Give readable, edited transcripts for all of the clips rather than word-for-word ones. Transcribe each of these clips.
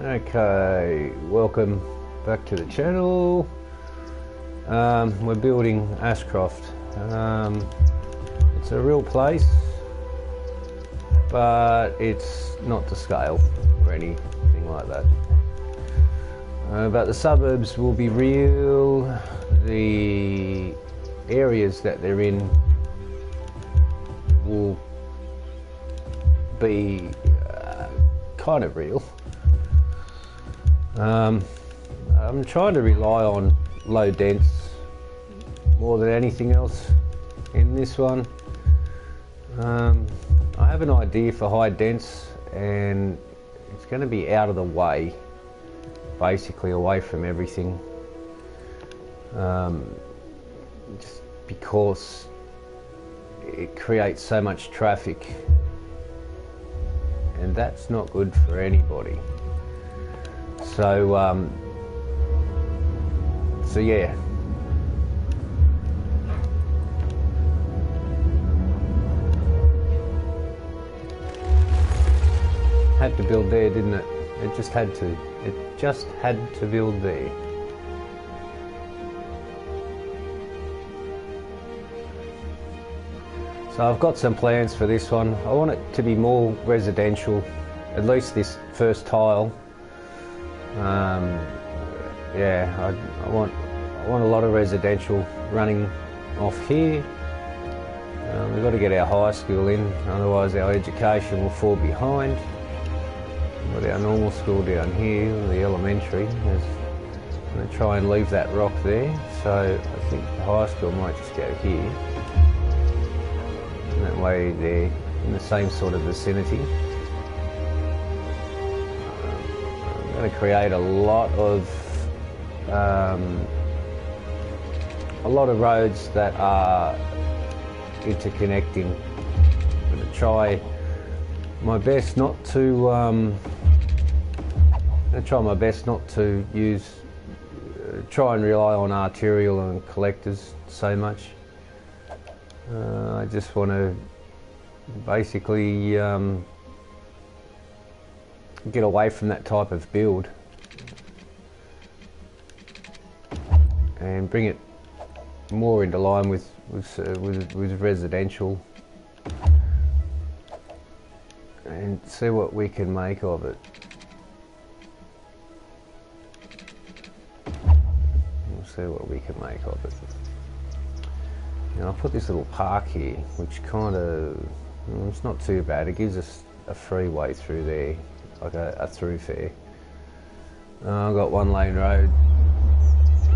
Okay, welcome back to the channel. We're building Ashcroft. It's a real place, but it's not to scale or anything like that. But the suburbs will be real. The areas that they're in will be kind of real. I'm trying to rely on low dense more than anything else in this one. I have an idea for high dense, and it's going to be out of the way, basically away from everything, just because it creates so much traffic, and that's not good for anybody. So yeah. Had to build there, didn't it? It just had to. It just had to build there. So I've got some plans for this one. I want it to be more residential, at least this first tile. Yeah, I want a lot of residential running off here. We've got to get our high school in, otherwise our education will fall behind. We've got our normal school down here, the elementary. I'm going to try and leave that rock there, so I think the high school might just go here. And that way they're in the same sort of vicinity. I'm going to create a lot of roads that are interconnecting. I'm going to try my best not to use try and rely on arterial and collectors so much. I just want to basically get away from that type of build and bring it more into line with residential, and see what we can make of it. We'll see what we can make of it. And I'll put this little park here, which kind of, it's not too bad. It gives us a freeway through there, like a thoroughfare. I've got one lane road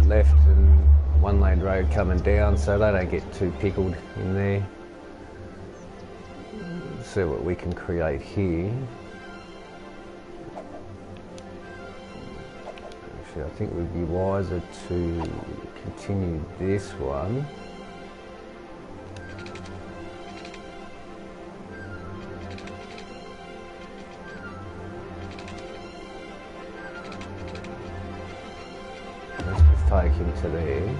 left and one lane road coming down, so they don't get too pickled in there. Let's see what we can create here. Actually, I think it would be wiser to continue this one. Take him to there.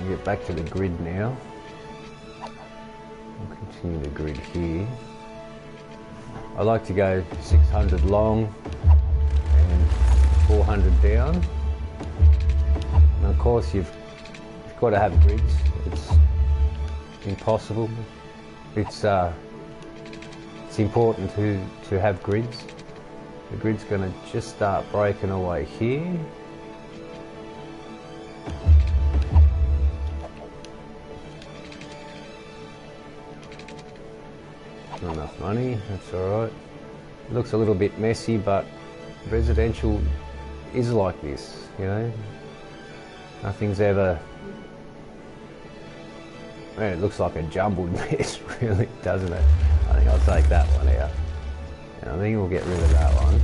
Get back to the grid now. Continue the grid here. I like to go 600 long and 400 down. And of course you've got to have grids. It's impossible. It's important to have grids. The grid's going to just start breaking away here. Not enough money, that's alright. It looks a little bit messy, but residential is like this, you know. Nothing's ever... Man, it looks like a jumbled mess, really, doesn't it? I think I'll take that one out. And I think we'll get rid of that one.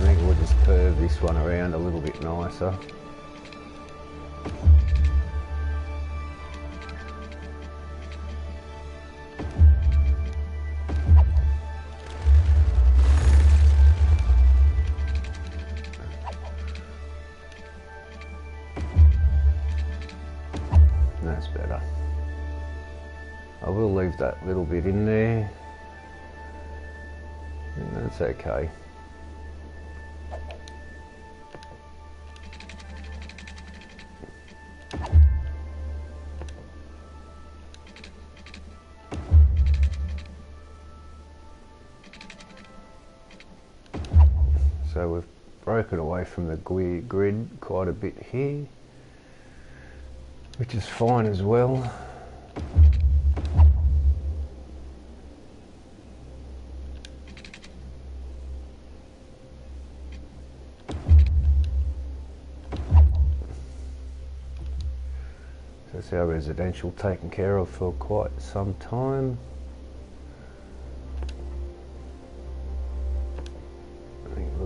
I think we'll just curve this one around a little bit nicer. leave that little bit in there. And that's okay. So we've broken away from the grid quite a bit here, which is fine as well. So that's our residential taken care of for quite some time.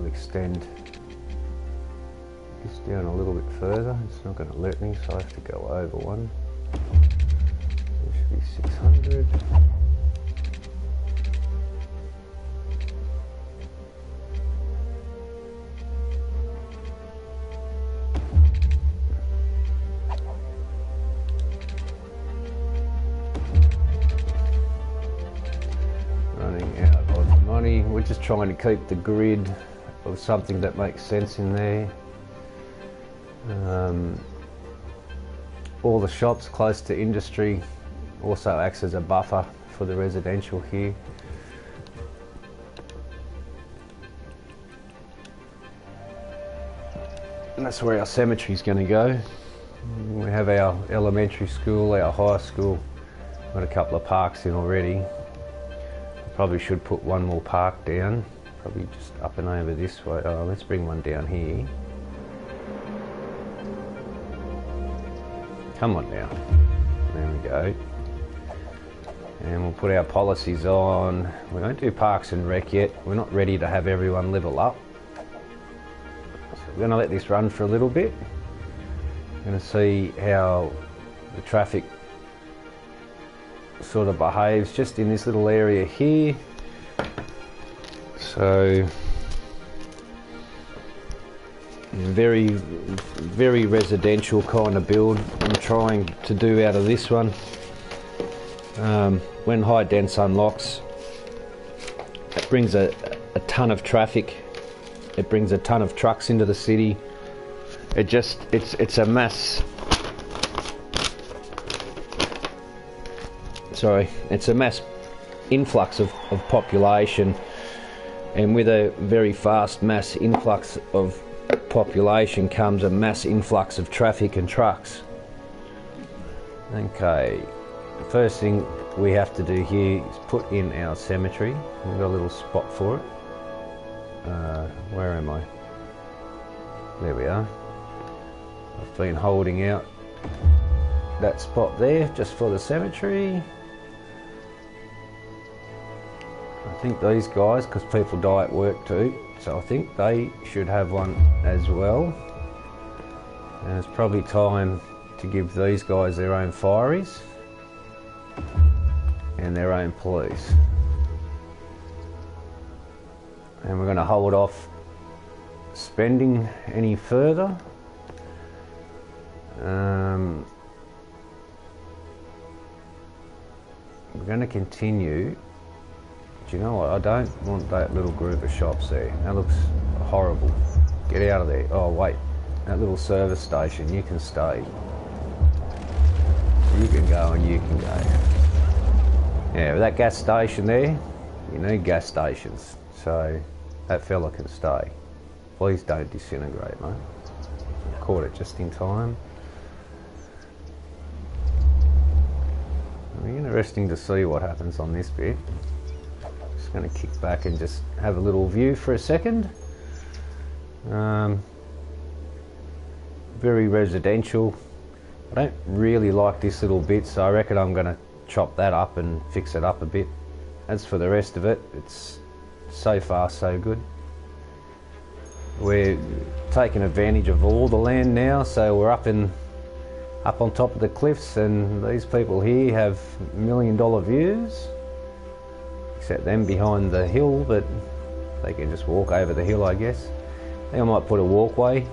Extend this down a little bit further. It's not going to let me, so I have to go over one. It should be 600. Running out of money. We're just trying to keep the grid of something that makes sense in there. All the shops close to industry also acts as a buffer for the residential here. And that's where our cemetery is going to go. We have our elementary school, our high school, got a couple of parks in already. I probably should put one more park down. Probably just up and over this way. Oh, let's bring one down here. Come on now. There we go. And we'll put our policies on. We won't do parks and rec yet. We're not ready to have everyone level up. So we're going to let this run for a little bit. We're going to see how the traffic sort of behaves just in this little area here. So very residential kind of build I'm trying to do out of this one. When high dense unlocks, it brings a ton of traffic. It brings a ton of trucks into the city. It's a mass. Sorry, it's a mass influx of population. And with a very fast mass influx of population comes a mass influx of traffic and trucks. Okay, the first thing we have to do here is put in our cemetery. We've got a little spot for it. Where am I? There we are. I've been holding out that spot there just for the cemetery. I think these guys, because people die at work too, so I think they should have one as well. And it's probably time to give these guys their own fireys and their own police. And we're going to hold off spending any further. We're going to continue. Do you know what? I don't want that little group of shops there. That looks horrible. Get out of there. Oh wait, that little service station, you can stay. You can go and you can go. Yeah, with that gas station there, you need gas stations. So that fella can stay. Please don't disintegrate, mate. Caught it just in time. It'll be interesting to see what happens on this bit. Just going to kick back and just have a little view for a second. Very residential. I don't really like this little bit, so I reckon I'm going to chop that up and fix it up a bit. As for the rest of it, it's so far so good. We're taking advantage of all the land now, so we're up on top of the cliffs, and these people here have $1 million views, except them behind the hill, but they can just walk over the hill, I guess. I think I might put a walkway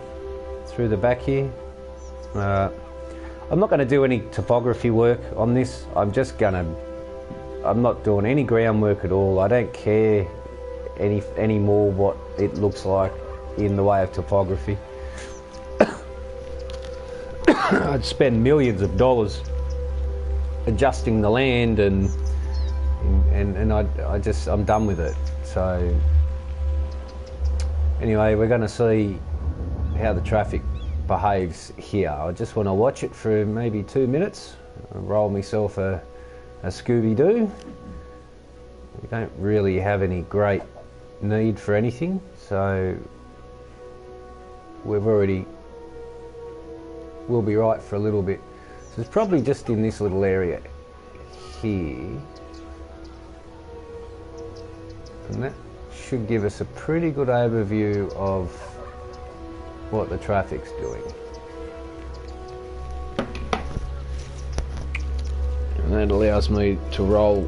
through the back here. I'm not going to do any topography work on this. I'm just going to I'm not doing any groundwork at all. I don't care any more what it looks like in the way of topography. I'd spend millions of dollars adjusting the land, and I'm done with it. So anyway, we're going to see how the traffic behaves here. I just want to watch it for maybe 2 minutes, roll myself a Scooby-Doo. We don't really have any great need for anything, so we'll be right for a little bit. So it's probably just in this little area here, and that should give us a pretty good overview of what the traffic's doing. And that allows me to roll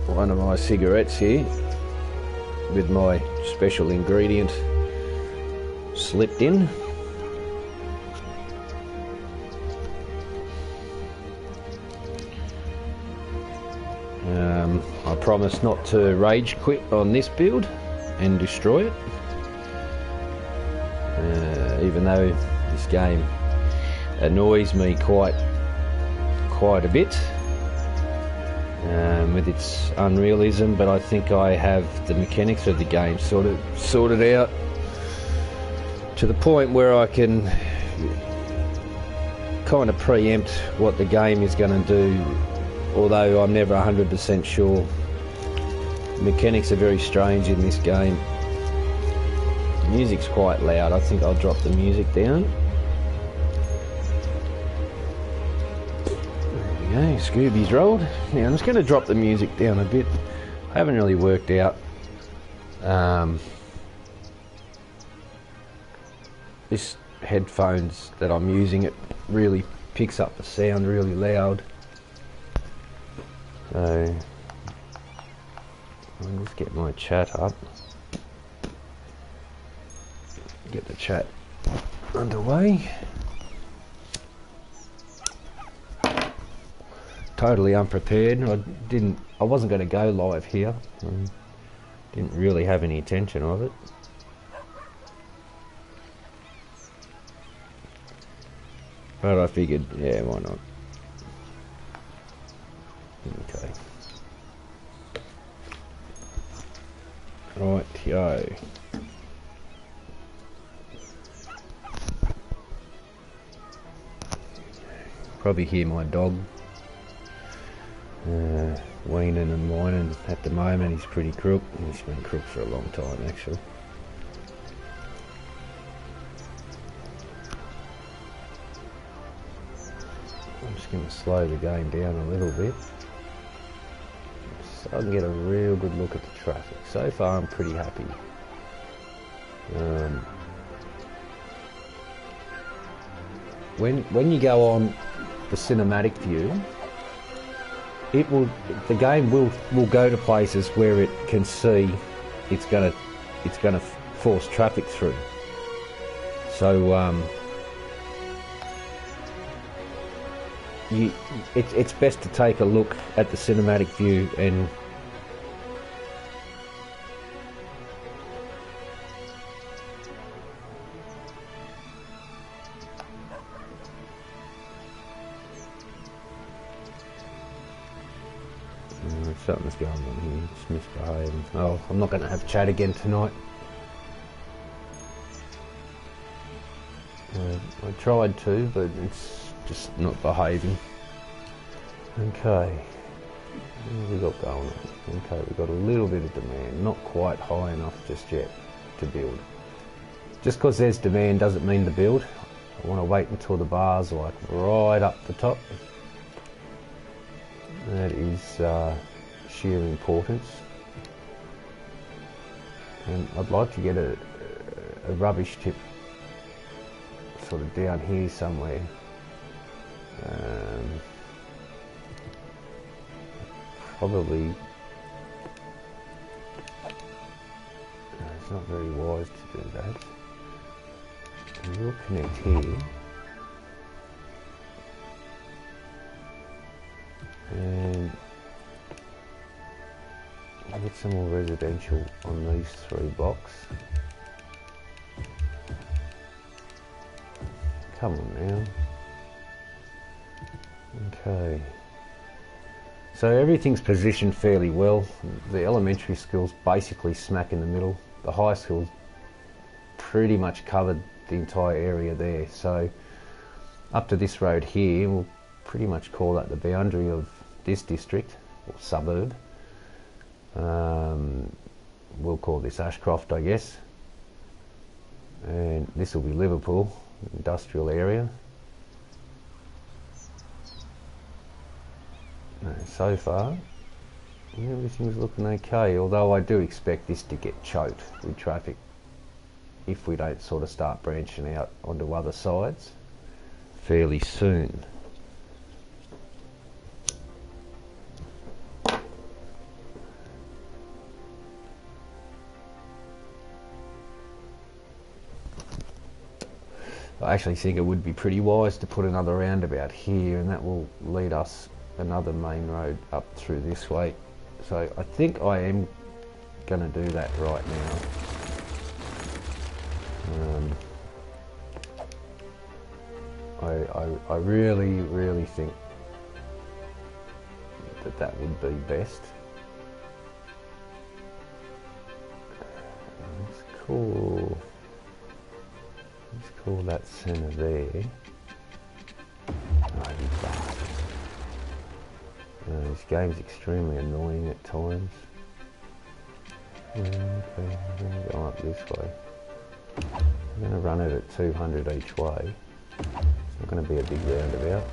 one of my cigarettes here with my special ingredient slipped in. I promise not to rage quit on this build and destroy it, even though this game annoys me quite a bit with its unrealism, but I think I have the mechanics of the game sort of sorted out to the point where I can kind of preempt what the game is going to do, although I'm never 100% sure. Mechanics are very strange in this game. The music's quite loud. I think I'll drop the music down. There we go, Scooby's rolled. Now I'm just going to drop the music down a bit. I haven't really worked out this headphones that I'm using, it really picks up the sound really loud. So I'll just get my chat up, get the chat underway. Totally unprepared. I wasn't going to go live here. Didn't really have any intention of it. But I figured, yeah, why not? Okay. Right, yo. Probably hear my dog weaning and whining at the moment. He's pretty crook. He's been crook for a long time, actually. I'm just going to slow the game down a little bit so I can get a real good look at the traffic. So far I'm pretty happy. When you go on the cinematic view, the game will go to places where it can see it's gonna force traffic through. So it's best to take a look at the cinematic view and something's going on here. It's misbehaving. Oh, I'm not going to have chat again tonight. I tried to, but it's just not behaving. Okay, what have we got going on? Okay, we've got a little bit of demand, not quite high enough just yet to build. Just because there's demand doesn't mean to build. I want to wait until the bar's like right up the top. That is sheer importance. And I'd like to get a rubbish tip sort of down here somewhere. Probably it's not very wise to do that. And we'll connect here, and Get some more residential on these 3 blocks. Come on now. Okay. So everything's positioned fairly well. The elementary school's basically smack in the middle. The high school's pretty much covered the entire area there. So up to this road here, we'll pretty much call that the boundary of this district or suburb. We'll call this Ashcroft, I guess. And this will be Liverpool, industrial area. So far, everything's looking okay, although I do expect this to get choked with traffic if we don't sort of start branching out onto other sides fairly soon. I actually think it would be pretty wise to put another roundabout here, and that will lead us another main road up through this way. So I think I am going to do that right now. I really think that would be best. Let's call that centre there. This game's extremely annoying at times. Okay, I'm going to go up this way. I'm going to run it at 200 each way. It's not going to be a big roundabout.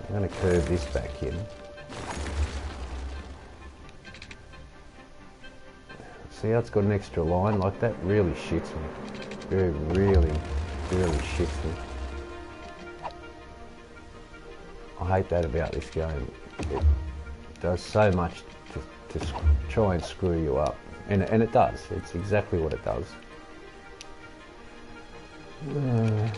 I'm going to curve this back in. See how it's got an extra line? Like, that really shits me. Really shits me. I hate that about this game. It does so much to try and screw you up. And it does. It's exactly what it does. I'm gonna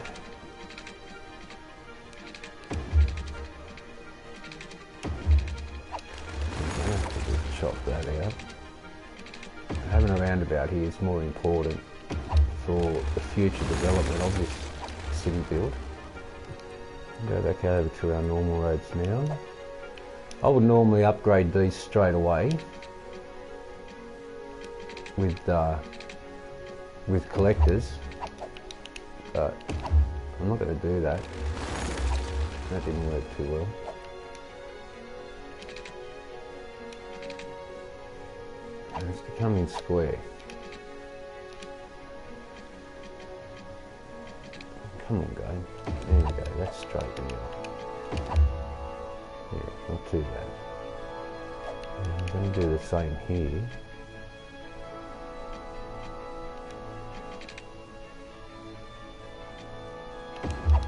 have to just chop that out. Having a roundabout here is more important for the future development of this city build. Go back over to our normal roads now. I would normally upgrade these straight away with collectors, but I'm not going to do that. That didn't work too well. And it's becoming square. Come on, guy. There you go. That's straight now. Yeah, not too bad. And I'm going to do the same here.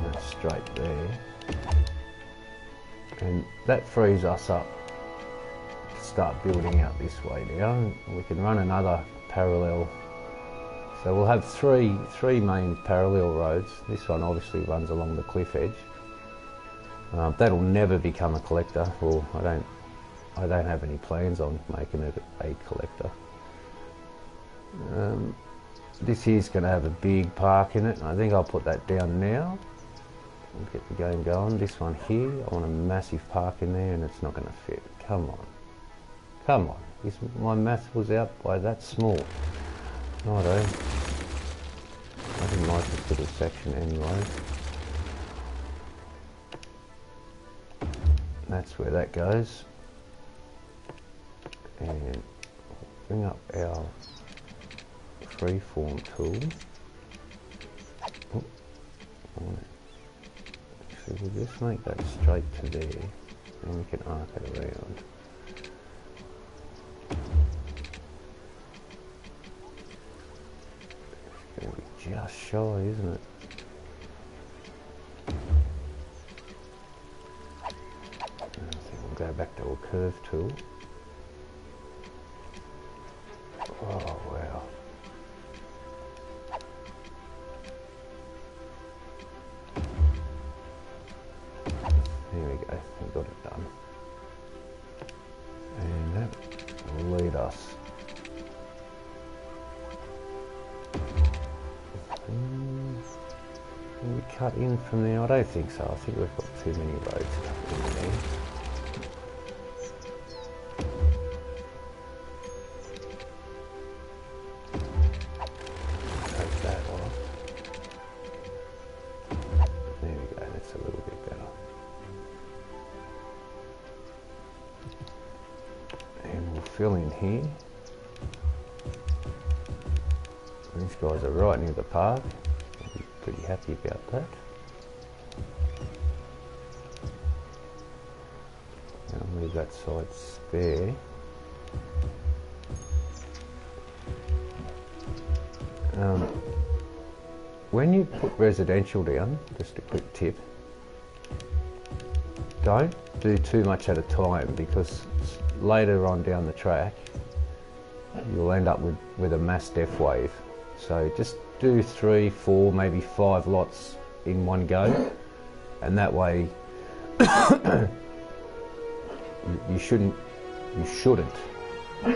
That's straight there. And that frees us up to start building out this way now. We can run another parallel. So we'll have three main parallel roads. This one obviously runs along the cliff edge. That'll never become a collector, or I don't have any plans on making it a collector. This here's going to have a big park in it. I think I'll put that down now. We'll get the game going. This one here, I want a massive park in there, and it's not going to fit. Come on. Come on. My math was out by that small. Righto. I didn't like this little section anyway. That's where that goes. And bring up our freeform tool. Oh, so we'll just make that straight to there, and we can arc it around. It's going to be just shy, isn't it? Go back to our curve tool. Oh wow. There we go, we got it done. And that will lead us Can we cut in from there? I don't think so. I think we've got too many roads cut in there. Take that off. There we go, that's a little bit better. And we'll fill in here. These guys are right near the park. I'll be pretty happy about that. I'll leave that side spare. When you put residential down, just a quick tip, don't do too much at a time, because later on down the track you'll end up with a mass death wave. So just do 3, 4, maybe 5 lots in one go, and that way you shouldn't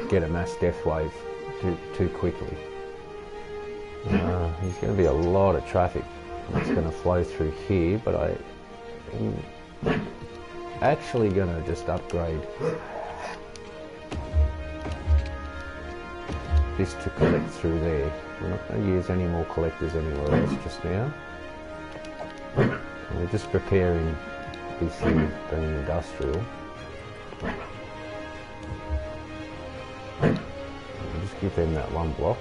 get a mass death wave too quickly. There's going to be a lot of traffic that's going to flow through here, but I'm actually going to just upgrade this to collect through there. We're not going to use any more collectors anywhere else just now. We're just preparing this here being industrial. We'll just give them that one block.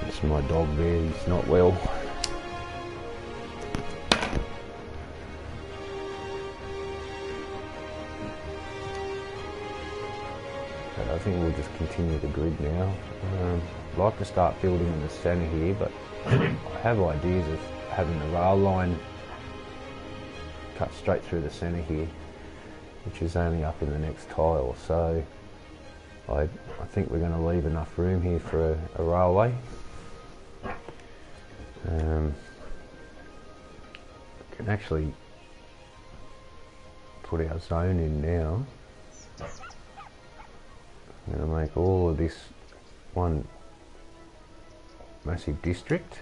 It's my dog there, he's not well. But I think we'll just continue the grid now. I'd like to start building in the centre here, but I have ideas of having a rail line cut straight through the centre here, which is only up in the next tile. So I think we're going to leave enough room here for a railway. We can actually put our zone in now. I'm going to make all of this one massive district.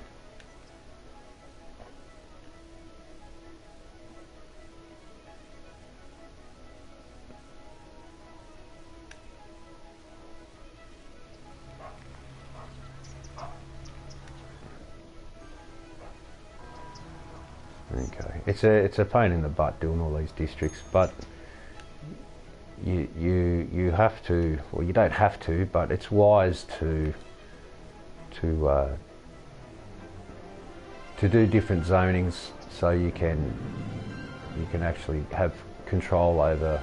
Okay, it's a pain in the butt doing all these districts, but you have to, well, you don't have to, but it's wise to do different zonings, so you can actually have control over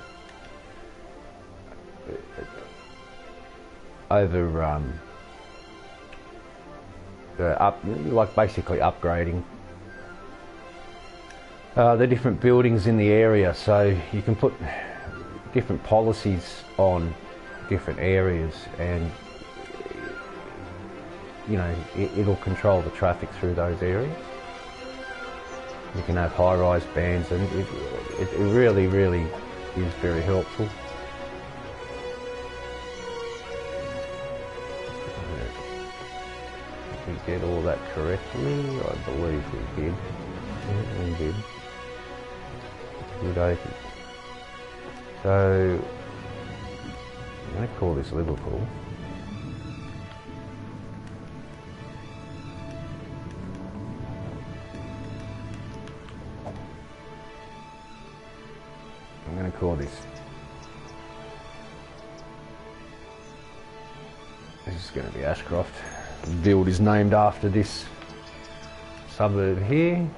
like basically upgrading the different buildings in the area, so you can put different policies on different areas, and you know it'll control the traffic through those areas. You can have high-rise bands, and it really is very helpful. Did we get all that correctly? I believe we did. Yeah, we did. Good open. So I'm going to call this Liverpool. I'm going to call this. This is going to be Ashcroft. The build is named after this suburb here.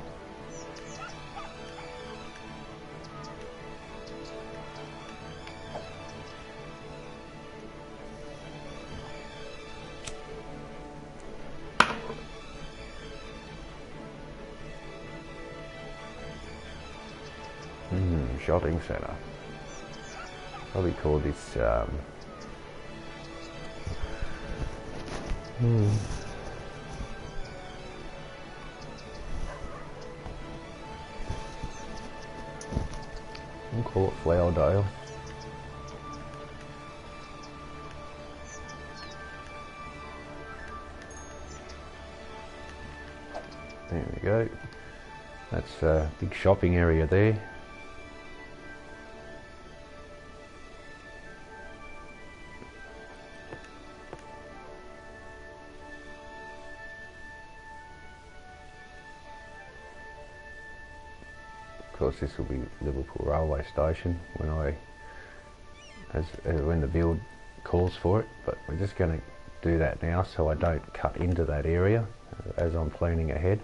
Shopping centre. Probably call this we'll call it Flowerdale. There we go. That's a big shopping area there. Of course, this will be Liverpool railway station when the build calls for it, but we're just going to do that now so I don't cut into that area as I'm planning ahead.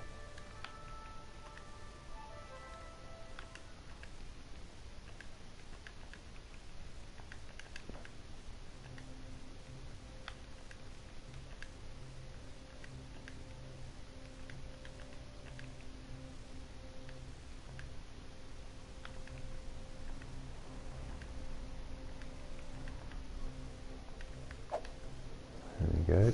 There we go.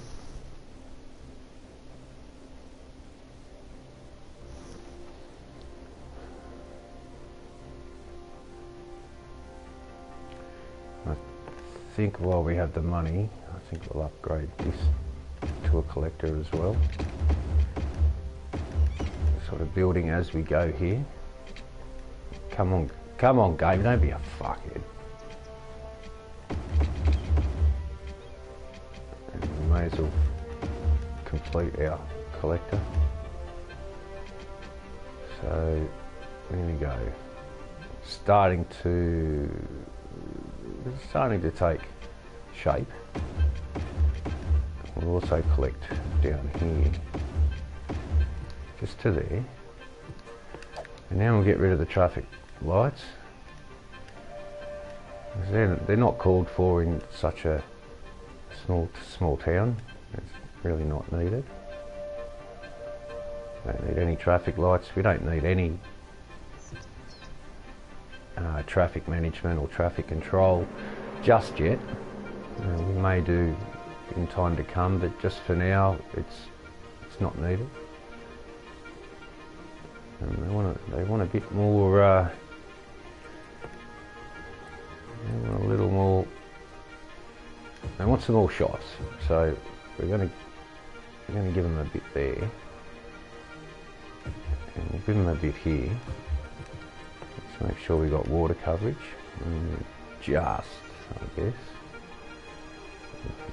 I think while we have the money, I think we'll upgrade this to a collector as well. Sort of building as we go here. Come on game, don't be a fuckhead. And we may as well complete our collector. So there we go. Starting to take shape. We'll also collect down here, just to there. And now we'll get rid of the traffic lights. They're not called for in such a small town. It's really not needed. Don't need any traffic lights. We don't need any traffic management or traffic control just yet. We may do in time to come, but just for now it's not needed. And they want a bit more they want a little more, they want some more shots, so we're going to give them a bit there, and we'll give them a bit here. Let's make sure we got water coverage, and just, I guess,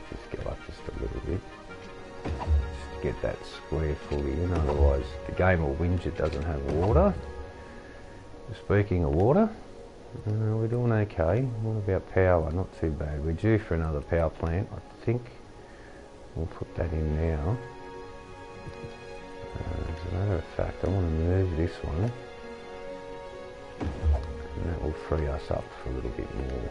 just go up just a little bit, just to get that square fully in, otherwise the game will whinge it doesn't have water. Speaking of water, we're doing okay. What about power? Not too bad. We're due for another power plant, I think. We'll put that in now. As a matter of fact, I want to move this one, and that will free us up for a little bit more.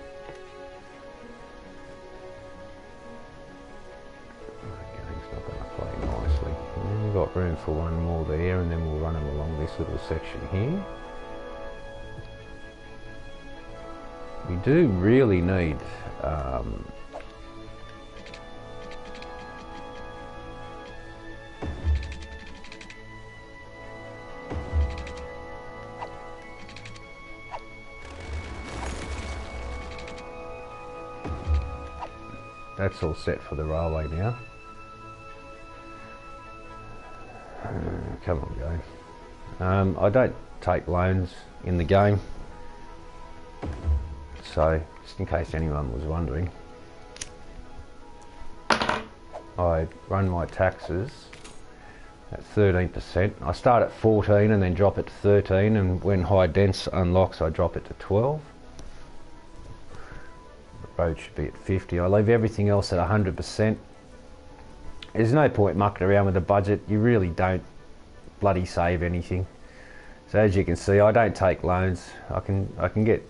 Game's not going to play nicely. And then we've got room for one more there, and then we'll run them along this little section here. We do really need that's all set for the railway now. Come on, go. I don't take loans in the game, so just in case anyone was wondering, I run my taxes at 13%. I start at 14 and then drop it to 13, and when high dense unlocks I drop it to 12. The road should be at 50. I leave everything else at 100%. There's no point mucking around with the budget. You really don't bloody save anything. So as you can see, I don't take loans. I can get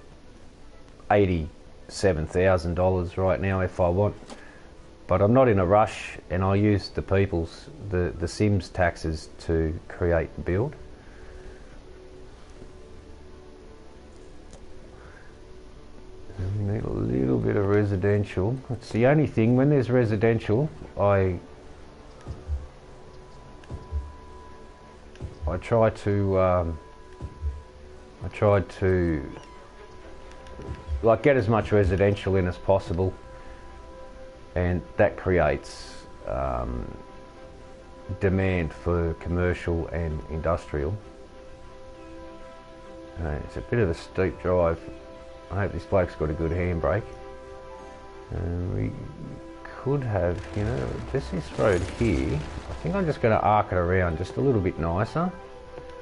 $87,000 right now if I want, but I'm not in a rush, and I use the Sims taxes to create the build. And we need a little bit of residential. It's the only thing, when there's residential, I try to like get as much residential in as possible, and that creates demand for commercial and industrial. It's a bit of a steep drive. I hope this bloke's got a good handbrake. We could have, you know, just this road here. I think I'm just going to arc it around just a little bit nicer.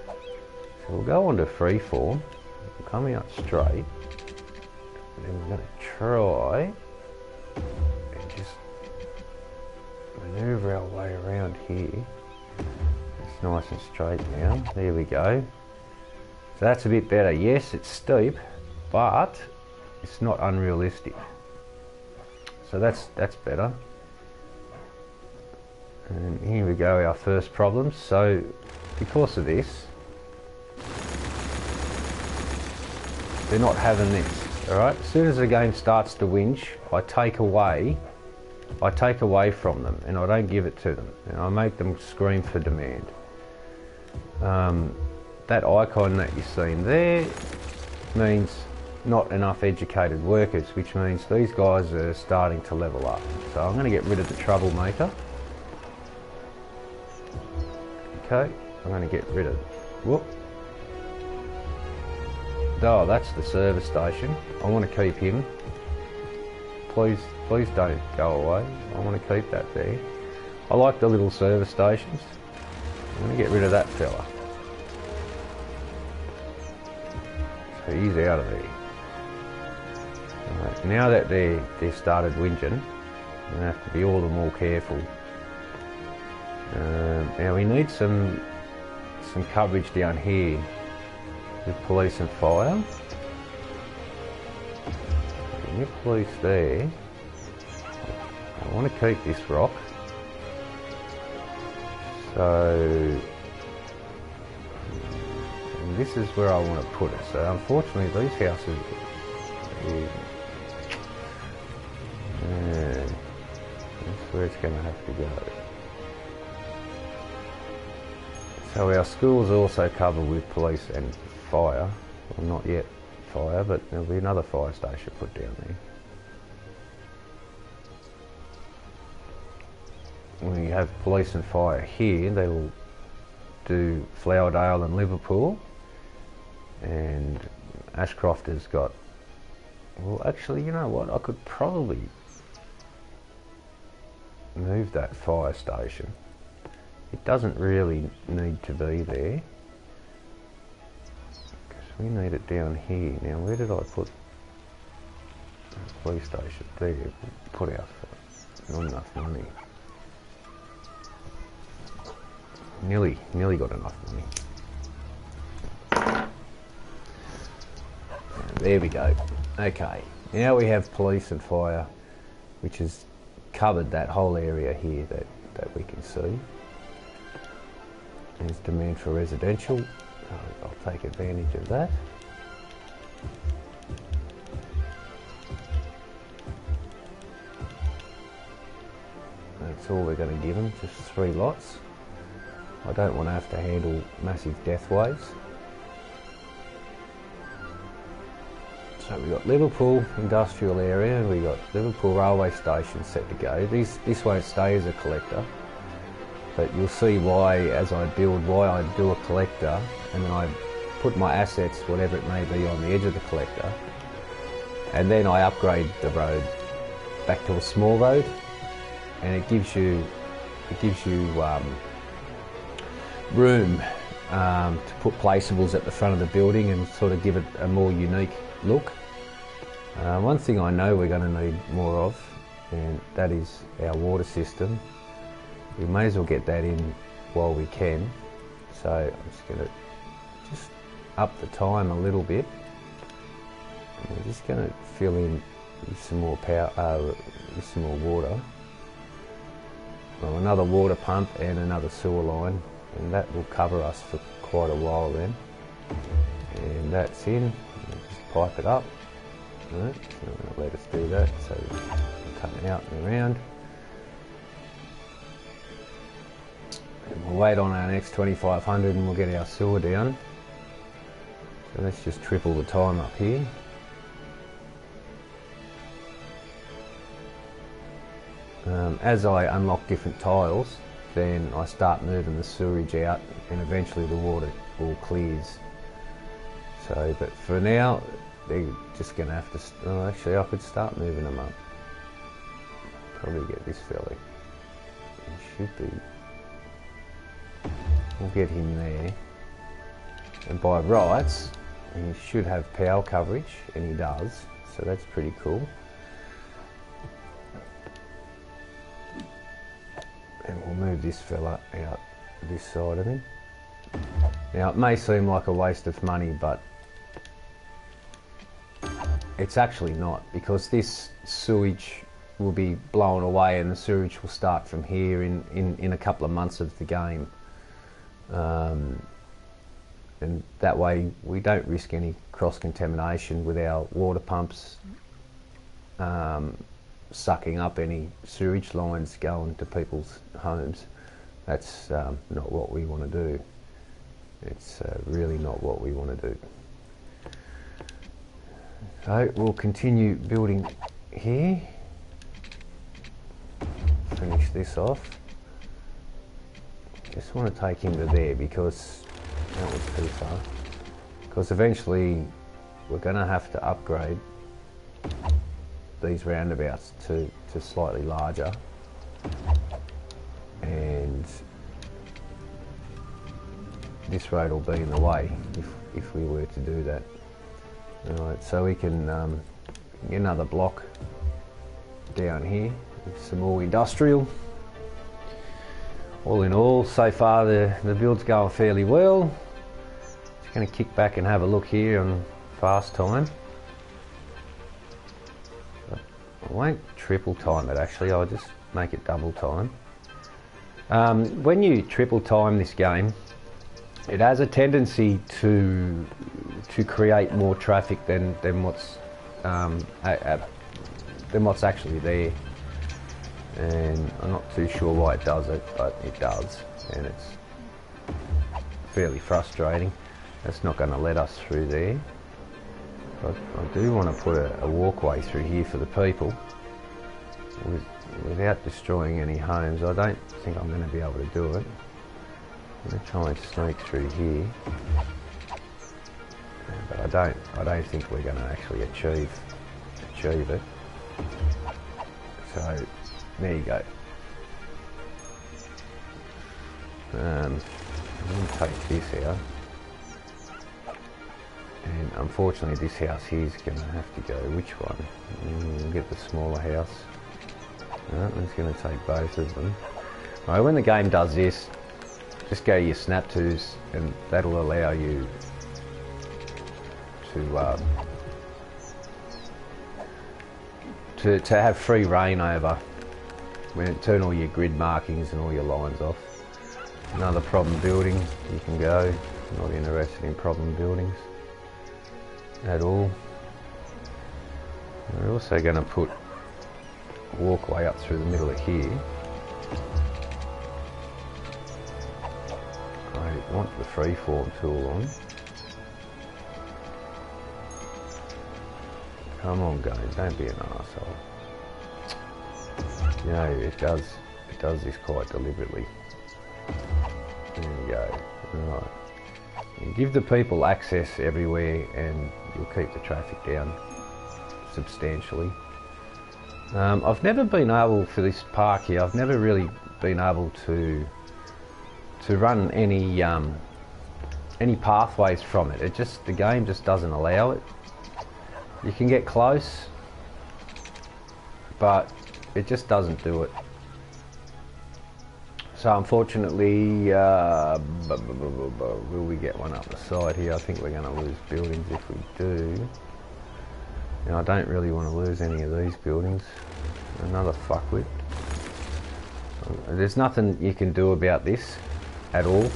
So we'll go on to freeform, coming out straight, and then we're going to try and just manoeuvre our way around here. It's nice and straight now. There we go. So that's a bit better. Yes, it's steep, but it's not unrealistic. So that's better. And here we go, our first problem. So because of this, they're not having this. All right. As soon as the game starts to whinge, I take away from them, and I don't give it to them. And I make them scream for demand. That icon that you're seeing there means not enough educated workers, which means these guys are starting to level up. So I'm going to get rid of the troublemaker. Okay, I'm going to get rid of, whoop. Oh, that's the service station. I want to keep him. Please don't go away. I want to keep that there. I like the little service stations. I'm going to get rid of that fella. So he's out of there. Right, now that they've started whinging, I'm going to have to be all the more careful. Now we need some coverage down here with police and fire. With police there, I want to keep this rock. So and this is where I want to put it. So unfortunately these houses, that's where it's going to have to go. So our school's also covered with police and fire. Well, not yet fire, but there'll be another fire station put down there. We have police and fire here. They will do Flowerdale and Liverpool, and Ashcroft has got, well actually, you know what, I could probably move that fire station. It doesn't really need to be there, because we need it down here. Now where did I put the police station? There, put our, not enough money. Nearly got enough money. And there we go. Okay, now we have police and fire, which has covered that whole area here that we can see. There's demand for residential. I'll take advantage of that. That's all we're going to give them, just 3 lots. I don't want to have to handle massive death waves. So we've got Liverpool industrial area, and we've got Liverpool railway station set to go. This won't stay as a collector, but you'll see why as I build, why I do a collector, and then I put my assets, whatever it may be, on the edge of the collector, and then I upgrade the road back to a small road, and it gives you room to put placeables at the front of the building and sort of give it a more unique look. One thing I know we're going to need more of, and that is our water system. We may as well get that in while we can. So I'm just going to up the time a little bit. And we're just going to fill in with some more power, with some more water. Well, another water pump and another sewer line, and that will cover us for quite a while then. And that's in. We'll just pipe it up. No, it's not going to let us do that, so we're cutting out and around. And we'll wait on our next 2500 and we'll get our sewer down. So let's just triple the time up here. As I unlock different tiles, then I start moving the sewage out, and eventually the water all clears. So, but for now, they're just going to have to, oh, actually I could start moving them up. Probably get this fella. He should be. We'll get him there. And by rights, he should have power coverage, and he does. So that's pretty cool. And we'll move this fella out this side of him. Now it may seem like a waste of money, but it's actually not, because this sewage will be blown away and the sewage will start from here in a couple of months of the game. And that way we don't risk any cross-contamination with our water pumps sucking up any sewage lines going to people's homes. That's not what we want to do. It's really not what we want to do. So we'll continue building here. Finish this off. Just want to take him to there because that was too far. Because eventually we're going to have to upgrade these roundabouts to slightly larger, and this road will be in the way if we were to do that. Alright, so we can get another block down here with some more industrial. All in all, so far the build's going fairly well. Just going to kick back and have a look here on fast time. I won't triple time it actually, I'll just make it double time. When you triple time this game, it has a tendency to create more traffic than what's actually there, and I'm not too sure why it does it, but it does, and it's fairly frustrating. That's not going to let us through there. I do want to put a walkway through here for the people without destroying any homes. I don't think I'm going to be able to do it. I'm going to try and sneak through here, but I don't think we're going to actually achieve it. So there you go. I'm going to take this out. And unfortunately this house here is going to have to go. Which one? We'll get the smaller house. Alright, I'm just going to take both of them. Alright, when the game does this, just go to your snap twos and that'll allow you to have free reign over when it turn all your grid markings and all your lines off. Another problem building, you can go. Not interested in problem buildings at all. We're also going to put a walkway up through the middle of here. I want the freeform tool on. Come on, guys, don't be an arsehole. You know, it does this quite deliberately. There we go. Right. You give the people access everywhere and you'll keep the traffic down substantially. I've never been able, for this park here, I've never really been able to run any pathways from it. The game just doesn't allow it. You can get close, but it just doesn't do it. So unfortunately, will we get one up the side here? I think we're going to lose buildings if we do. And I don't really want to lose any of these buildings. Another fuckwit. There's nothing you can do about this at all.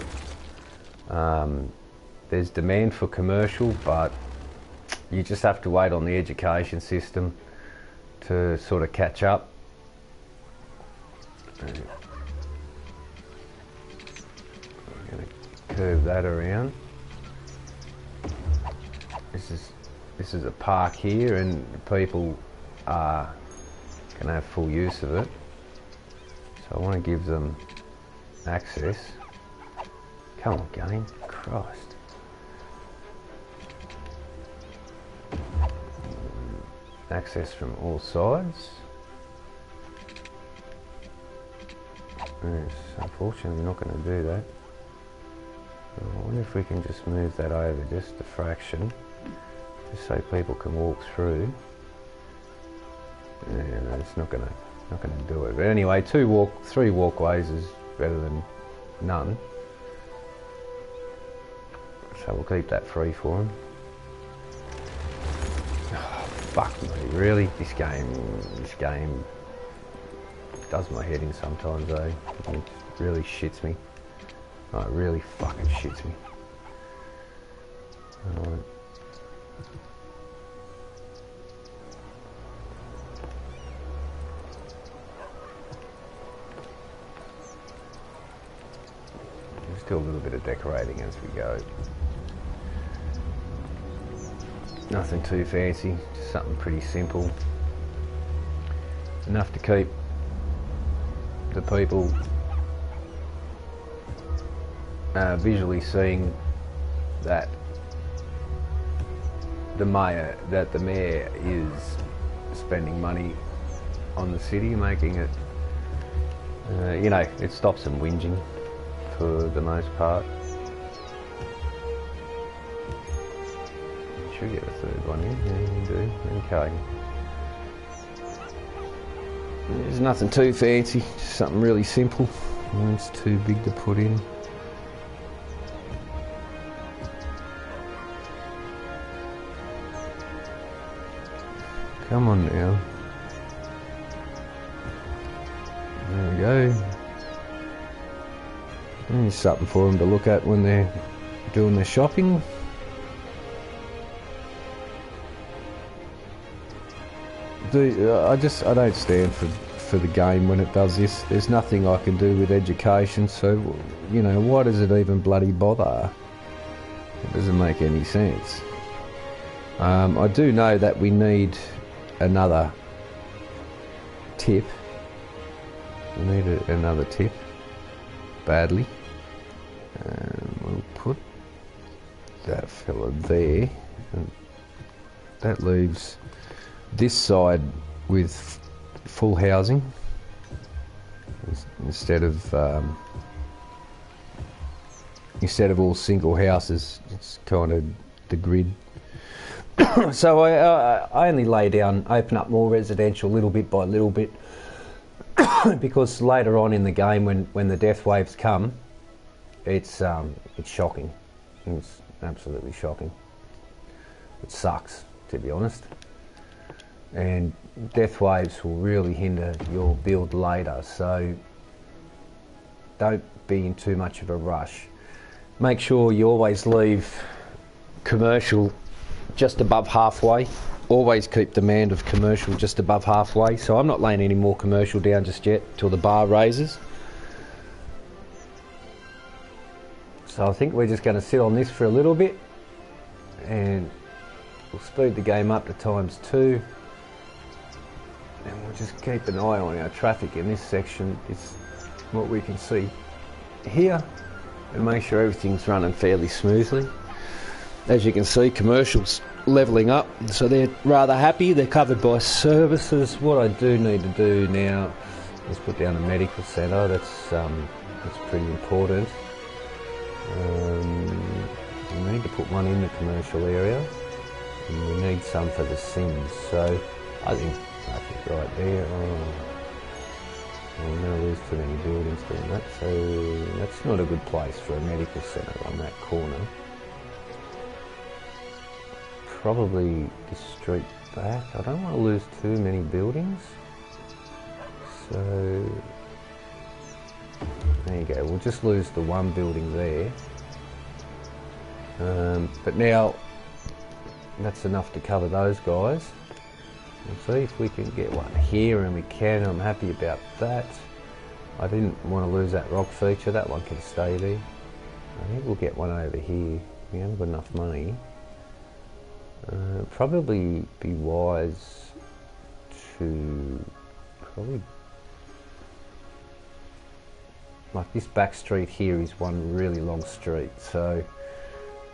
There's demand for commercial, but you just have to wait on the education system to sort of catch up. I'm going to curve that around. This is a park here, and people are going to have full use of it. So I want to give them access. Come on, game. Christ. Access from all sides. Yes, unfortunately, we're not going to do that. I wonder if we can just move that over just a fraction, just so people can walk through. Yeah, it's not going to do it. But anyway, three walkways is better than none. So we'll keep that free for them. Oh, fuck me, really? This game does my head in sometimes, eh? It really shits me. Oh, it really fucking shits me. Alright. Just do a little bit of decorating as we go. Nothing too fancy, just something pretty simple. Enough to keep the people visually seeing that the mayor is spending money on the city, making it, you know, it stops them whinging for the most part. Should get a third one in. Yeah, you do. Okay. There's nothing too fancy, just something really simple. It's too big to put in. Come on now. There we go. There's something for them to look at when they're doing their shopping. I don't stand for the game when it does this. There's nothing I can do with education, so, you know, why does it even bloody bother? It doesn't make any sense. I do know that we need another tip. We need another tip badly. We'll put that fella there, and that leaves this side with full housing instead of all single houses. It's kind of the grid. So I only open up more residential little bit by little bit because later on in the game when the death waves come, it's shocking. It's absolutely shocking. It sucks, to be honest. And death waves will really hinder your build later, so don't be in too much of a rush. Make sure you always leave commercial just above halfway. Always keep demand of commercial just above halfway. So I'm not laying any more commercial down just yet till the bar raises. So I think we're just going to sit on this for a little bit, and we'll speed the game up to ×2. And we'll just keep an eye on our traffic in this section. It's what we can see here, and make sure everything's running fairly smoothly. As you can see, commercials levelling up, so they're rather happy. They're covered by services. What I do need to do now is put down a medical centre. That's pretty important. We need to put one in the commercial area, and we need some for the Sims. So I think right there. I'm going to lose too many buildings doing that, so that's not a good place for a medical centre on that corner. Probably the street back. I don't want to lose too many buildings, so there you go. We'll just lose the one building there, but now that's enough to cover those guys. We'll see if we can get one here, and we can. I'm happy about that. I didn't want to lose that rock feature. That one can stay there. I think we'll get one over here. We haven't got enough money. Probably be wise to like this back street here is one really long street, so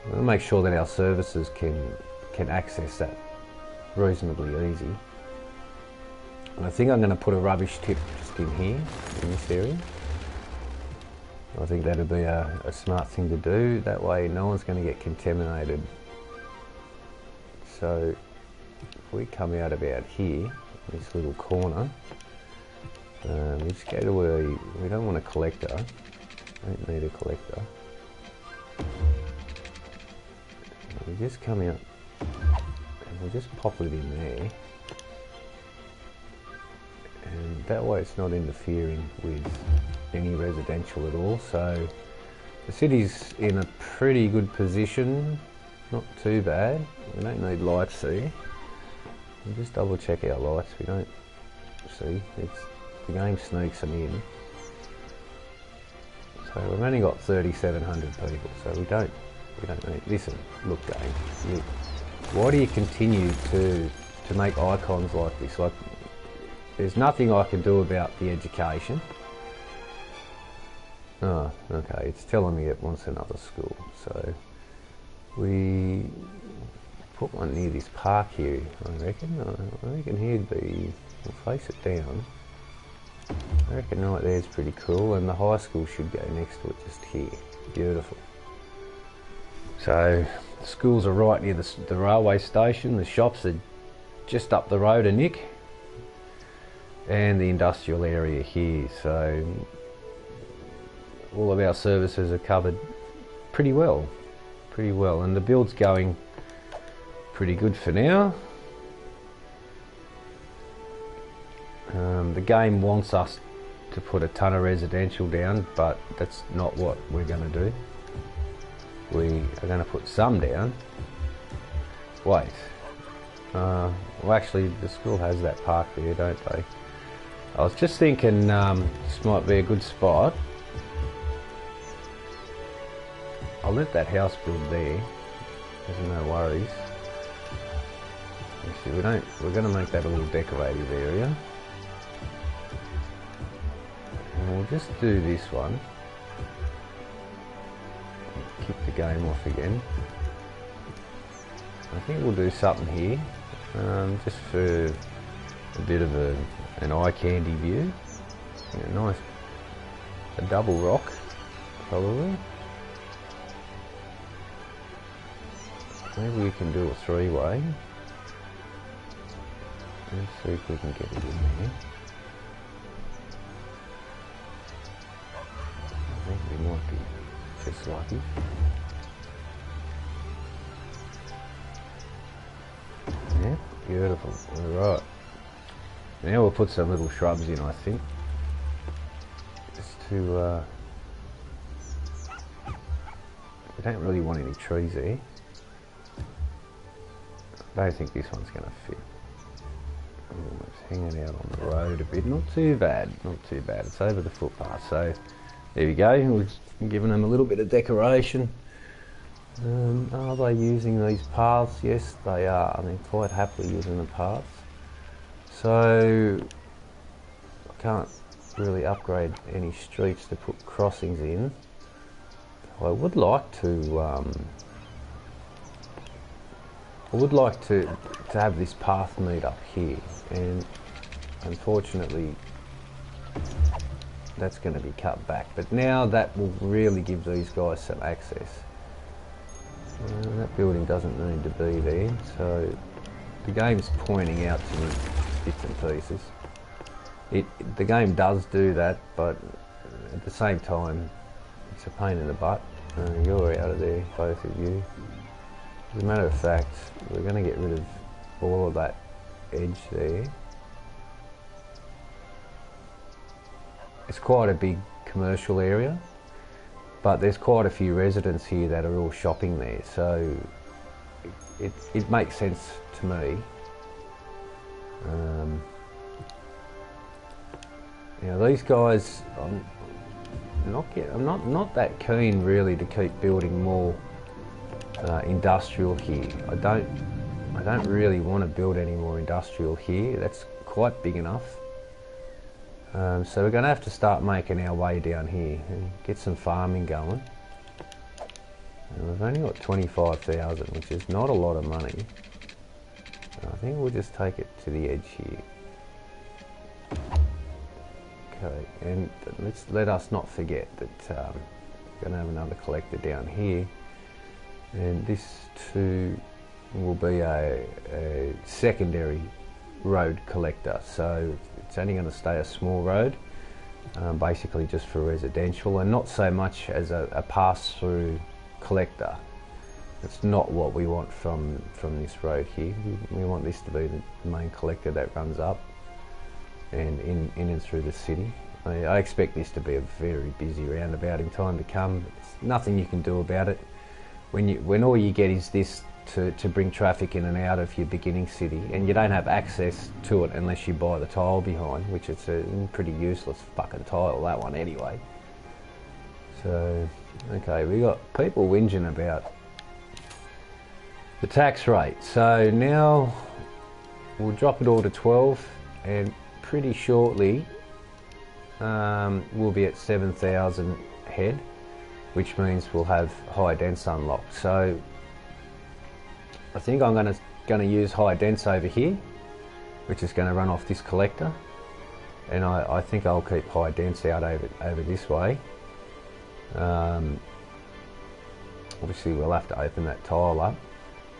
we're going to make sure that our services can access that reasonably easy. And I think I'm going to put a rubbish tip just in here, in this area. I think that'd be a smart thing to do. That way no one's going to get contaminated. So if we come out about here, this little corner, we just go to where we don't want a collector. Don't need a collector. We just come out and we just pop it in there. And that way it's not interfering with any residential at all. So the city's in a pretty good position, not too bad. We don't need lights there. We'll just double check our lights. We don't see, the game sneaks them in. So we've only got 3,700 people, so we don't need, listen, look game, why do you continue to make icons like this? Like, there's nothing I can do about the education. Oh, okay, it's telling me it wants another school. So we put one near this park here, I reckon. I reckon here'd be, we'll face it down. I reckon right there's pretty cool, and the high school should go next to it just here. Beautiful. So the schools are right near the railway station, the shops are just up the road a nick, and the industrial area here. So all of our services are covered pretty well, and the build's going pretty good for now. The game wants us to put a ton of residential down, but that's not what we're going to do. We are going to put some down. Wait. Well, actually, the school has that park there, don't they? I was just thinking this might be a good spot. I'll let that house build there. There's no worries. Actually, we're going to make that a little decorative area. And we'll just do this one. Kick the game off again. I think we'll do something here, just for a bit of an eye candy view. Yeah, nice, a double rock, probably. Maybe we can do a three-way. Let's see if we can get it in there. I think we might be just lucky. Yeah, beautiful. Alright. Now we'll put some little shrubs in, I think. Just to... we don't really want any trees there. I don't think this one's going to fit. It's hanging out on the road a bit. Not too bad, not too bad. It's over the footpath, so there we go. We've given them a little bit of decoration. Are they using these paths? Yes, they are. I mean, quite happily using the paths. So I can't really upgrade any streets to put crossings in. I would like to. I would like to have this path meet up here, and unfortunately that's going to be cut back. But now that will really give these guys some access. That building doesn't need to be there, so the game's pointing out to me bits and pieces. The game does do that, but at the same time it's a pain in the butt. You're out of there, both of you. As a matter of fact, we're going to get rid of all of that edge there. It's quite a big commercial area, but there's quite a few residents here that are all shopping there, so it makes sense to me. You know, these guys, I'm not that keen really to keep building more industrial here. I don't really want to build any more industrial here. That's quite big enough. So we're going to have to start making our way down here and get some farming going. And we've only got 25,000, which is not a lot of money. I think we'll just take it to the edge here. Okay, and let us not forget that we're going to have another collector down here, and this too will be a secondary road collector. So it's only going to stay a small road, basically just for residential, and not so much as a pass-through collector. It's not what we want from this road here. We want this to be the main collector that runs up and in and through the city. I expect this to be a very busy roundabout in time to come. There's nothing you can do about it. When all you get is this to bring traffic in and out of your beginning city, and you don't have access to it unless you buy the tile behind, which it's a pretty useless fucking tile, that one anyway. So, okay, we got people whinging about the tax rate. So now we'll drop it all to 12, and pretty shortly we'll be at 7,000 head, which means we'll have high dense unlocked. So I think I'm going to use high dense over here, which is going to run off this collector, and I think I'll keep high dense out over this way. Obviously we'll have to open that tile up,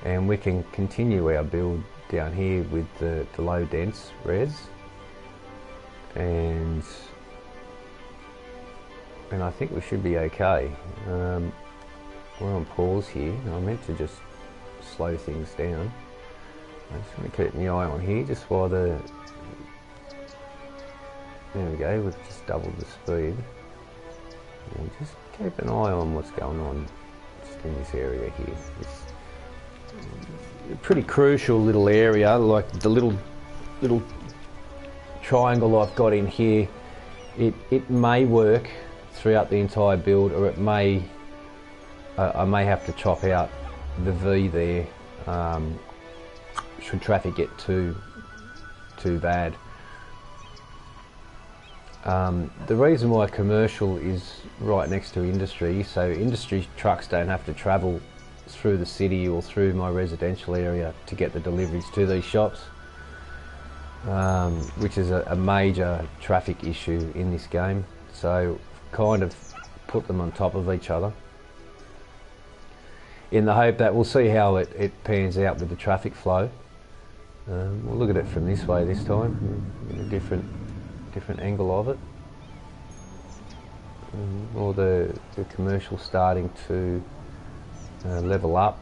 and we can continue our build down here with the low dense res, and I think we should be okay. We're on pause here. I meant to just slow things down. I'm just going to keep my eye on here just while there we go, we've just doubled the speed. And just keep an eye on what's going on just in this area here. It's a pretty crucial little area, like the little triangle I've got in here. It may work throughout the entire build, or it may I may have to chop out the V there should traffic get too bad. The reason why commercial is right next to industry, so industry trucks don't have to travel through the city or through my residential area to get the deliveries to these shops, which is a major traffic issue in this game. So kind of put them on top of each other in the hope that we'll see how it pans out with the traffic flow. We'll look at it from this way this time, get a different angle of it. Or the commercial starting to level up.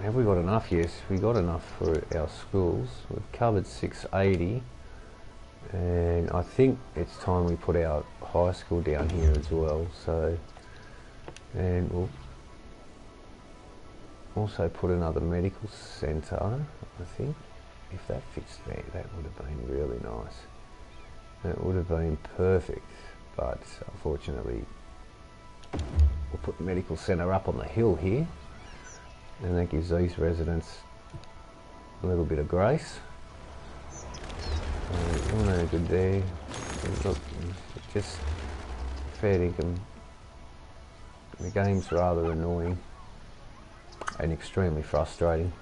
Have we got enough? Yes, we got enough for our schools. We've covered 680, and I think it's time we put our high school down here as well. So, and we'll also put another medical centre, I think. If that fits there, that would have been really nice. That would have been perfect, but unfortunately we'll put the medical centre up on the hill here, and that gives these residents a little bit of grace. No good there. Look, just fair income. The game's rather annoying and extremely frustrating.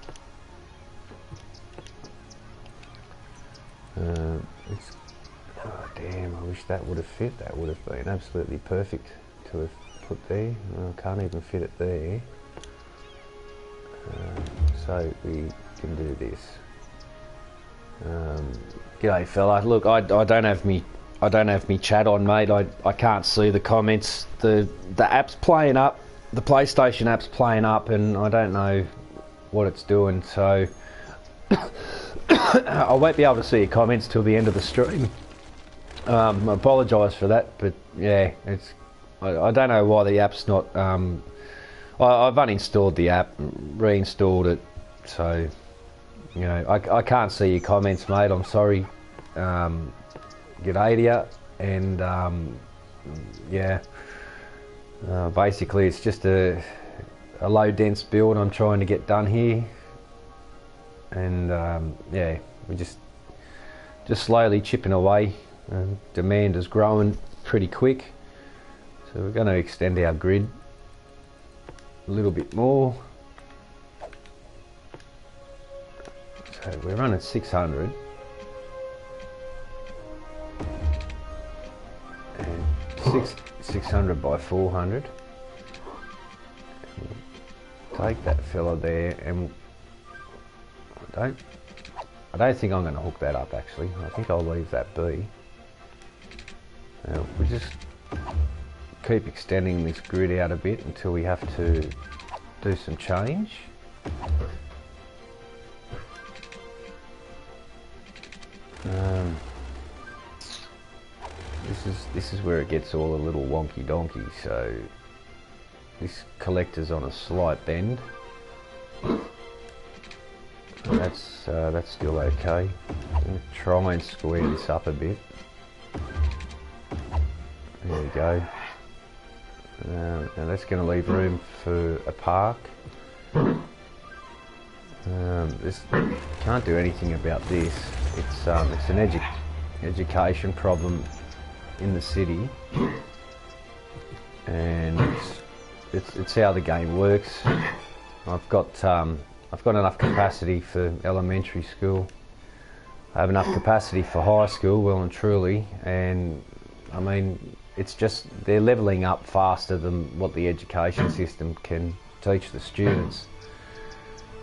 Oh damn, I wish that would have fit. That would have been absolutely perfect to have put there. I can't even fit it there. So we can do this. G'day fella. Look, I don't have me chat on, mate. I can't see the comments. The app's playing up. The PlayStation app's playing up, and I don't know what it's doing. So I won't be able to see your comments till the end of the stream. I apologise for that, but yeah, I don't know why the app's not. I've uninstalled the app, reinstalled it, so you know I can't see your comments, mate. I'm sorry. G'day to you, and yeah, basically it's just a low dense build I'm trying to get done here, and yeah, we just just slowly chipping away. Demand is growing pretty quick, so we're going to extend our grid a little bit more. So we're running 600 and 600 by 400. Take that fella there, and I don't think I'm going to hook that up actually. I think I'll leave that be. We just keep extending this grid out a bit until we have to do some change. This is where it gets all a little wonky donkey. So this collector's on a slight bend. That's still okay. I'm going to try and square this up a bit. There we go. Now that's going to leave room for a park. Can't do anything about this. It's an education problem in the city, and it's how the game works. I've got enough capacity for elementary school. I have enough capacity for high school, well and truly, and I mean, it's just they're levelling up faster than what the education system can teach the students.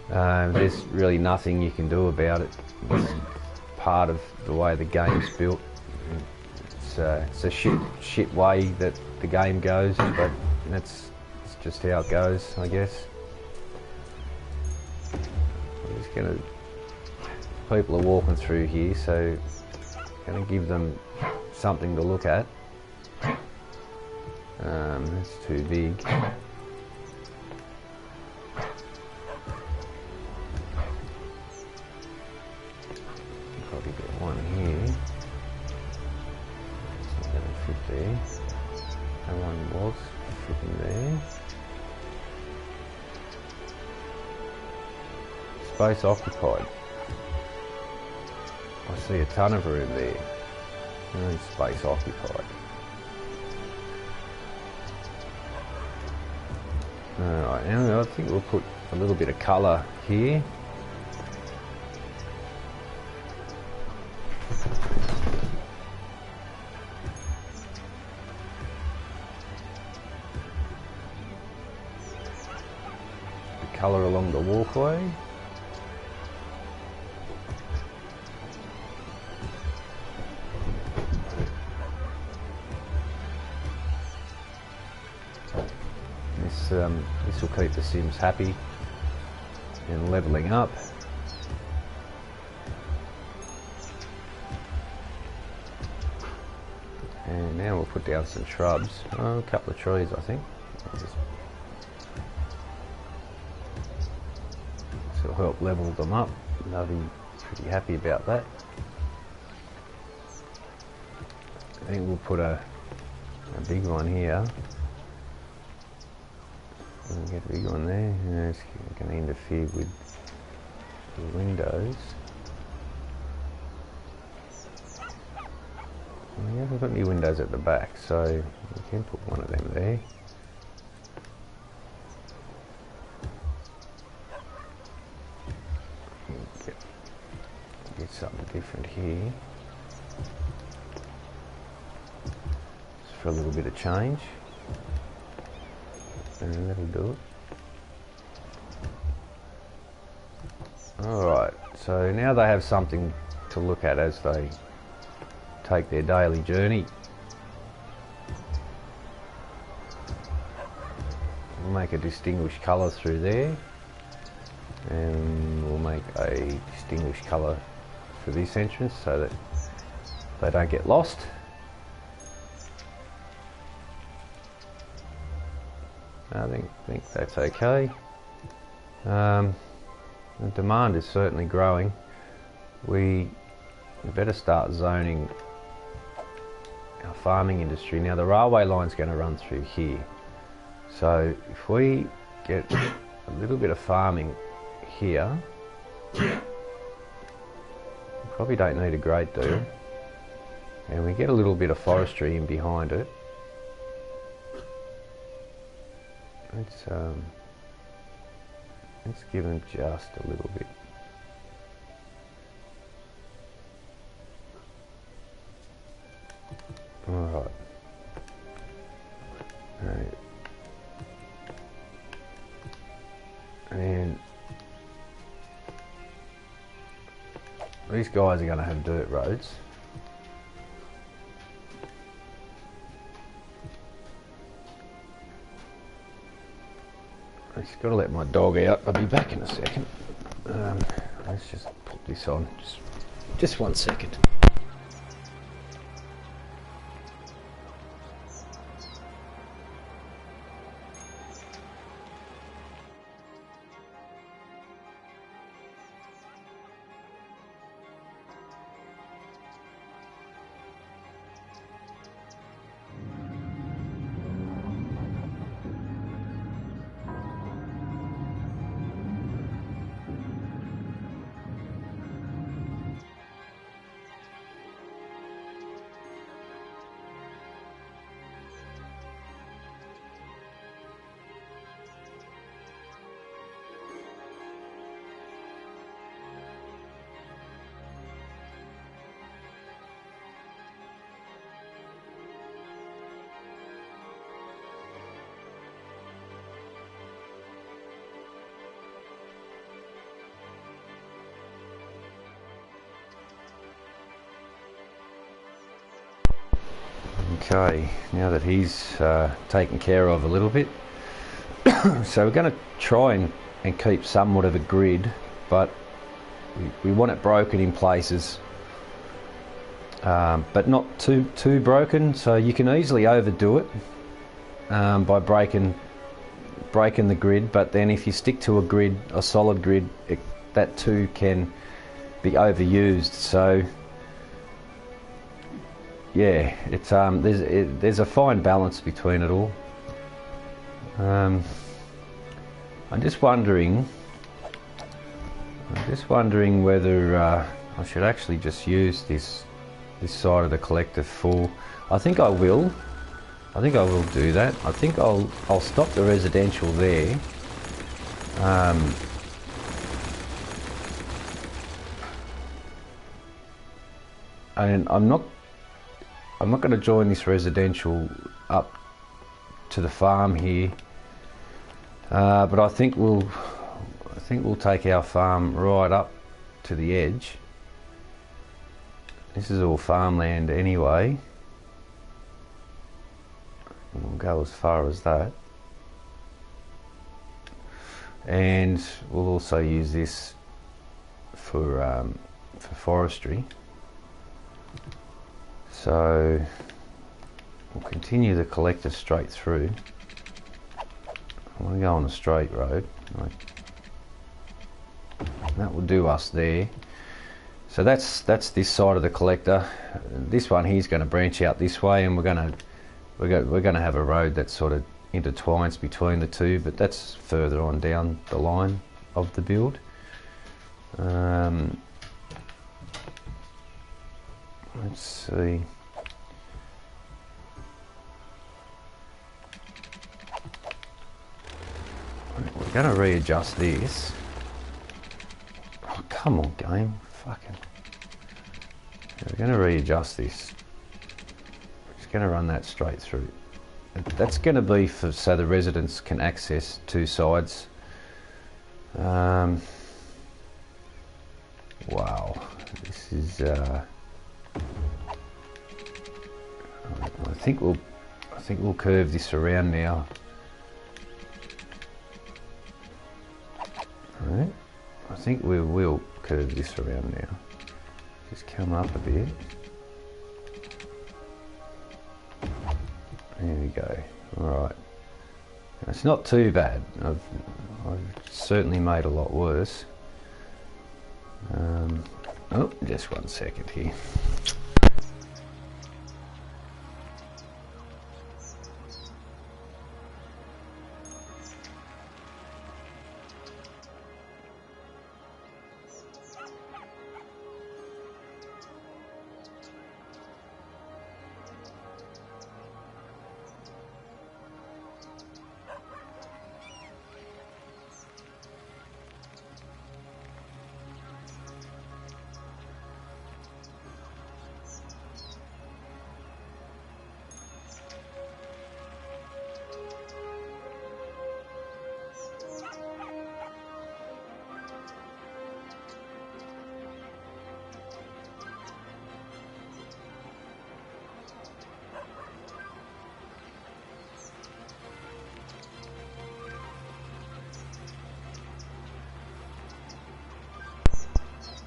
There's really nothing you can do about it. It's part of the way the game's built. It's a shit way that the game goes, but it's just how it goes, I guess. I'm just gonna. People are walking through here, so I'm gonna give them something to look at. That's too big. Probably get one here. It's not gonna fit there. That one was fitting there. Space occupied. I see a ton of room there. Only space occupied. Alright, now I think we'll put a little bit of colour here. The colour along the walkway. This will keep the Sims happy and levelling up. And now we'll put down some shrubs. Oh, a couple of trees, I think. This will help level them up. They'll be pretty happy about that. I think we'll put a big one here. Get a big one there. Yeah, it's going to interfere with the windows. We haven't got any windows at the back, so we can put one of them there. Get something different here. Just for a little bit of change. And that'll do it. Alright, so now they have something to look at as they take their daily journey. We'll make a distinguished colour through there, and we'll make a distinguished colour for this entrance so that they don't get lost. I think that's okay. The demand is certainly growing. We better start zoning our farming industry. Now the railway line's going to run through here. So if we get a little bit of farming here, probably don't need a great deal. And we get a little bit of forestry in behind it. Let's give them just a little bit. Alright. And these guys are going to have dirt roads. I've just got to let my dog out. I'll be back in a second. Let's just put this on. Just 1 second. Okay, now that he's taken care of a little bit, so we're going to try and keep somewhat of a grid, but we want it broken in places, but not too broken, so you can easily overdo it by breaking the grid, but then if you stick to a solid grid, that too can be overused. So yeah, it's there's a fine balance between it all. I'm just wondering whether I should actually just use this side of the collector full. I think I will do that. I think I'll stop the residential there. And I'm not going to join this residential up to the farm here, but I think we'll take our farm right up to the edge. This is all farmland anyway. We'll go as far as that, and we'll also use this for forestry. So we'll continue the collector straight through. I want to go on a straight road. That will do us there. So that's this side of the collector. This one here's going to branch out this way, and we're going to have a road that sort of intertwines between the two, but that's further on down the line of the build. Let's see. We're going to readjust this. Oh, come on, game. Fucking. We're going to readjust this. We're just going to run that straight through. That's going to be so the residents can access two sides. Wow. This is. I think we'll curve this around now. Alright, I think we will curve this around now. Just come up a bit. There we go. Alright. It's not too bad. I've certainly made a lot worse. Oh, just 1 second here.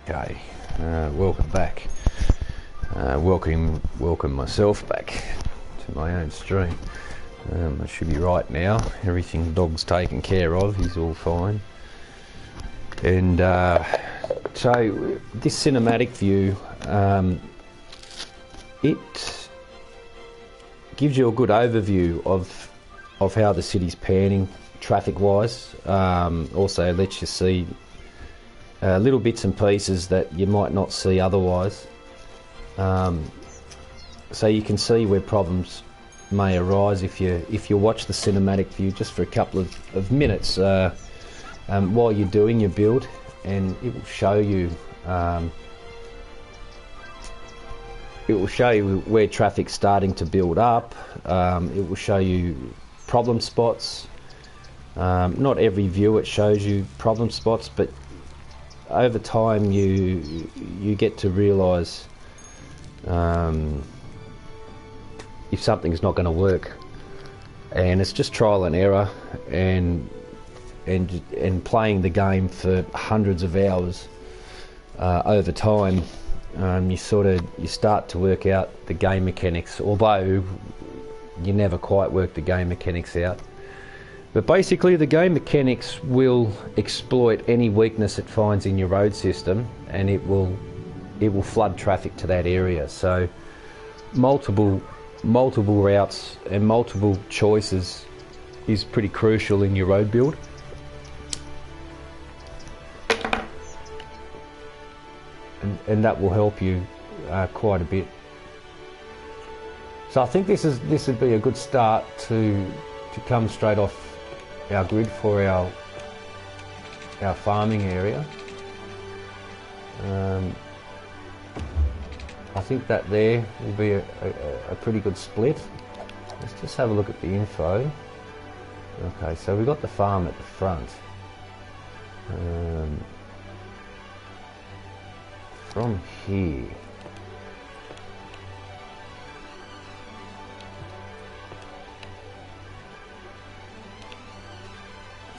Okay, welcome back. Welcome myself back to my own stream. I should be right now. Everything the dog's taken care of. He's all fine. And so this cinematic view, it gives you a good overview of how the city's panning traffic-wise. Also lets you see little bits and pieces that you might not see otherwise. So you can see where problems may arise if you watch the cinematic view just for a couple of minutes while you're doing your build, and it will show you where traffic's starting to build up. It will show you problem spots. Not every view it shows you problem spots, but over time you get to realise if something's not going to work, and it's just trial and error, and playing the game for hundreds of hours over time. You start to work out the game mechanics, although you never quite work the game mechanics out. But basically the game mechanics will exploit any weakness it finds in your road system, and it will flood traffic to that area. So multiple routes and multiple choices is pretty crucial in your road build. And that will help you quite a bit. So I think this would be a good start to come straight off our grid for our farming area. I think that there will be a pretty good split. Let's just have a look at the info. Okay, so we've got the farm at the front. From here,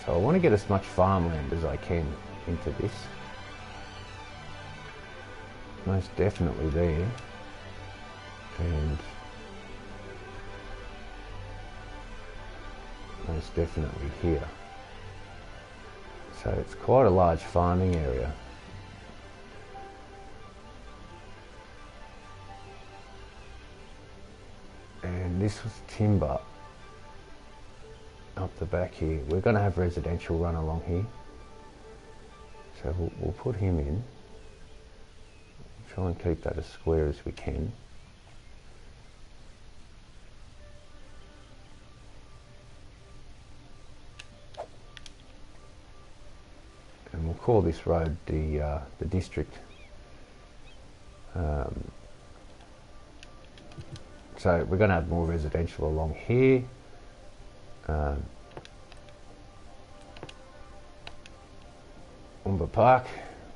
so I want to get as much farmland as I can into this. Most definitely there, and most definitely here. So it's quite a large farming area. And this was timber up the back here. We're going to have residential run along here, so we'll put him in. Try and keep that as square as we can. And we'll call this road the district. So we're going to have more residential along here. Umber Park,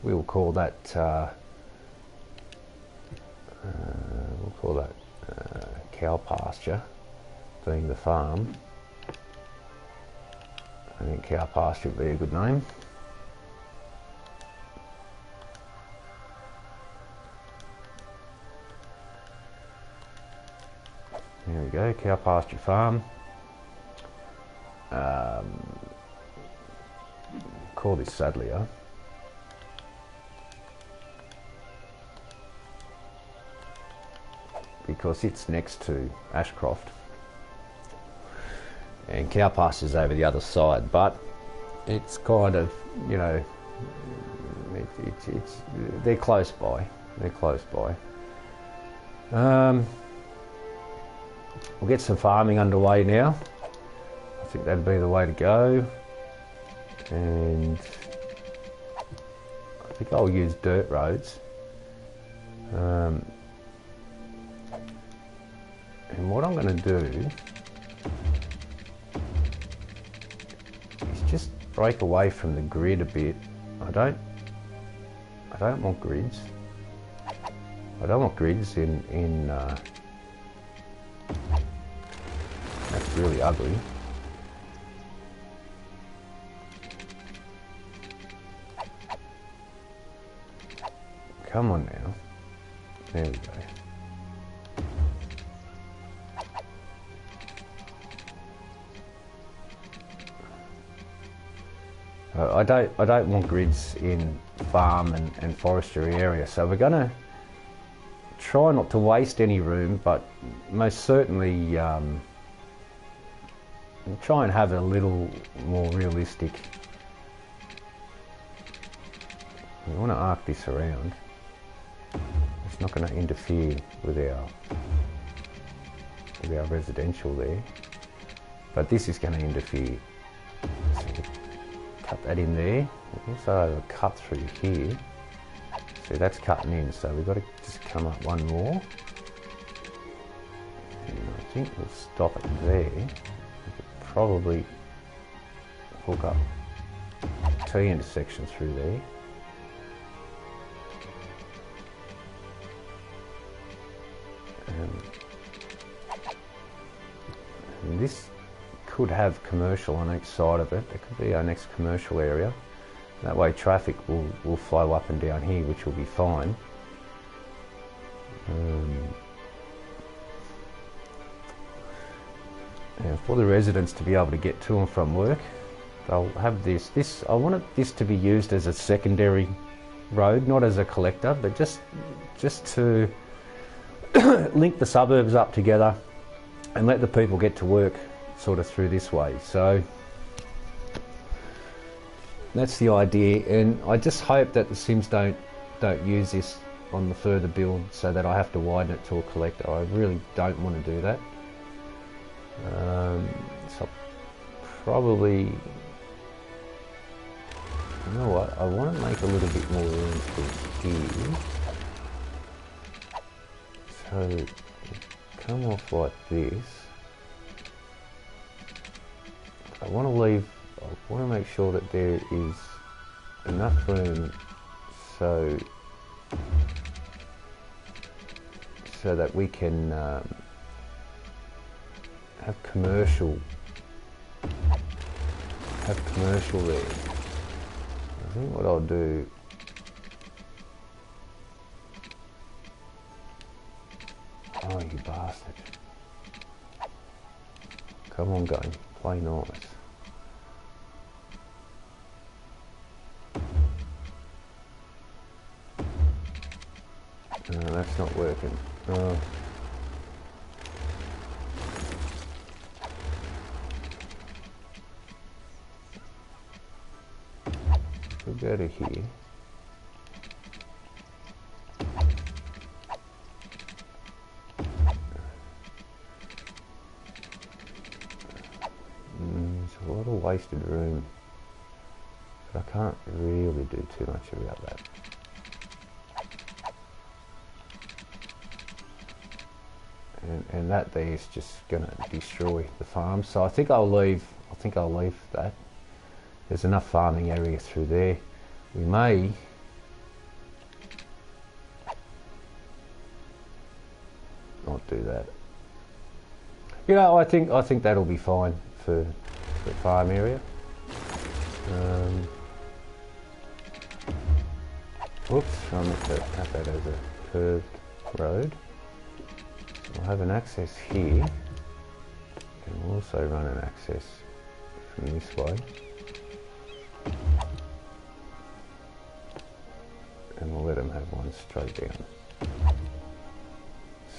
we will call that cow pasture, being the farm. I think cow pasture would be a good name. There we go, cow pasture farm. Call this Sadlier. Because it's next to Ashcroft, and cow pasture's over the other side, but it's kind of, you know, they're close by. They're close by. We'll get some farming underway now. I think that'd be the way to go, and I think I'll use dirt roads. And what I'm going to do is just break away from the grid a bit. I don't want grids. I don't want grids in that's really ugly. come on now. There we go. I don't want grids in farm and forestry area, so we're going to try not to waste any room, but most certainly try and have a little more realistic. We want to arc this around. It's not going to interfere with our residential there, but this is going to interfere. So cut that in there. We also have a cut through here. See, that's cutting in, so we've got to just come up one more. And I think we'll stop it there. We could probably hook up T intersection through there. And this could have commercial on each side of it. It could be our next commercial area. That way traffic will flow up and down here, which will be fine. And for the residents to be able to get to and from work, they'll have this. I wanted this to be used as a secondary road, not as a collector, but just to link the suburbs up together and let the people get to work sort of through this way. So that's the idea, and I just hope that the Sims don't use this on the further build so that I have to widen it to a collector. I really don't want to do that. So probably, you know what, I want to make a little bit more room for here. So come off like this. I want to make sure that there is enough room so that we can have commercial there. I think what I'll do, oh you bastard, come on game, play nice. No, that's not working. Oh. We'll go to here. There's a lot of wasted room, but I can't really do too much about that. And that there is just going to destroy the farm. So I think I'll leave that. There's enough farming area through there. We may not do that. You know, I think that'll be fine for the farm area. Oops, I meant to have that as a curved road. We'll have an access here, and we'll also run an access from this way. And we'll let them have one straight down.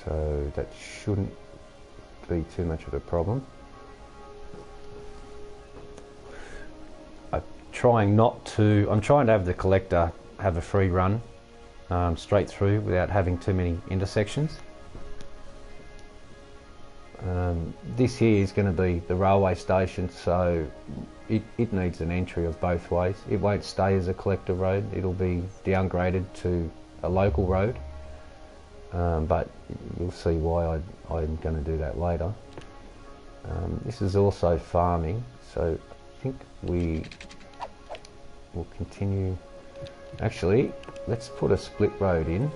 So that shouldn't be too much of a problem. I'm trying to have the collector have a free run straight through without having too many intersections. This here is going to be the railway station, so it needs an entry of both ways. It won't stay as a collector road, it'll be downgraded to a local road, but you'll see why I'm going to do that later. This is also farming, so I think we will continue. Actually, let's put a split road in.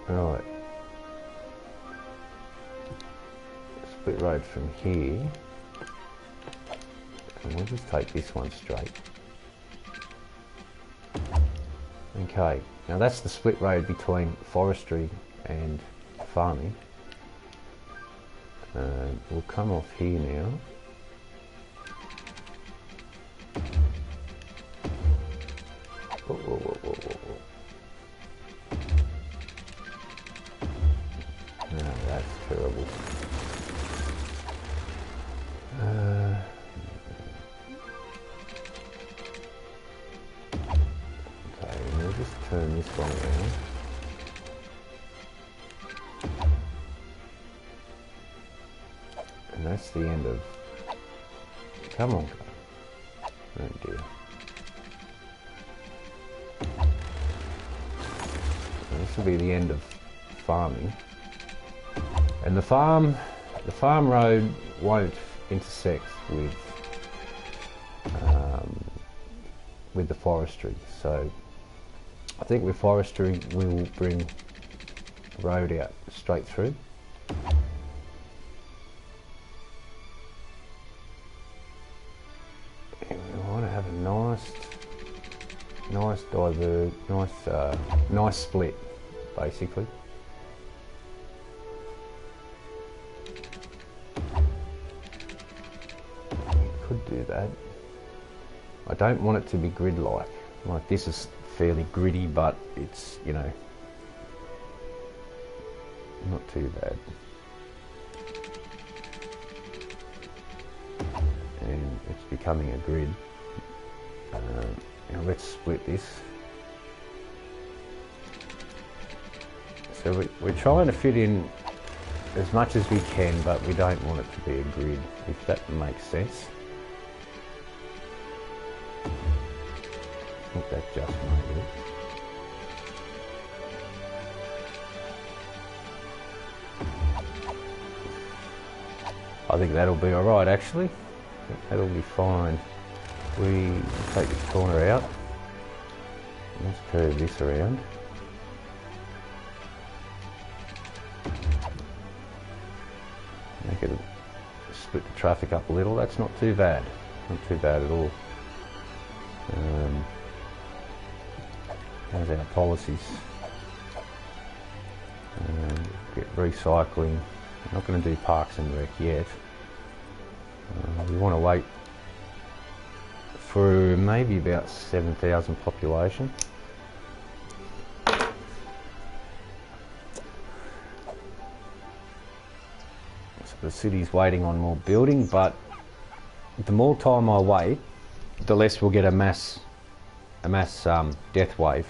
Right. Split road from here, and we'll just take this one straight. Okay, Now that's the split road between forestry and farming. We'll come off here now. Whoa, whoa, whoa, whoa, whoa. No, that's terrible. Okay, we'll just turn this one around. And that's the end of... Come on, guys. Oh dear. This will be the end of farming. And the farm road won't intersect with the forestry. So I think with forestry we will bring the road out straight through. And we want to have a nice split, basically. Could do that. I don't want it to be grid-like. Like this is fairly gritty, but it's, you know, not too bad. And it's becoming a grid. Now let's split this. So we're trying to fit in as much as we can, but we don't want it to be a grid, if that makes sense. I think that just made it. I think that'll be alright actually. That'll be fine. We take this corner out. Let's curve this around. Make it split the traffic up a little. That's not too bad. Not too bad at all. How's our policies? Get recycling. I'm not going to do parks and rec yet. We want to wait for maybe about 7,000 population. So the city's waiting on more building, but the more time I wait, the less we'll get a mass death wave.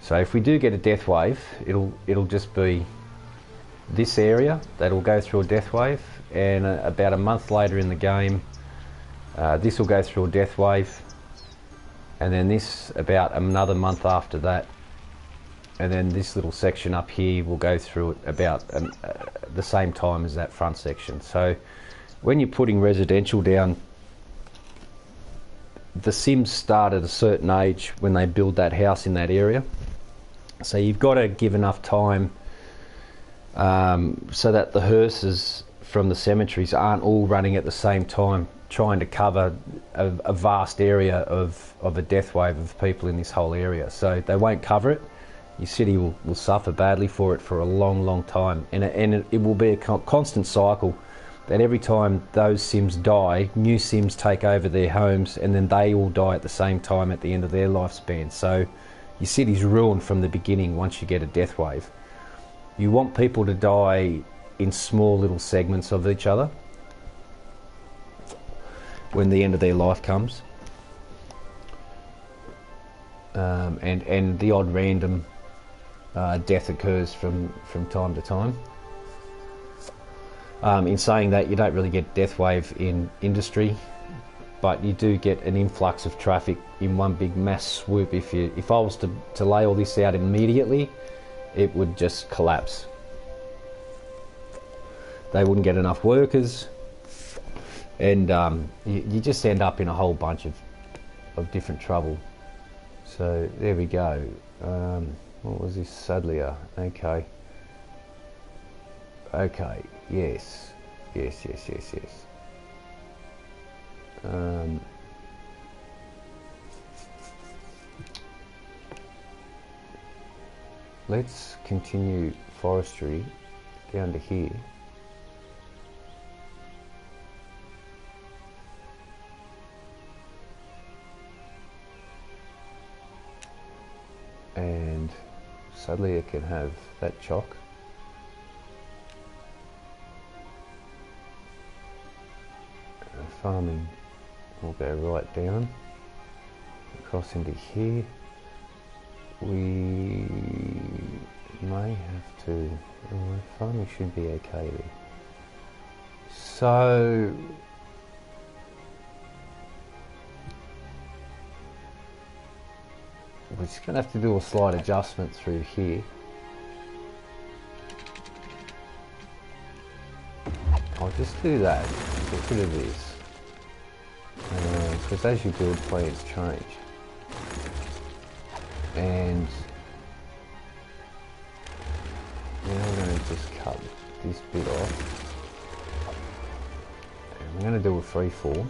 So if we do get a death wave, it'll just be this area that'll go through a death wave, and about a month later in the game, this will go through a death wave, and then this about another month after that, and then this little section up here will go through it about the same time as that front section. So when you're putting residential down, the Sims start at a certain age when they build that house in that area. So you've got to give enough time so that the hearses from the cemeteries aren't all running at the same time, trying to cover a vast area of a death wave of people in this whole area. So they won't cover it. Your city will suffer badly for it for a long, long time. And it will be a constant cycle that every time those Sims die, new Sims take over their homes, and then they all die at the same time at the end of their lifespan. So your city's ruined from the beginning once you get a death wave. You want people to die in small little segments of each other when the end of their life comes. And the odd random death occurs from time to time. In saying that, you don't really get death wave in industry, but you do get an influx of traffic in one big mass swoop. If I was to lay all this out immediately, it would just collapse. They wouldn't get enough workers, and you just end up in a whole bunch of different trouble. So there we go. What was this? Sadlier. Okay. Okay. Yes. let's continue forestry down to here. And suddenly it can have that chalk. Farming will go right down across into here. We may have to, farming should be okay there. So we're just going to have to do a slight adjustment through here. I'll just do that, get rid of this. Because as you build, plans change. And now we're going to just cut this bit off. And we're going to do a freeform.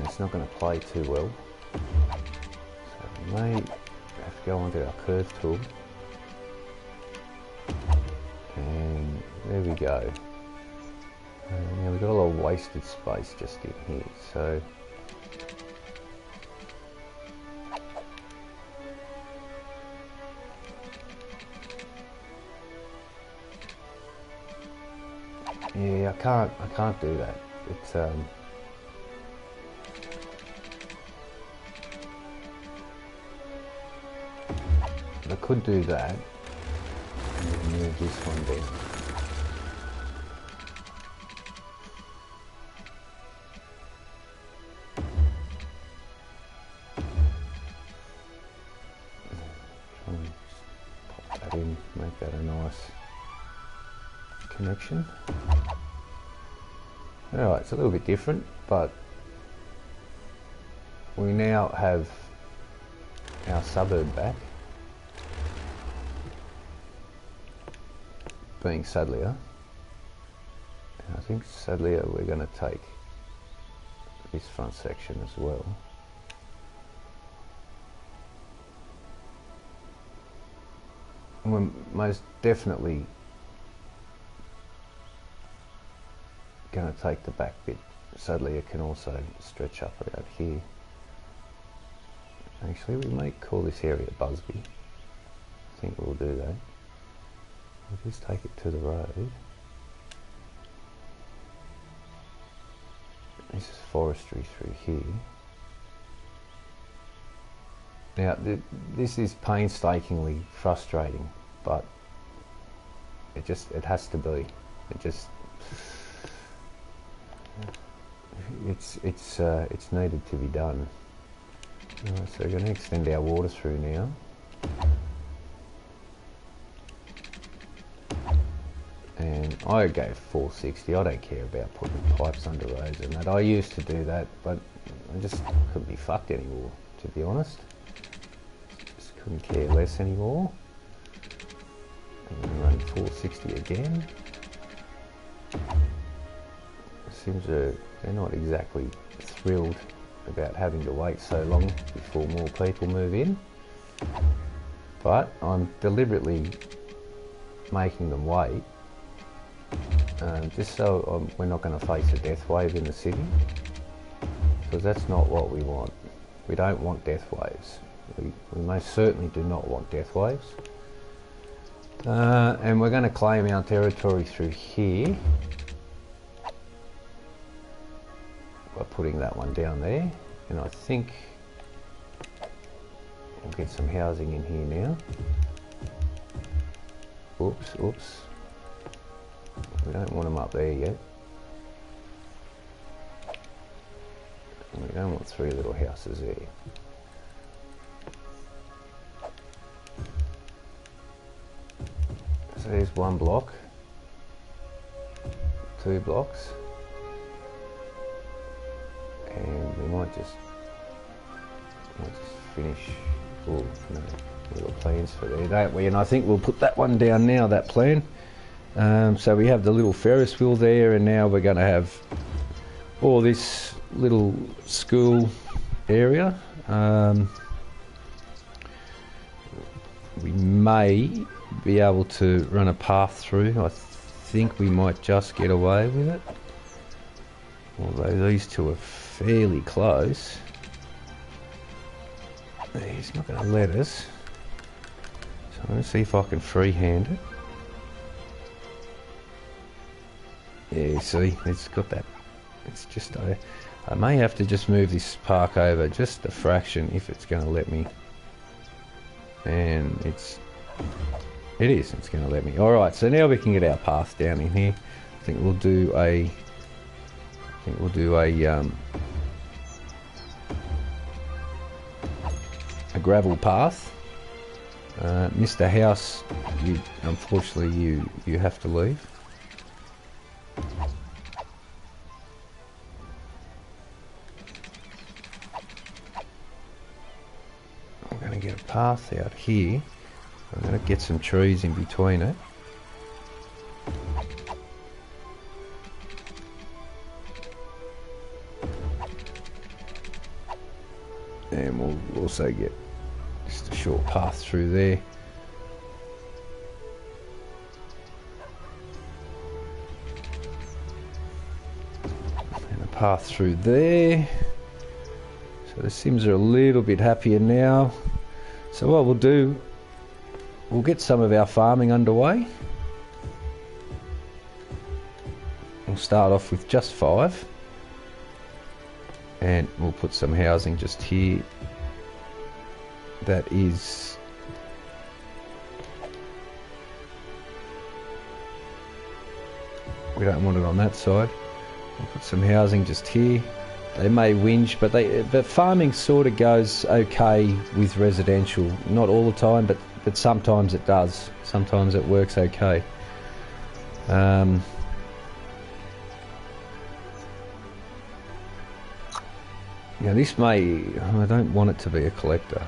It's not going to play too well, so we may have to go onto our curve tool, and there we go. Now we've got a lot of wasted space just in here, so yeah, I can't do that. It's I could do that and then move this one down. Try and pop that in, make that a nice connection. Alright, it's a little bit different, but we now have our suburb back, being Sadleir. And I think Sadleir we're going to take this front section as well. And we're most definitely going to take the back bit. Sadleir can also stretch up around here. Actually, we may call this area Busby. I think we'll do that. We'll just take it to the road. This is forestry through here. Now, this is painstakingly frustrating, but it has to be. It's needed to be done. Right, so we're going to extend our water through now. And I go 460. I don't care about putting pipes under roads and that. I used to do that, but I just couldn't be fucked anymore, to be honest. Just couldn't care less anymore. And then run 460 again. Seems they're not exactly thrilled about having to wait so long before more people move in. But I'm deliberately making them wait. Just so we're not going to face a death wave in the city, because that's not what we want. We don't want death waves. We most certainly do not want death waves. And we're going to claim our territory through here by putting that one down there, and I think we'll get some housing in here now. Oops. We don't want them up there yet. And we don't want 3 little houses there. So there's 1 block, 2 blocks, and we might just finish Oh, no, we've got plans for there, don't we? And I think we'll put that one down now, that plan. So we have the little Ferris wheel there, and now we're going to have all this little school area. We may be able to run a path through. I think we might just get away with it. Although these two are fairly close. He's not going to let us. So I'm going to see if I can freehand it. Yeah, see, it's got that. It's just, I may have to just move this park over just a fraction if it's going to let me. And it's going to let me. Alright, so now we can get our path down in here. I think we'll do a gravel path. Mr. House, unfortunately you have to leave. I'm going to get a path out here. I'm going to get some trees in between it. And we'll also get just a short path through there. And a path through there. So the Sims are a little bit happier now. So what we'll do, we'll get some of our farming underway. We'll start off with just 5. And we'll put some housing just here. That is... we don't want it on that side. We'll put some housing just here. They may whinge, but farming sort of goes okay with residential. Not all the time, but sometimes it does. Sometimes it works okay. Now this may, I don't want it to be a collector.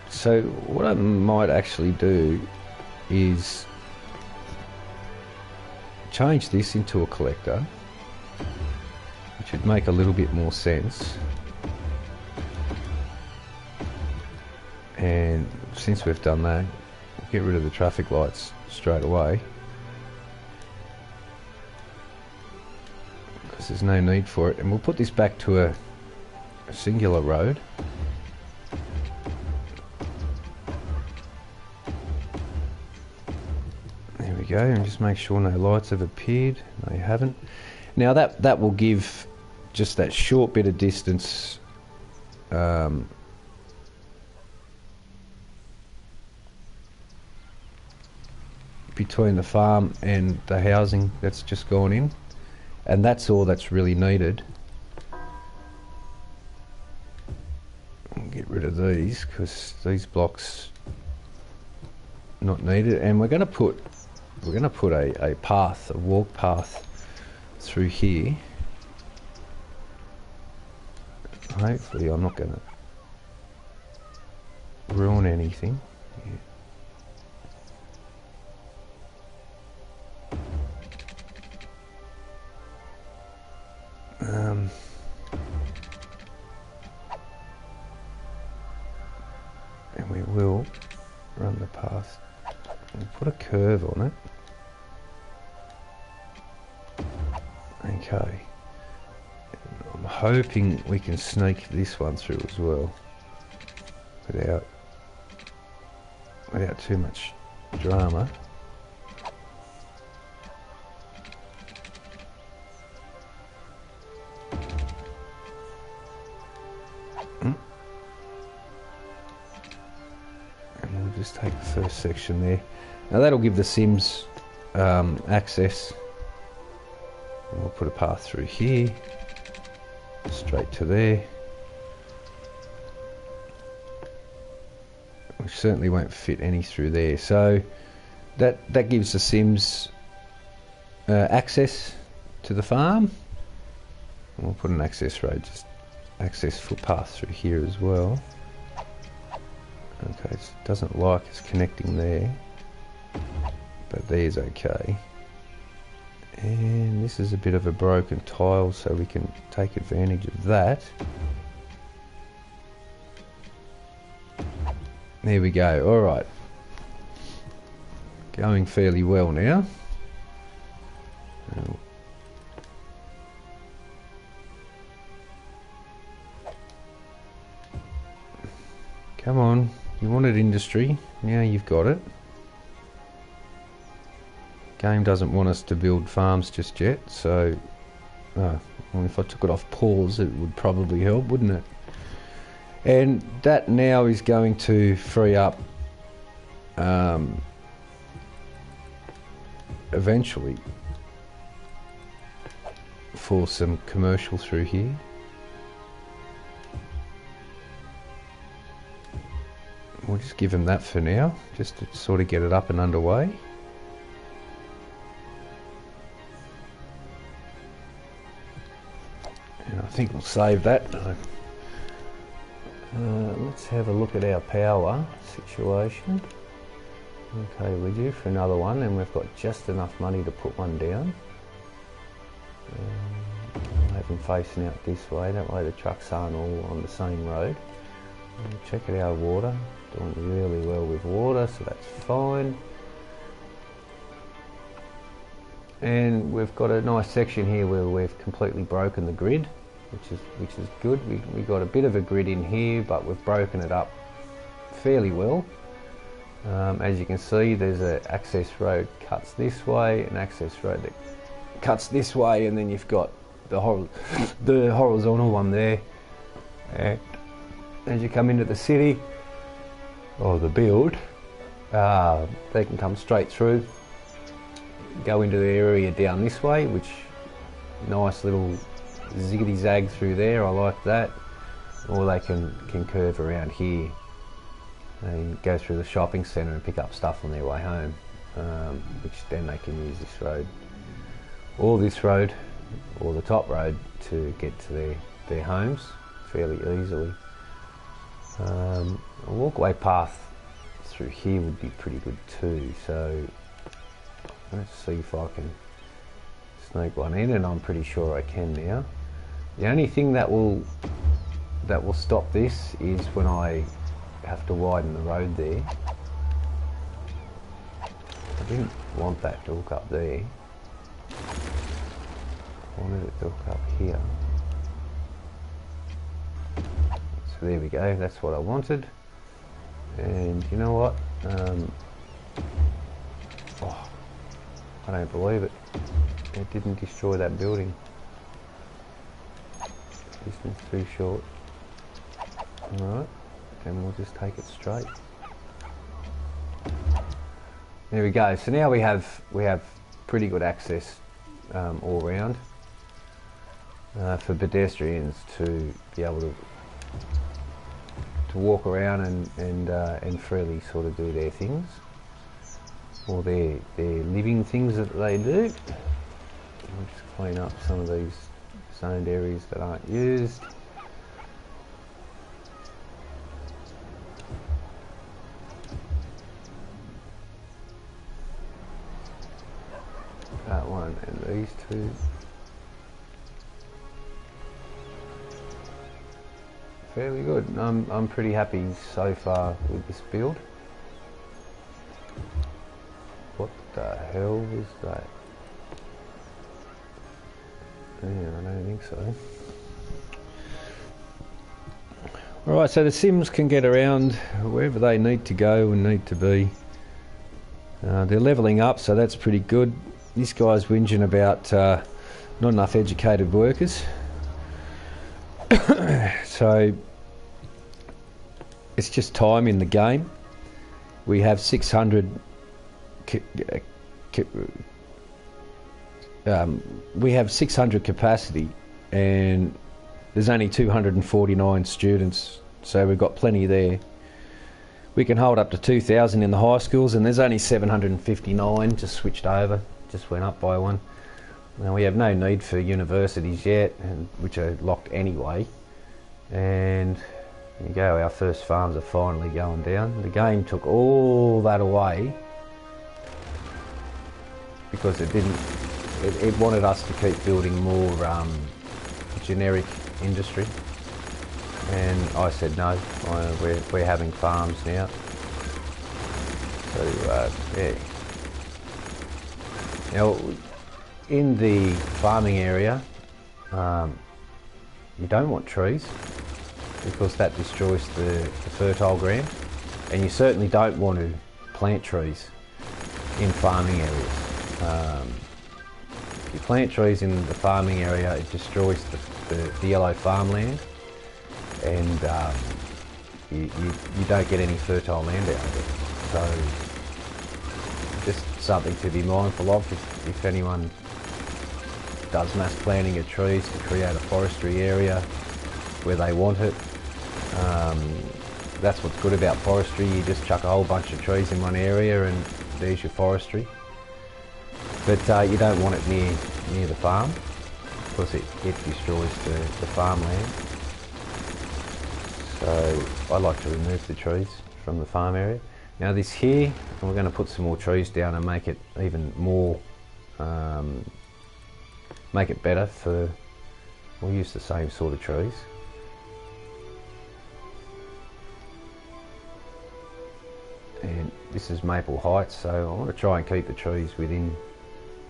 So what I might actually do is change this into a collector, which would make a little bit more sense. And since we've done that, we'll get rid of the traffic lights straight away, because there's no need for it. And we'll put this back to a singular road. There we go, and just make sure no lights have appeared. They haven't. Now that will give just that short bit of distance between the farm and the housing that's just gone in, and that's all that's really needed. I'll get rid of these because these blocks not needed, and we're going to put a path, a walk path through here. Hopefully I'm not going to ruin anything. And we will run the path and put a curve on it. Okay. I'm hoping we can sneak this one through as well without too much drama. Just take the first section there. Now that'll give the Sims access. And we'll put a path through here, straight to there. We certainly won't fit any through there. So that gives the Sims access to the farm. And we'll put an access road, just access footpath through here as well. Okay, it doesn't like it's connecting there, but there's okay. And this is a bit of a broken tile, so we can take advantage of that. There we go. All right, going fairly well now. Come on, you wanted industry, now you've got it. Game doesn't want us to build farms just yet, so well, if I took it off pause it would probably help, wouldn't it? And that now is going to free up eventually for some commercial through here. We'll just give them that for now, just to sort of get it up and underway. And I think we'll save that. Let's have a look at our power situation. Okay, we're due for another one, and we've got just enough money to put one down. Have them facing out this way, that way the trucks aren't all on the same road. Check out our water, doing really well with water, so that's fine. And we've got a nice section here where we've completely broken the grid, which is good. We got a bit of a grid in here, but we've broken it up fairly well. As you can see, there's an access road cuts this way, an access road that cuts this way, and then you've got the horizontal one there. And as you come into the city, or the build, they can come straight through, go into the area down this way, which nice little ziggity zag through there, I like that. Or they can curve around here and go through the shopping centre and pick up stuff on their way home, which then they can use this road, or this road, or the top road to get to their homes fairly easily. A walkway path through here would be pretty good too, so let's see if I can sneak one in, and I'm pretty sure I can now. The only thing that will stop this is when I have to widen the road there. I didn't want that to hook up there. I wanted it to hook up here. So there we go, that's what I wanted. And you know what? Oh, I don't believe it. It didn't destroy that building. Distance too short. Alright, then we'll just take it straight. There we go. So now we have pretty good access all round for pedestrians to be able to walk around and freely sort of do their things, or their living things that they do. I'll just clean up some of these zoned areas that aren't used. That one and these two. Fairly good. I'm pretty happy so far with this build. What the hell was that? Yeah, I don't think so. Alright, so the Sims can get around wherever they need to go and need to be. They're levelling up, so that's pretty good. This guy's whinging about not enough educated workers. So it's just time in the game. We have 600 we have 600 capacity, and there's only 249 students, so we've got plenty there. We can hold up to 2,000 in the high schools, and there's only 759 just switched over, just went up by one. Now we have no need for universities yet, which are locked anyway, and There you go, our first farms are finally going down. The game took all that away because it wanted us to keep building more generic industry, and I said no, we're having farms now. So yeah. Now in the farming area, you don't want trees because that destroys the fertile ground, and you certainly don't want to plant trees in farming areas. If you plant trees in the farming area, it destroys the yellow farmland, and you don't get any fertile land out of it. So just something to be mindful of if anyone does mass planting of trees to create a forestry area where they want it. That's what's good about forestry. You just chuck a whole bunch of trees in one area and there's your forestry. But you don't want it near the farm because it destroys the farmland. So I like to remove the trees from the farm area. Now this here, we're going to put some more trees down and make it even more, make it better for, we'll use the same sort of trees. And this is Maple Heights, so I want to try and keep the trees within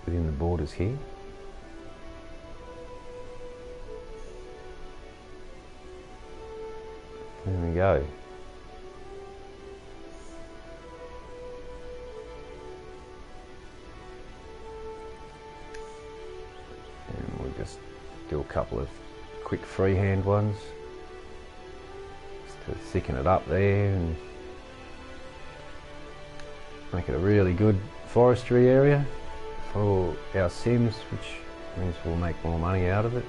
the borders here. There we go. And we'll just do a couple of quick freehand ones just to thicken it up there and make it a really good forestry area for our sims, which means we'll make more money out of it.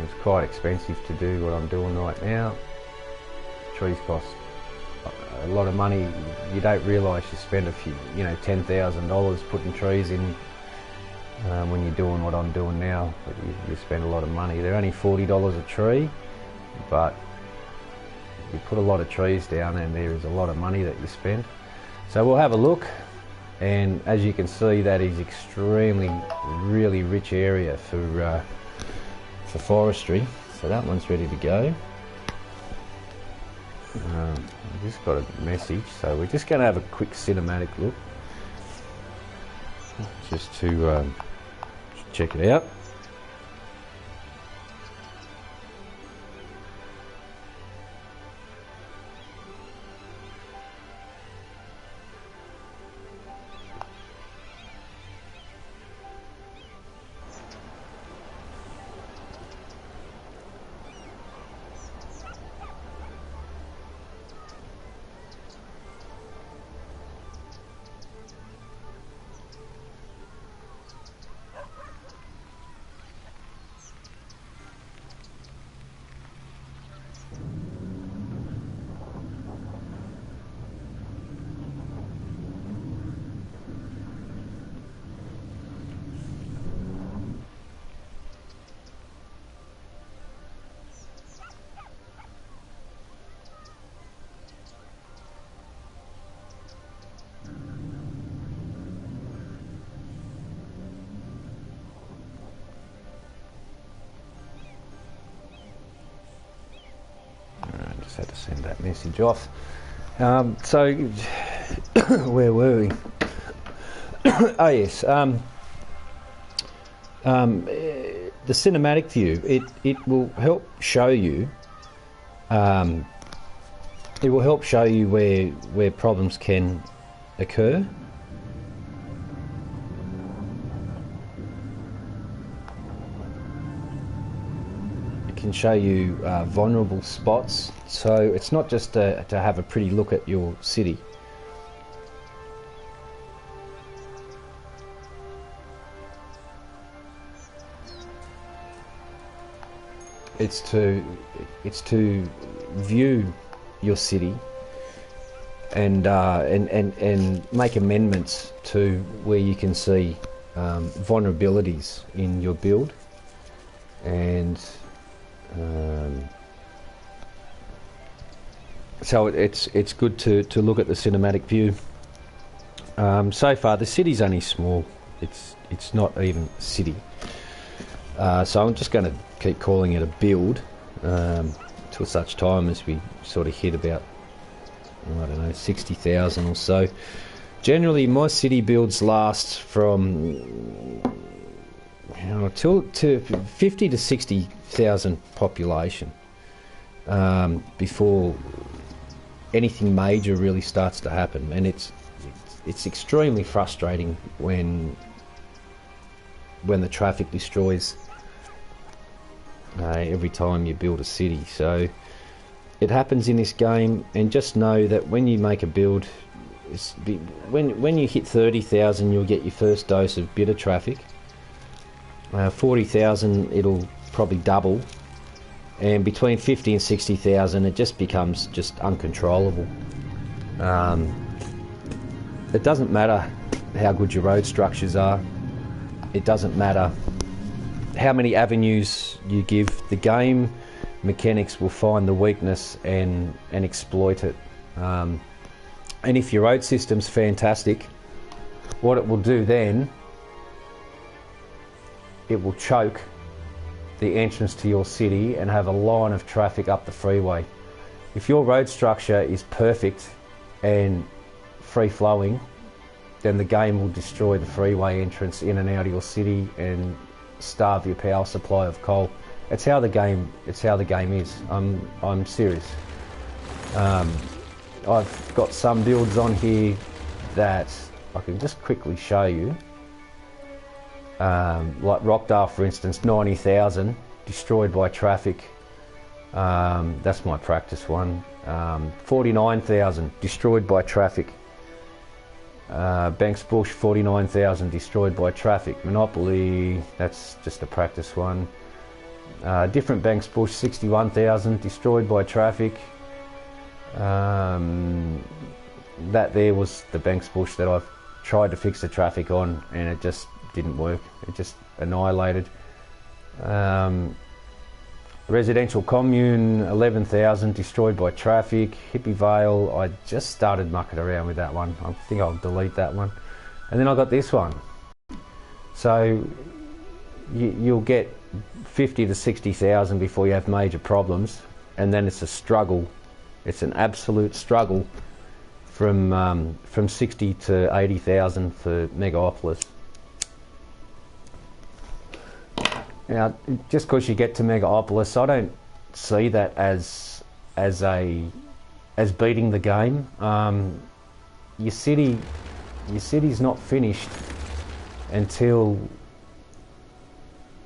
It's quite expensive to do what I'm doing right now. Trees cost a lot of money. You don't realise you spend a few, $10,000 putting trees in when you're doing what I'm doing now, but you spend a lot of money. They're only $40 a tree, but you put a lot of trees down and there is a lot of money that you spend. So we'll have a look, and as you can see, that is really rich area for forestry. So that one's ready to go. We just got a message, so we're just going to have a quick cinematic look, just to check it out. Just had to send that message off. So where were we? Oh yes, the cinematic view. It will help show you. It will help show you where problems can occur. Can show you vulnerable spots, so it's not just to have a pretty look at your city. It's to view your city and make amendments to where you can see vulnerabilities in your build, and So it's good to look at the cinematic view. So far, the city's only small. It's not even a city. So I'm just going to keep calling it a build till such time as we sort of hit about, I don't know, 60,000 or so. Generally, my city builds last from to 50 to 60,000 population before anything major really starts to happen, and it's extremely frustrating when the traffic destroys every time you build a city. So it happens in this game, and just know that when you make a build, when you hit 30,000, you'll get your first dose of bitter traffic. 40,000, it'll probably double, and between 50 and 60,000, it just becomes just uncontrollable. It doesn't matter how good your road structures are. It doesn't matter how many avenues you give. The game mechanics will find the weakness and exploit it. And if your road system's fantastic, what it will do then, it will choke the entrance to your city and have a line of traffic up the freeway. If your road structure is perfect and free-flowing, then the game will destroy the freeway entrance in and out of your city and starve your power supply of coal. It's how the game is. I'm serious. I've got some builds on here that I can just quickly show you. Like Rockdale, for instance, 90,000 destroyed by traffic. That's my practice one. 49,000 destroyed by traffic. Banks Bush, 49,000 destroyed by traffic. Monopoly, that's just a practice one. Different Banks Bush, 61,000 destroyed by traffic. That there was the Banks Bush that I've tried to fix the traffic on, and it just didn't work. It just annihilated. Residential commune, 11,000 destroyed by traffic. Hippie Vale, I just started mucking around with that one. I think I'll delete that one. And then I got this one. So you'll get 50 to 60,000 before you have major problems, and then it's a struggle. It's an absolute struggle from 60 to 80,000 for Megapolis. Now, just because you get to Megapolis, I don't see that as beating the game. Your city's not finished until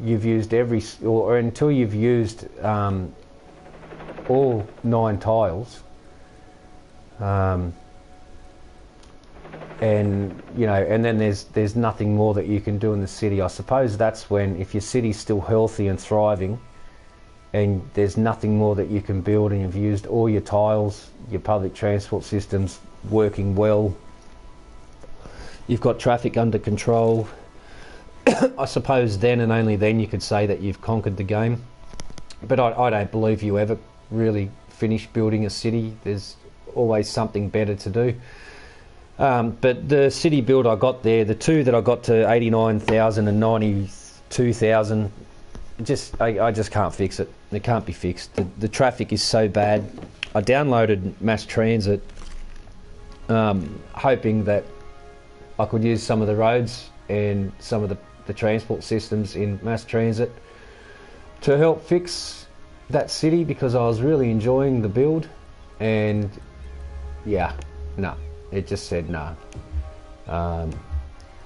you've used until you've used all 9 tiles. And and then there's nothing more that you can do in the city. I suppose that's when, if your city's still healthy and thriving, and there's nothing more that you can build, and you've used all your tiles, your public transport systems working well, you've got traffic under control. I suppose then and only then you could say that you've conquered the game. But I don't believe you ever really finish building a city. There's always something better to do. But the city build I got there, the two that I got to 89,000 and 92,000, I just can't fix it. It can't be fixed. The traffic is so bad. I downloaded mass transit, hoping that I could use some of the roads and some of the transport systems in mass transit to help fix that city, because I was really enjoying the build. And yeah, no. It just said, no,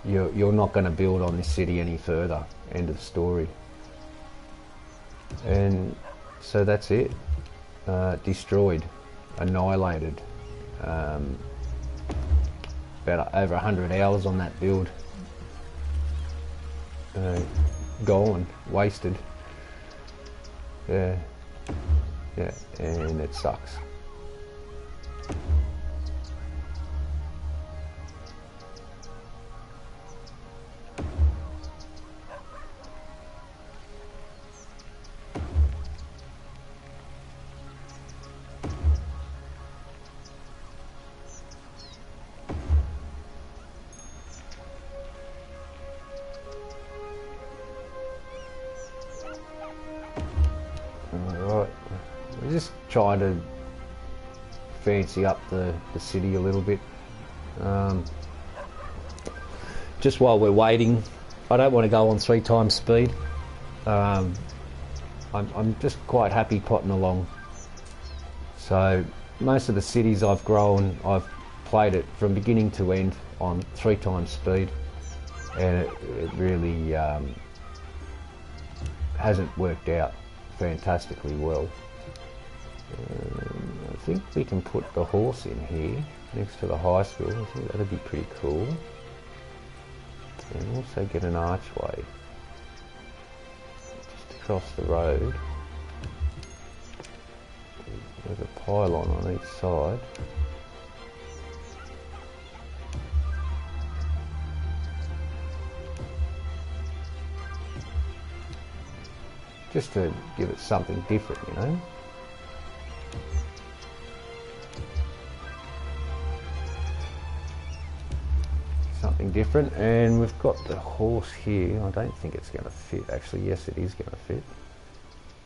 you're not going to build on this city any further. End of story. And so that's it. Destroyed, annihilated. About over 100 hours on that build. Gone, wasted. Yeah, and it sucks. just trying to fancy up the city a little bit. Just while we're waiting, I don't want to go on 3 times speed. I'm just quite happy potting along. So most of the cities I've grown, I've played it from beginning to end on 3 times speed, and it really hasn't worked out fantastically well. I think we can put the horse in here next to the high school. I think that'd be pretty cool. And also get an archway just across the road with a pylon on each side. Just to give it something different, you know. Something different, and we've got the horse here. I don't think it's going to fit, actually. Yes, it is going to fit,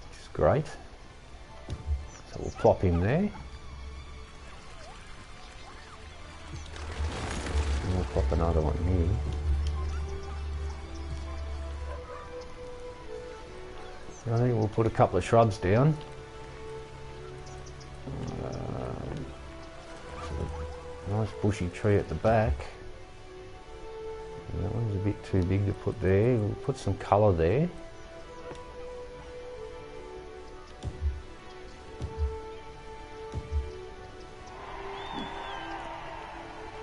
which is great. So we'll plop him there. And we'll plop another one here. I think we'll put a couple of shrubs down. Nice bushy tree at the back. And that one's a bit too big to put there. We'll put some colour there.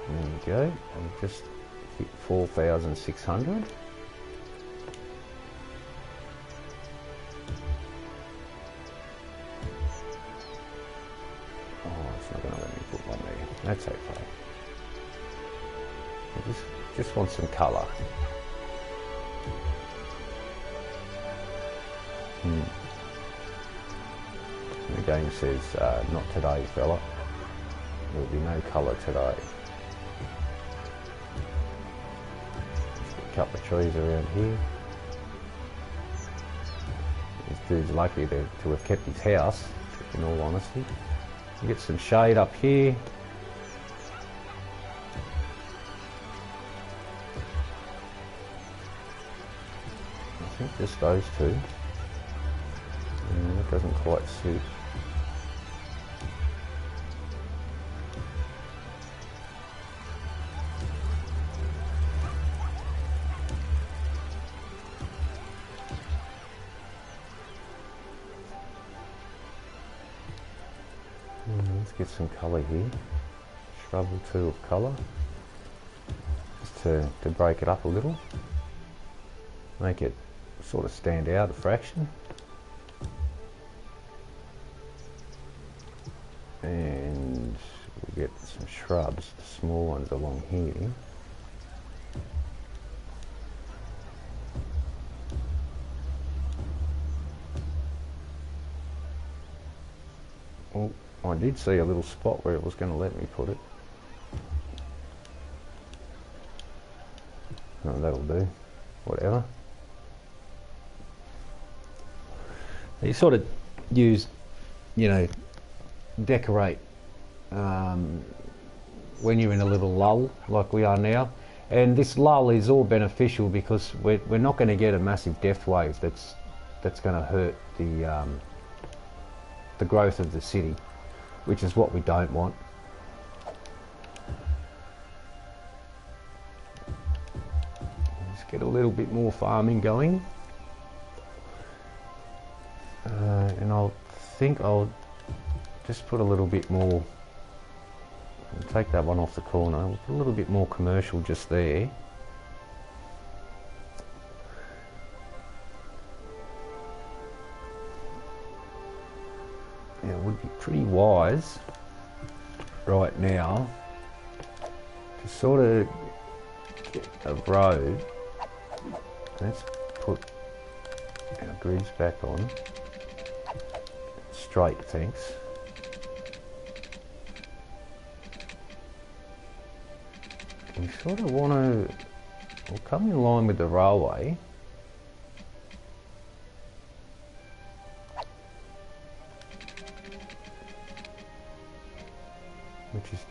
There we go. And just hit 4,600. That's okay. I just want some colour. And the game says, not today, fella. There'll be no colour today. Just a couple of trees around here. This dude's lucky to have kept his house, in all honesty. Get some shade up here. I think just those two. That doesn't quite suit. Let's get some colour here. Shrub or two of colour. Just to break it up a little. Make it sort of stand out a fraction. And we'll get some shrubs, the small ones along here. Oh, I did see a little spot where it was going to let me put it. No, that'll do. Whatever. You sort of use, you know, decorate when you're in a little lull like we are now, and this lull is all beneficial because we're not going to get a massive death wave that's going to hurt the growth of the city, which is what we don't want. Let's get a little bit more farming going. And I'll just put a little bit more, take that one off the corner, we'll put a little bit more commercial just there. Yeah, it would be pretty wise right now to sort of get a road. Let's put our grids back on. Straight, thanks. We sort of want to, we'll come in line with the railway.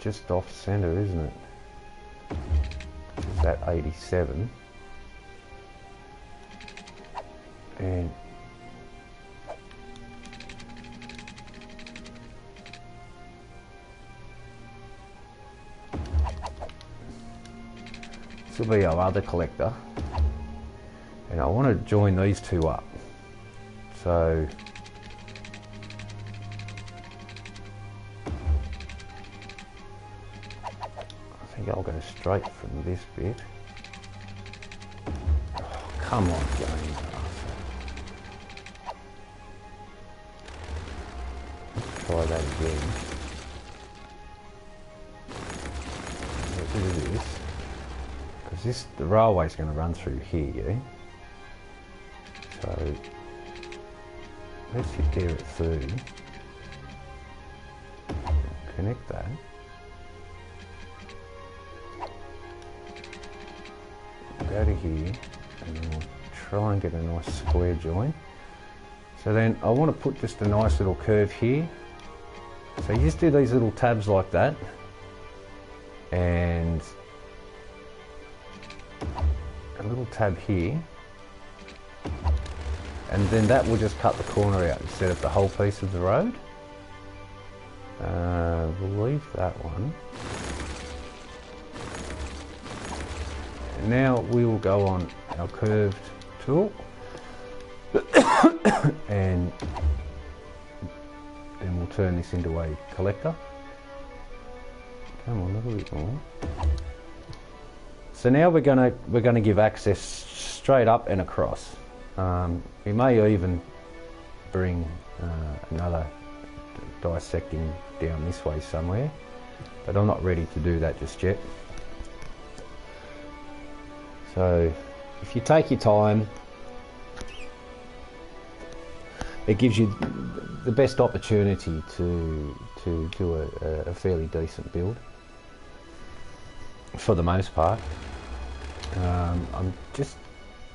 just off centre, isn't it? It's at 87. And this will be our other collector. And I want to join these two up. So I think I'll go straight from this bit. Oh, come on, game. Let's try that again. Get rid of this. Because the railway's going to run through here, yeah? So let's hit there at 30. Connect that. Go to here and then we'll try and get a nice square join. So then I want to put just a nice little curve here. So you just do these little tabs like that, and a little tab here, and then that will just cut the corner out instead of the whole piece of the road. We'll leave that one. And now we will go on our curved tool and then we'll turn this into a collector. Come on, a little bit more. So now we're gonna give access straight up and across. We may even bring another dissecting down this way somewhere, but I'm not ready to do that just yet. So if you take your time, it gives you the best opportunity to do a fairly decent build for the most part.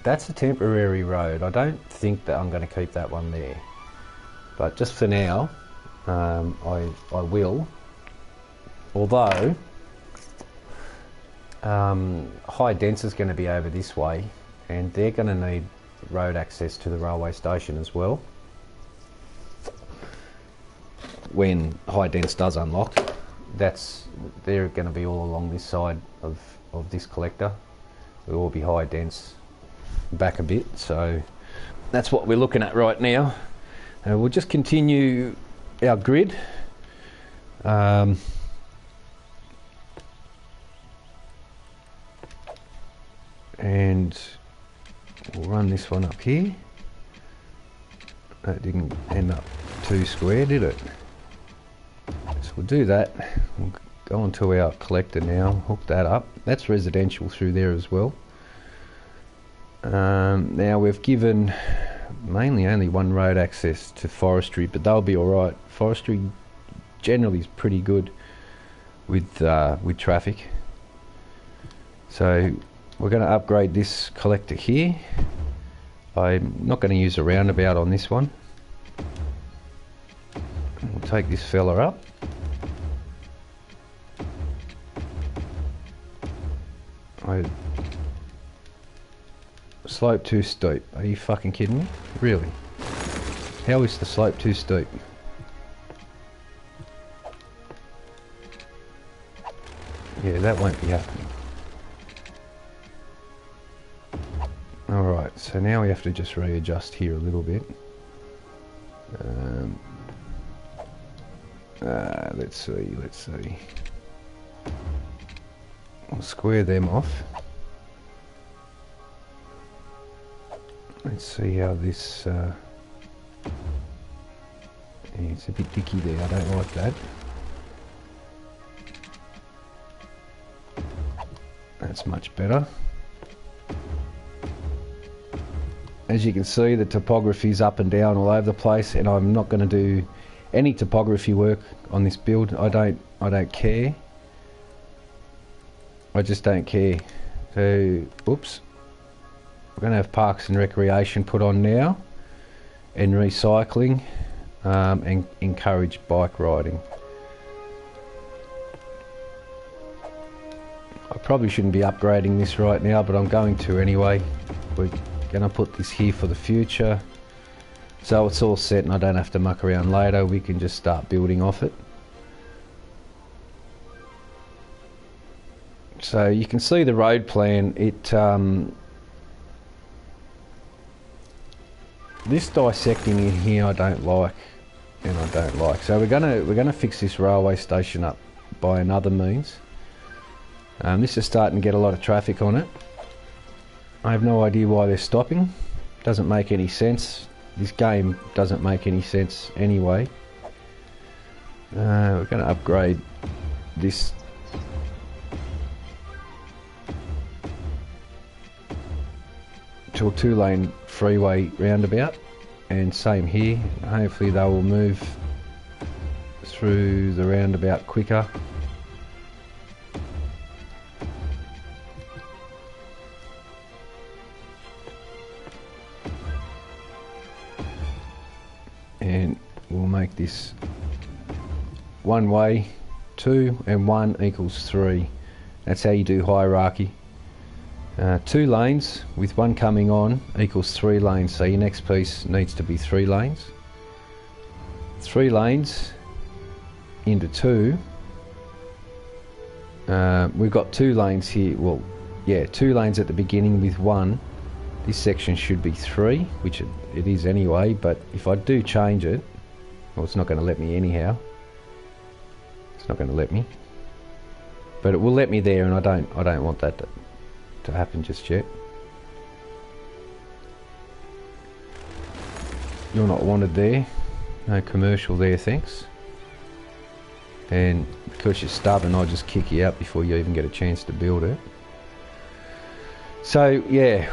That's a temporary road. I don't think that I'm going to keep that one there, but just for now I will, although High Dense is going to be over this way and they're going to need road access to the railway station as well when High Dense does unlock. They're going to be all along this side of this collector. It will be High Dense back a bit, so that's what we're looking at right now. We'll just continue our grid. And we'll run this one up here. That didn't end up too square, did it? So we'll do that. We'll go onto our collector now, hook that up. That's residential through there as well. Now we've given mainly only one road access to forestry, but they'll be alright. Forestry generally is pretty good with traffic. So we're going to upgrade this collector here. I'm not going to use a roundabout on this one. We'll take this fella up. Slope too steep. Are you fucking kidding me? Really? How is the slope too steep? Yeah, that won't be happening. Alright, so now we have to just readjust here a little bit. Let's see. We'll square them off. Let's see how this... yeah, it's a bit dicky there, I don't like that. That's much better. As you can see, the topography is up and down all over the place, and I'm not going to do any topography work on this build. I don't care. I just don't care. So, oops. We're going to have parks and recreation put on now, and recycling, and encourage bike riding. Probably shouldn't be upgrading this right now, but I'm going to anyway. We're going to put this here for the future. So it's all set and I don't have to muck around later. We can just start building off it. So you can see the road plan. This dissecting in here I don't like, and I don't like. So we're gonna fix this railway station up by another means. This is starting to get a lot of traffic on it. I have no idea why they're stopping. Doesn't make any sense. This game doesn't make any sense anyway. We're going to upgrade this to a 2-lane freeway roundabout, and same here. Hopefully they will move through the roundabout quicker. And we'll make this 1 way, 2 and 1 equals 3. That's how you do hierarchy. 2 lanes with 1 coming on equals 3 lanes, so your next piece needs to be 3 lanes. 3 lanes into 2. We've got 2 lanes here, well yeah, 2 lanes at the beginning with 1. This section should be 3, which it is anyway, but if I do change it, well, it's not going to let me anyhow. It's not going to let me, but it will let me there, and I don't want that to happen just yet. You're not wanted there. No commercial there, thanks. And because you're stubborn, I'll just kick you out before you even get a chance to build it. So yeah,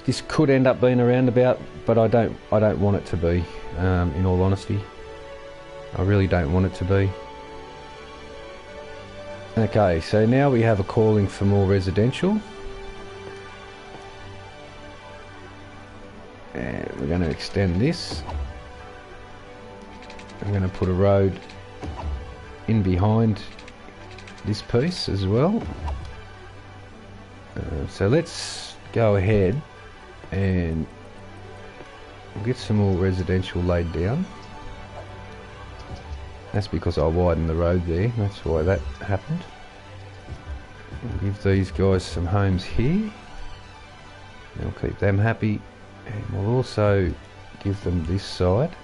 this could end up being a roundabout, but I don't want it to be. In all honesty, I really don't want it to be. Okay, so now we have a calling for more residential, and we're going to extend this. I'm going to put a road in behind this piece as well. So let's go ahead and get some more residential laid down. That's because I widened the road there, that's why that happened. We'll give these guys some homes here. We'll keep them happy, and we'll also give them this side.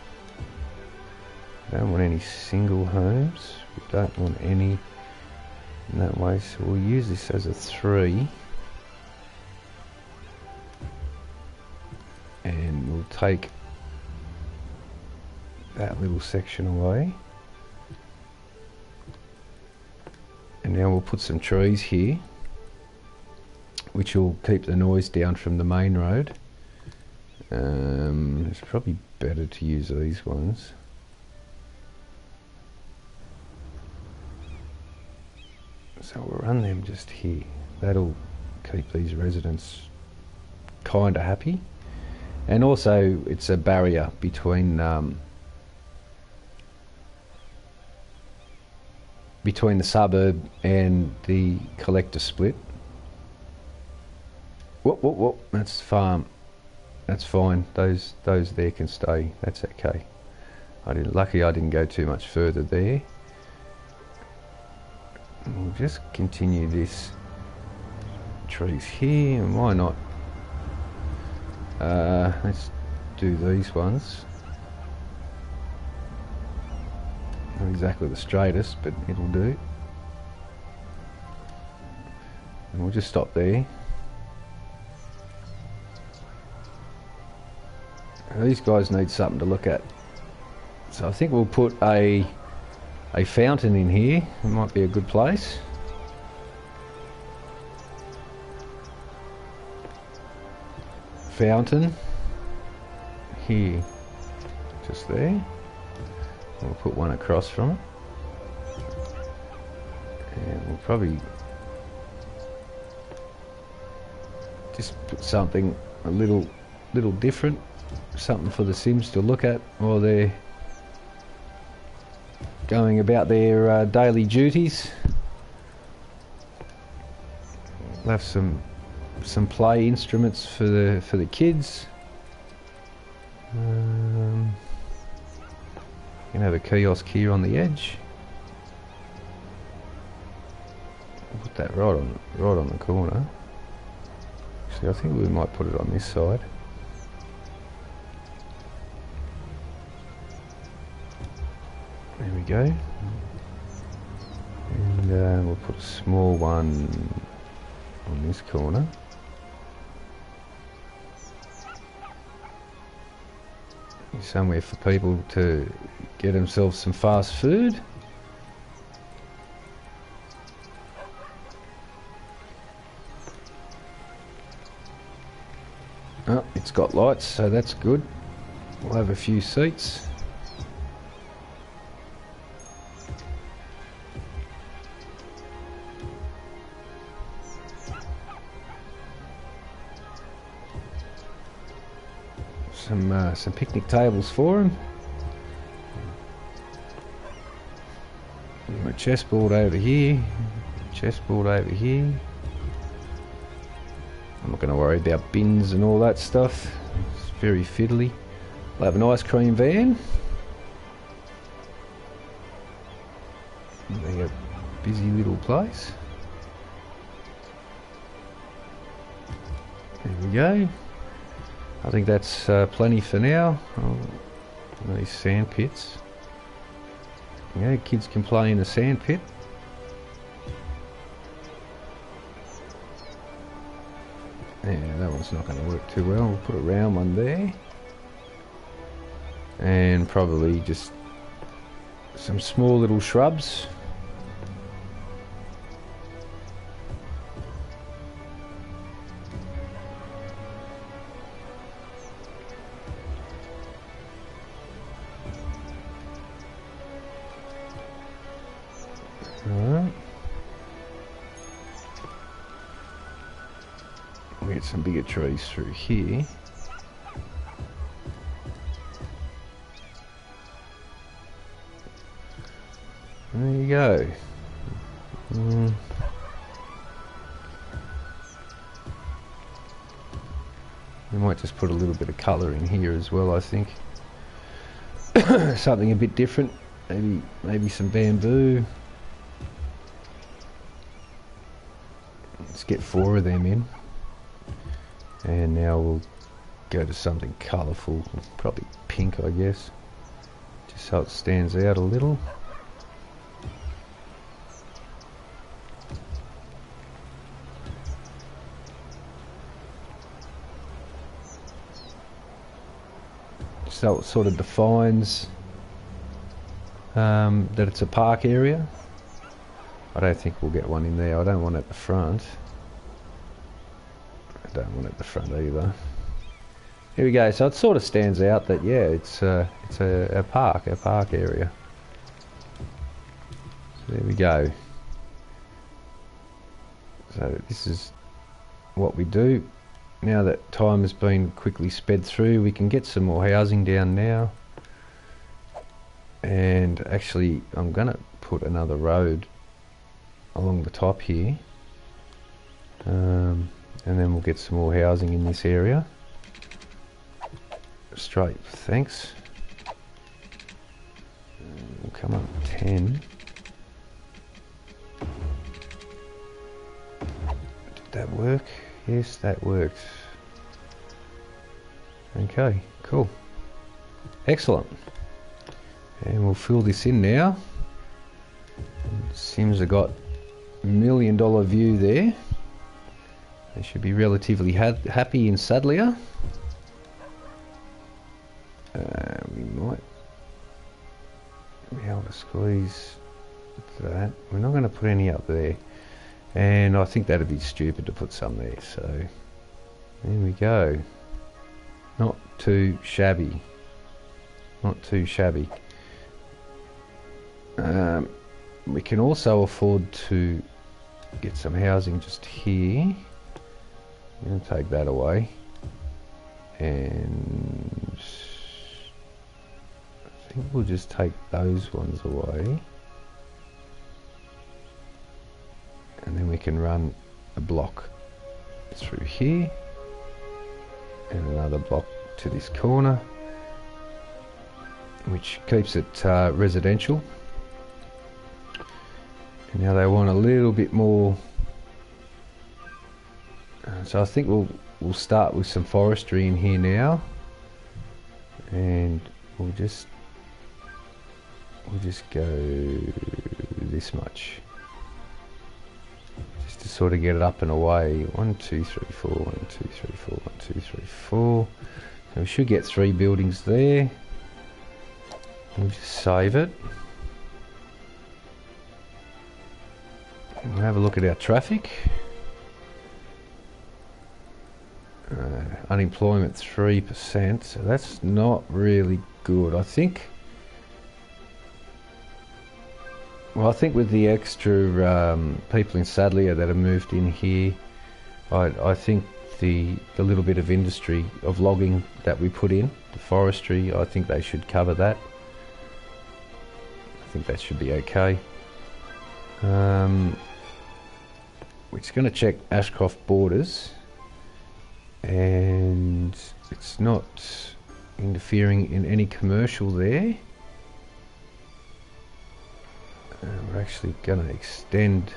Don't want any single homes, we don't want any in that way, so we'll use this as a 3. And we'll take that little section away, and now we'll put some trees here which will keep the noise down from the main road. It's probably better to use these ones. So we'll run them just here. That'll keep these residents kind of happy. And also it's a barrier between the suburb and the collector split. Whoop, that's farm. That's fine. Those there can stay. That's okay. Lucky I didn't go too much further there. We'll just continue this. Trees here, and why not? Let's do these ones. Not exactly the straightest, but it'll do. And we'll just stop there. These guys need something to look at. So I think we'll put a fountain in here. It might be a good place. Fountain here, just there. We'll put one across from it, and we'll probably just put something a little different, something for the Sims to look at while they're going about their daily duties. have some play instruments for the kids. You can have a kiosk here on the edge. Put that right on the corner. Actually, I think we might put it on this side. There we go. And we'll put a small one on this corner. Somewhere for people to get themselves some fast food. Oh, it's got lights, so that's good. We'll have a few seats. Some picnic tables for them. A chessboard over here. Chessboard over here. I'm not going to worry about bins and all that stuff. It's very fiddly. We'll have an ice cream van. They're a busy little place. There we go. I think that's plenty for now. Oh, these sand pits. Yeah, kids can play in a sand pit. Yeah, that one's not going to work too well. We'll put a round one there. And probably just some small little shrubs. Alright. We'll get some bigger trees through here. There you go. We might just put a little bit of colour in here as well, I think. Something a bit different. Maybe some bamboo. Let's get 4 of them in. And now we'll go to something colourful. Probably pink, I guess. Just so it stands out a little. So it sort of defines that it's a park area. I don't think we'll get one in there. I don't want it at the front. I don't want it at the front either. Here we go. So it sort of stands out that yeah, it's a park area. So there we go. So this is what we do. Now that time has been quickly sped through, we can get some more housing down now. And actually, I'm going to put another road along the top here. And then we'll get some more housing in this area. Straight, thanks. We'll come up 10. Did that work? Yes, that works. Okay, cool. Excellent. And we'll fill this in now. Sims have got $1 million view there. They should be relatively happy in Sadlier. We might be able to squeeze that. We're not going to put any up there. And I think that'd be stupid to put some there, so there we go. Not too shabby. Not too shabby. We can also afford to get some housing just here. I'm going to take that away. And I think we'll just take those ones away. And then we can run a block through here, and another block to this corner, which keeps it residential. And now they want a little bit more, so I think we'll start with some forestry in here now, and we'll just go this much, just to sort of get it up and away. 1 2 3 4, 1 2 3 4, 1 2 3 4. So we should get 3 buildings there. We'll just save it. We'll have a look at our traffic. Unemployment 3%, so that's not really good. I think with the extra people in Sadleir that have moved in here, I think the little bit of industry of logging that we put in, the forestry, I think they should cover that. I think that should be okay. We're just going to check Ashcroft borders, and it's not interfering in any commercial there. We're actually going to extend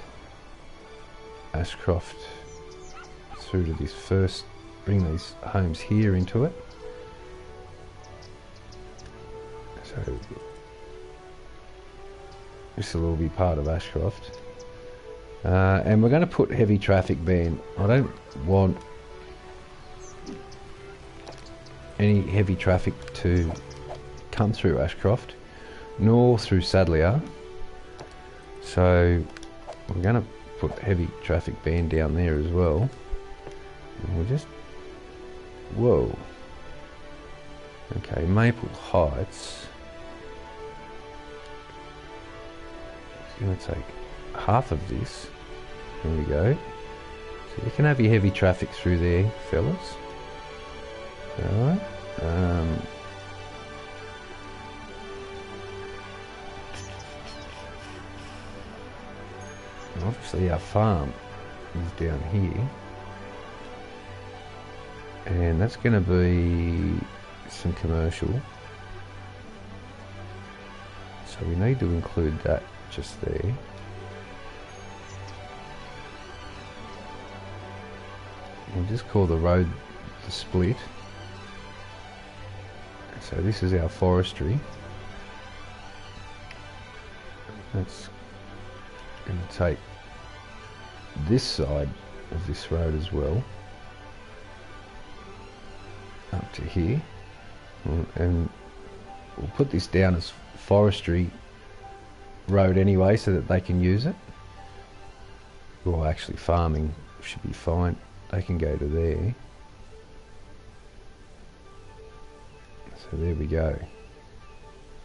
Ashcroft through to this first, bring these homes here into it. So this will all be part of Ashcroft. And we're going to put heavy traffic ban. I don't want any heavy traffic to come through Ashcroft, nor through Sadleir. So we're going to put heavy traffic ban down there as well. And we'll just, whoa. Okay, Maple Heights. It's going to take half of this. There we go. So you can have your heavy traffic through there, fellas. Alright. Obviously our farm is down here, and that's going to be some commercial, so we need to include that just there. We'll just call the road the split. So this is our forestry. That's going to take this side of this road as well up to here, and we'll put this down as forestry road anyway, so that they can use it. Well, actually farming should be fine, they can go to there. So there we go.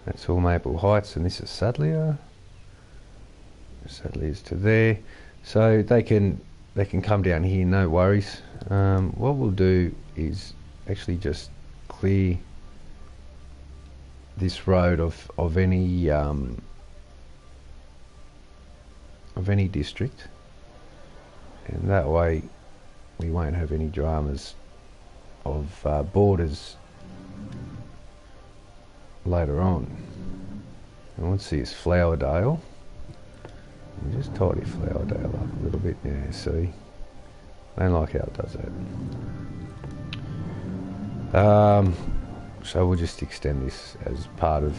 That's all Maple Heights, and this is Sadleir. Sadleir's to there, so they can come down here, no worries. What we'll do is actually just clear this road of any district, and that way we won't have any dramas of borders later on. And let's see, it's Flowerdale. We'll just tidy Flowerdale up a little bit. Yeah, see, I don't like how it does that. So we'll just extend this as part of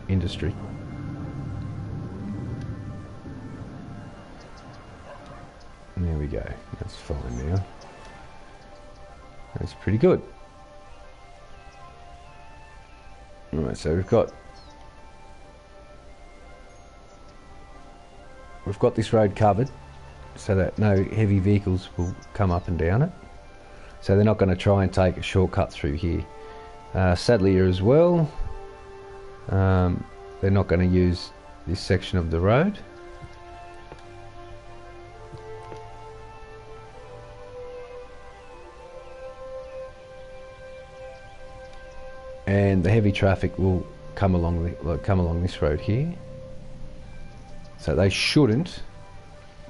industry. And there we go, that's fine now. That's pretty good. Alright, so we've got this road covered so that no heavy vehicles will come up and down it. So they're not going to try and take a shortcut through here. Sadleir as well, they're not going to use this section of the road. And the heavy traffic will come along this road here. So they shouldn't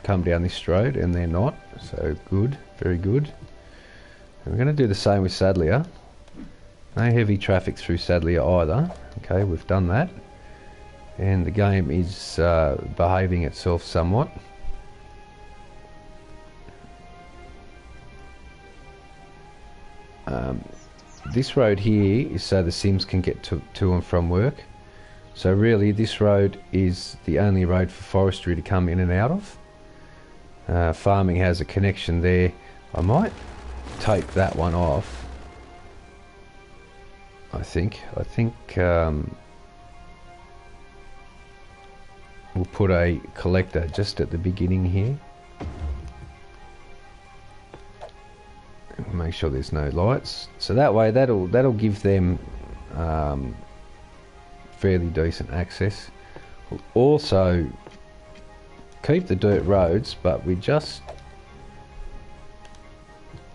come down this road, and they're not. So good, very good. And we're going to do the same with Sadleir. No heavy traffic through Sadleir either. Okay, we've done that. And the game is behaving itself somewhat. This road here is so the Sims can get to and from work. So really this road is the only road for forestry to come in and out of. Farming has a connection there. I might take that one off. I think we'll put a collector just at the beginning here. Make sure there's no lights, so that way that'll give them fairly decent access. We'll also keep the dirt roads, but we're just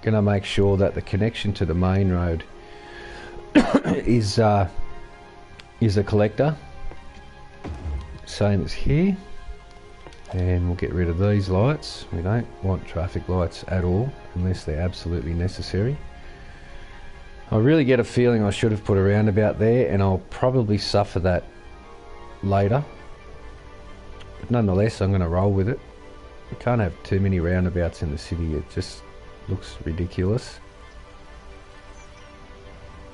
gonna make sure that the connection to the main road is a collector, same as here. And we'll get rid of these lights. We don't want traffic lights at all unless they're absolutely necessary. I really get a feeling I should have put a roundabout there, and I'll probably suffer that later. But nonetheless, I'm going to roll with it. We can't have too many roundabouts in the city. It just looks ridiculous.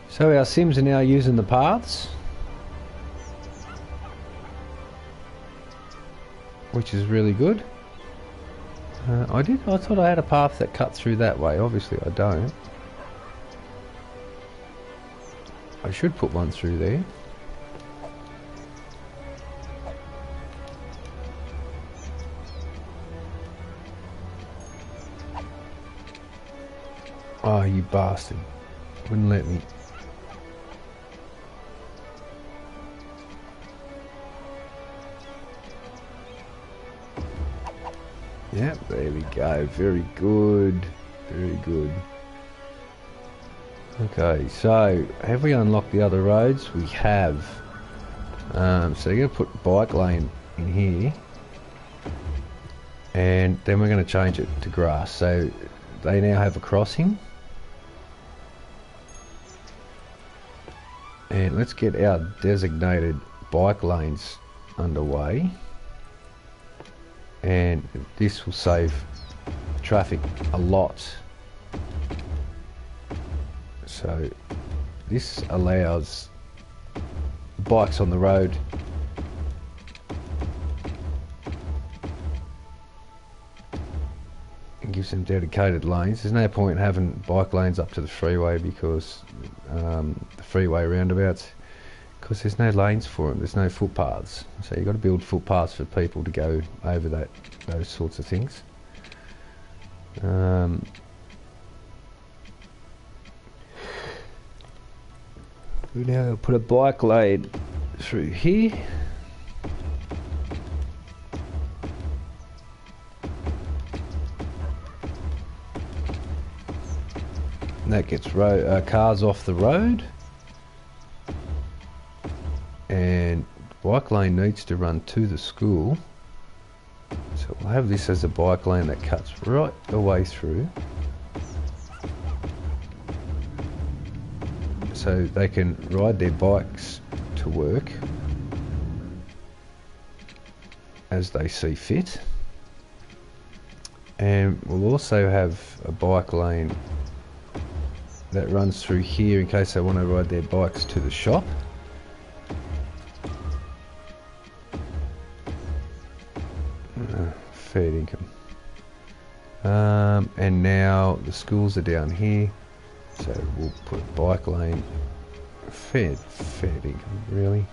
So our Sims are now using the paths, which is really good. I thought I had a path that cut through that way. Obviously I don't. I should put one through there. Oh, you bastard. Wouldn't let me. Yep, there we go. Very good. Very good. Okay, so have we unlocked the other roads? We have. So you're going to put bike lane in here. And then we're going to change it to grass. So they now have a crossing. And let's get our designated bike lanes underway. And this will save traffic a lot. So this allows bikes on the road and gives them dedicated lanes. There's no point having bike lanes up to the freeway because the freeway roundabouts, because there's no lanes for them, there's no footpaths. So you've got to build footpaths for people to go over those sorts of things. We now put a bike lane through here. And that gets cars off the road. And bike lane needs to run to the school. So we'll have this as a bike lane that cuts right the way through. So they can ride their bikes to work as they see fit. And we'll also have a bike lane that runs through here in case they want to ride their bikes to the shop. Fair income. And now the schools are down here, so we'll put bike lane. Fair income, really.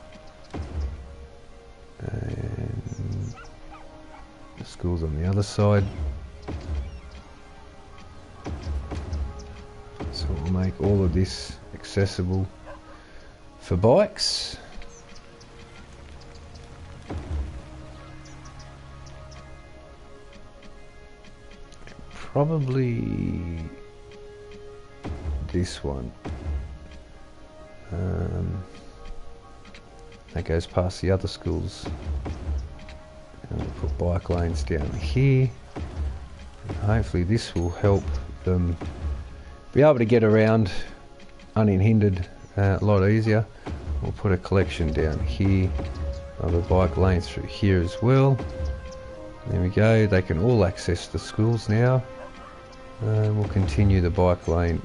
And the school's on the other side. So we'll make all of this accessible for bikes. Probably this one. That goes past the other schools. And we'll put bike lanes down here. And hopefully this will help them be able to get around uninhibered a lot easier. We'll put a collection down here of a bike lane through here as well. There we go, they can all access the schools now. We'll continue the bike lane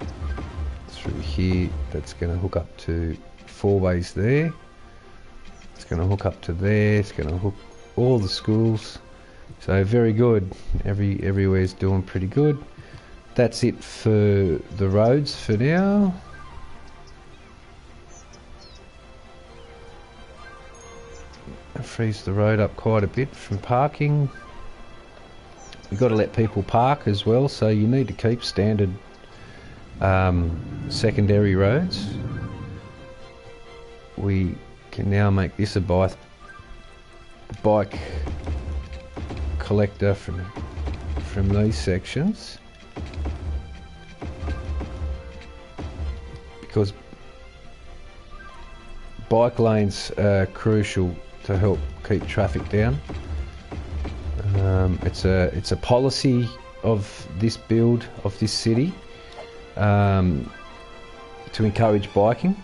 through here. That's going to hook up to 4 ways there. It's going to hook up to there. It's going to hook all the schools. So very good. Everywhere's doing pretty good. That's it for the roads for now. It frees the road up quite a bit from parking. You've got to let people park as well, so you need to keep standard secondary roads. We can now make this a bike collector from these sections, because bike lanes are crucial to help keep traffic down. It's a policy of this build of this city to encourage biking.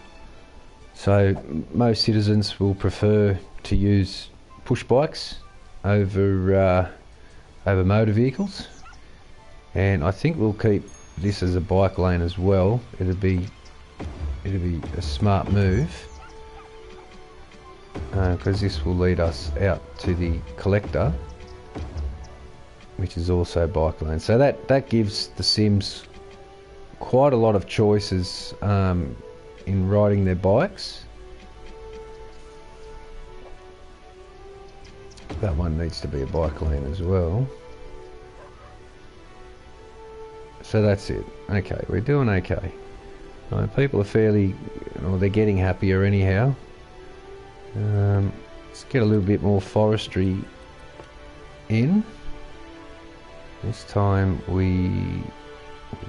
So most citizens will prefer to use push bikes over motor vehicles, and I think we'll keep this as a bike lane as well. It'd be a smart move, because this will lead us out to the collector, which is also bike lane. So that gives the Sims quite a lot of choices in riding their bikes. That one needs to be a bike lane as well. So that's it. Okay, we're doing okay. People are fairly, or they're getting happier anyhow. Let's get a little bit more forestry in. This time we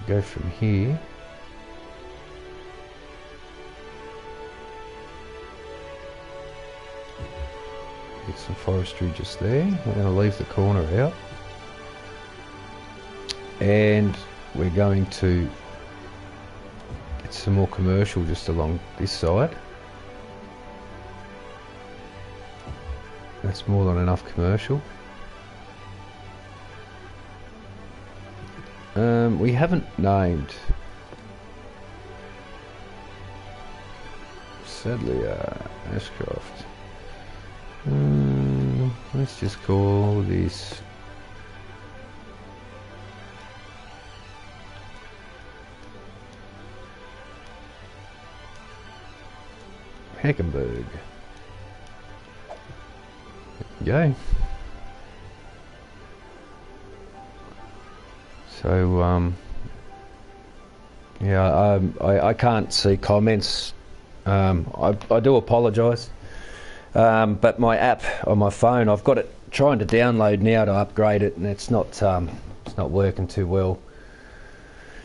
go from here. Get some forestry just there. We're going to leave the corner out. And we're going to get some more commercial just along this side. That's more than enough commercial. We haven't named, sadly, Ashcroft. Let's just call this Heckenberg. There we go. So yeah, I can't see comments. I do apologise, but my app on my phone, I've got it trying to download now to upgrade it, and it's not working too well.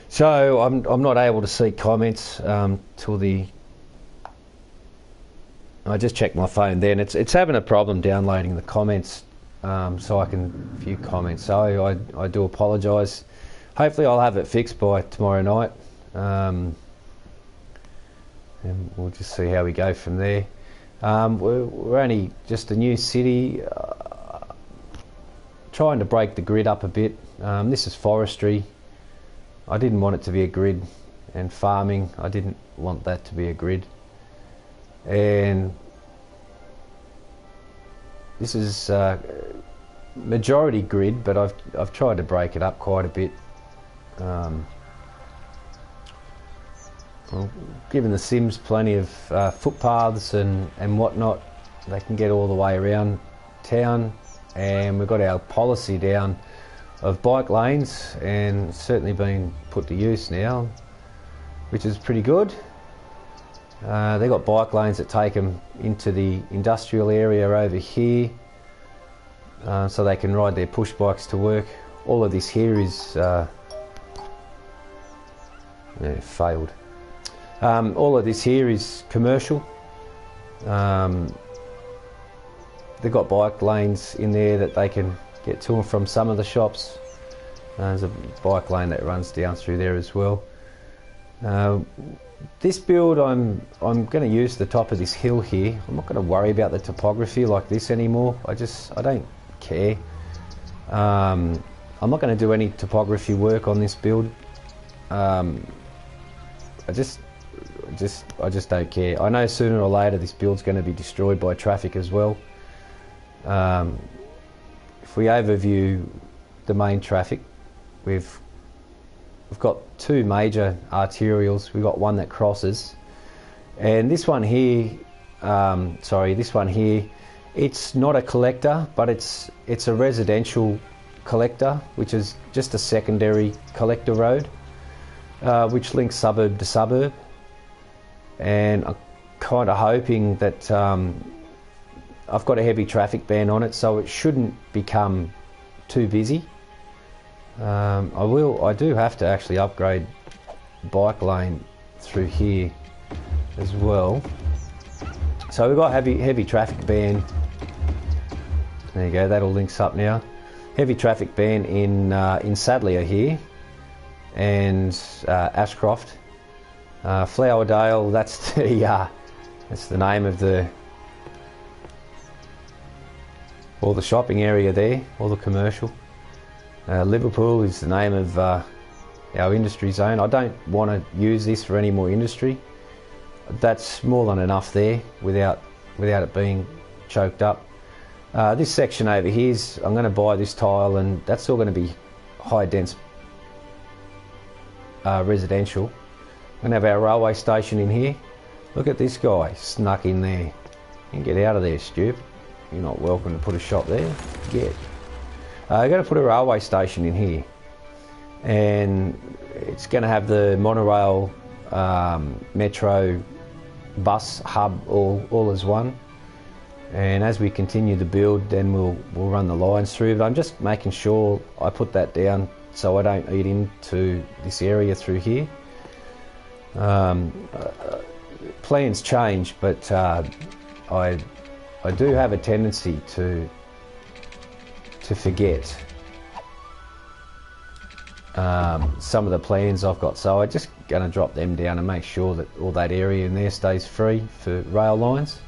So I'm not able to see comments till the. I just checked my phone then. It's having a problem downloading the comments, so I can view comments. So I do apologise. Hopefully I'll have it fixed by tomorrow night, and we'll just see how we go from there. We're only just a new city, trying to break the grid up a bit. This is forestry. I didn't want it to be a grid, and farming, I didn't want that to be a grid. And this is majority grid, but I've tried to break it up quite a bit. Well, giving the Sims plenty of footpaths and whatnot, they can get all the way around town, and we've got our policy down of bike lanes, and it's certainly been put to use now, which is pretty good. They've got bike lanes that take them into the industrial area over here, so they can ride their push bikes to work. All of this here is failed. All of this here is commercial. They've got bike lanes in there that they can get to and from some of the shops. There's a bike lane that runs down through there as well. This build, I'm going to use the top of this hill here. I'm not going to worry about the topography like this anymore. I don't care. I'm not going to do any topography work on this build. I just don't care. I know sooner or later this build's going to be destroyed by traffic as well. If we overview the main traffic, we've got two major arterials. We've got one that crosses, and this one here, this one here, it's not a collector, but it's a residential collector, which is just a secondary collector road, which links suburb to suburb. And I'm kind of hoping that I've got a heavy traffic ban on it, so it shouldn't become too busy. I do have to actually upgrade bike lane through here as well. So we've got heavy traffic ban. There you go, that all links up now. Heavy traffic ban in Sadleir here, and Ashcroft. Flowerdale, that's the name of all the shopping area there, all the commercial. Liverpool is the name of our industry zone. I don't want to use this for any more industry. That's more than enough there without it being choked up. This section over here, I'm going to buy this tile, and that's all going to be high dense residential. We're going to have our railway station in here. Look at this guy snuck in there. You can get out of there, stupid. You're not welcome to put a shop there. Get. I'm going to put a railway station in here, and it's going to have the monorail, metro, bus hub all as one. And as we continue the build, then we'll run the lines through. But I'm just making sure I put that down so I don't eat into this area through here. Plans change, but I do have a tendency to forget some of the plans I've got, so I'm just going to drop them down and make sure that all that area in there stays free for rail lines.